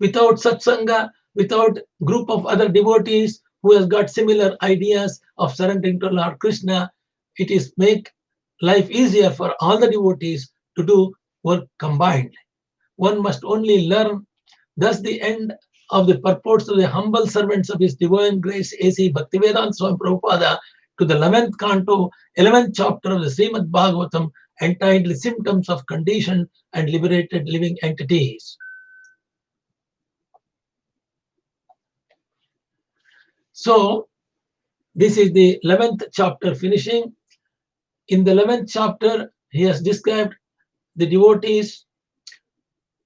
Without satsanga, without group of other devotees who has got similar ideas of surrendering to Lord Krishna, it is make life easier for all the devotees to do work combined. One must only learn. Thus the end of the purports of the humble servants of His Divine Grace A.C. Bhaktivedanta Swami Prabhupada to the 11th Canto, 11th Chapter of the Srémad-Bhägavatam, entitled Symptoms of Conditioned and Liberated Living Entities. So, this is the 11th chapter finishing. In the 11th chapter, he has described the devotees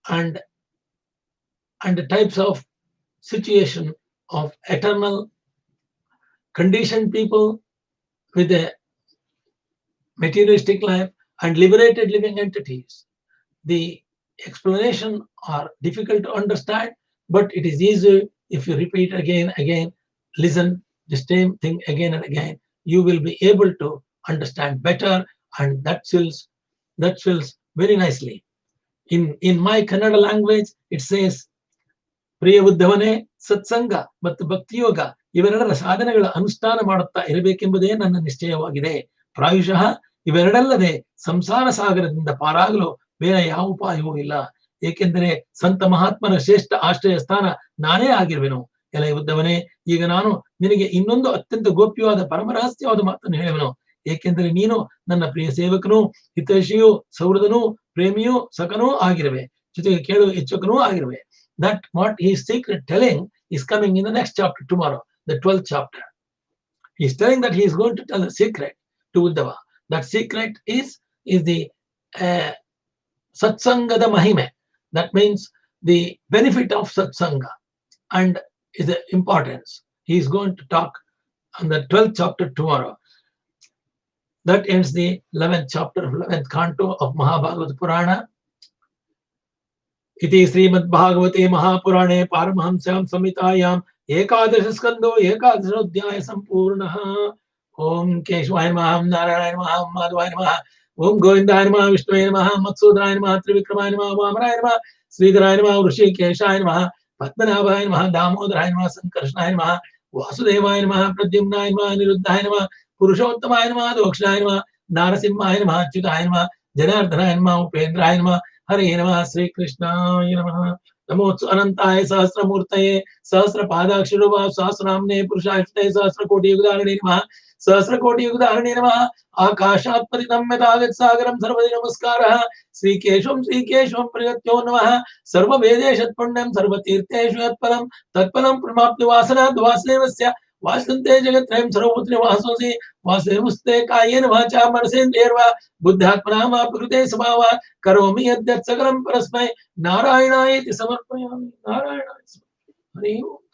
and the types of situation of eternal conditioned people with a materialistic life and liberated living entities. The explanation are difficult to understand, but it is easy if you repeat again, listen the same thing again and again. You will be able to understand better, and that feels very nicely. In my Kannada language, it says, ಪ್ರಿಯ ಉದ್ಧವನೇ, ಸತ್ಸಂಗ ಮತ್ತು ಭಕ್ತಿಯೋಗ ಇವೆರಡರ ಸಾಧನೆಗಳ ಅನುಷ್ಠಾನ ಮಾಡುತ್ತಾ ಇರಬೇಕೆಂಬುದೇ ನನ್ನ ನಿಶ್ಚಯವಾಗಿದೆ. ಪ್ರಾಯಶಃ ಇವೆರಡಲ್ಲದೆ ಸಂಸಾರ ಸಾಗರದಿಂದ ಪಾರಾಗಲು ಬೇರೆ ಯಾವ ಉಪಾಯವೂ ಇಲ್ಲ. ಏಕೆಂದರೆ ಸಂತ ಮಹಾತ್ಮರ ಶ್ರೇಷ್ಠ ಆಶ್ರಯ ಸ್ಥಾನ ನಾನೇ ಆಗಿರುವೆನು. ಎಲೆ ಉದ್ಧವನೇ, ಈಗ ನಾನು ನಿನಗೆ ಇನ್ನೊಂದು ಅತ್ಯಂತ ಗೋಪ್ಯವಾದ ಪರಮರಹಸ್ಯವಾದ ಮಾತನ್ನು ಹೇಳುವೆನು. ಏಕೆಂದರೆ ನೀನು ನನ್ನ ಪ್ರಿಯ ಸೇವಕನೂ, ಹಿತೈಷಿಯೂ, ಸೌಹೃದನೂ, ಪ್ರೇಮಿಯೂ, ಸಖನೂ ಆಗಿರುವೆ, ಜೊತೆಗೆ ಕೇಳುವ ಇಚ್ಛಕನೂ ಆಗಿರುವೆ. That what he is secret telling is coming in the next chapter tomorrow, the 12th chapter. He is telling that he is going to tell a secret to Uddhava. That secret is the satsangada mahime. That means the benefit of satsanga and is the importance. He is going to talk on the 12th chapter tomorrow. That ends the 11th chapter of 11th Canto of Mahabhagavata Purana. इति श्रीमद्भागवते महापुराणे पारमहंस्यां संहितायाम् एकादश स्कंदो एकादशोऽध्याय संपूर्णः। ओम केशवाय नमः, नारायणाय नमः, माधवाय नमः, ओम गोविंदाय नमः, विष्णुवे नमः, मत्सूदनाय नमः, त्रिविक्रमाय नमः, वामनाय नमः, श्रीधराय नमः, ऋषिकेशाय नमः, पद्मनाभाय नमः, दामोदराय नमः, संकर्षणाय नमः, वासुदेवाय नमः, प्रद्युम्नाय नमः, निरुद्धाय नमः, पुरुषोत्तमाय नमः, दोक्षाय नमः, नारसिंहाय नमः, अच्युताय नमः, जनार्दनाय नमः, उपेन्द्राय नमः, हरे नमः, श्री कृष्णाय नमः। नमोऽस्तु अनंताय सहस्रमूर्तये सहस्रपादाक्षिरो सहस्रनाम्ने पुरुषाष्टये सहस्रकोटियुगधारिणे नमः। सहस्रकोटियुगधारिणे नमः। आकाशात् पतितं यथागतसागरं सर्वदि नमस्कारः। श्रीकेशवं प्रगत्यो नमः। सर्ववेदेशत्पुण्यं सर्वतीर्थेषु यत्पदं तत्पदं प्रमाप्ति वासनाद् वासुदेवस्य वासन्ते जगत्त्रयं सर्वभूतने वासोऽसि वासुदेवस्ते कायेन वाचा मनसेन्द्रियैर्वा बुद्धात्मना वा प्रकृते स्वभावात् करोमि यद्यत् सकलं परस्मै नारायणायेति समर्पयामि। नारायणाय हरि ओम्।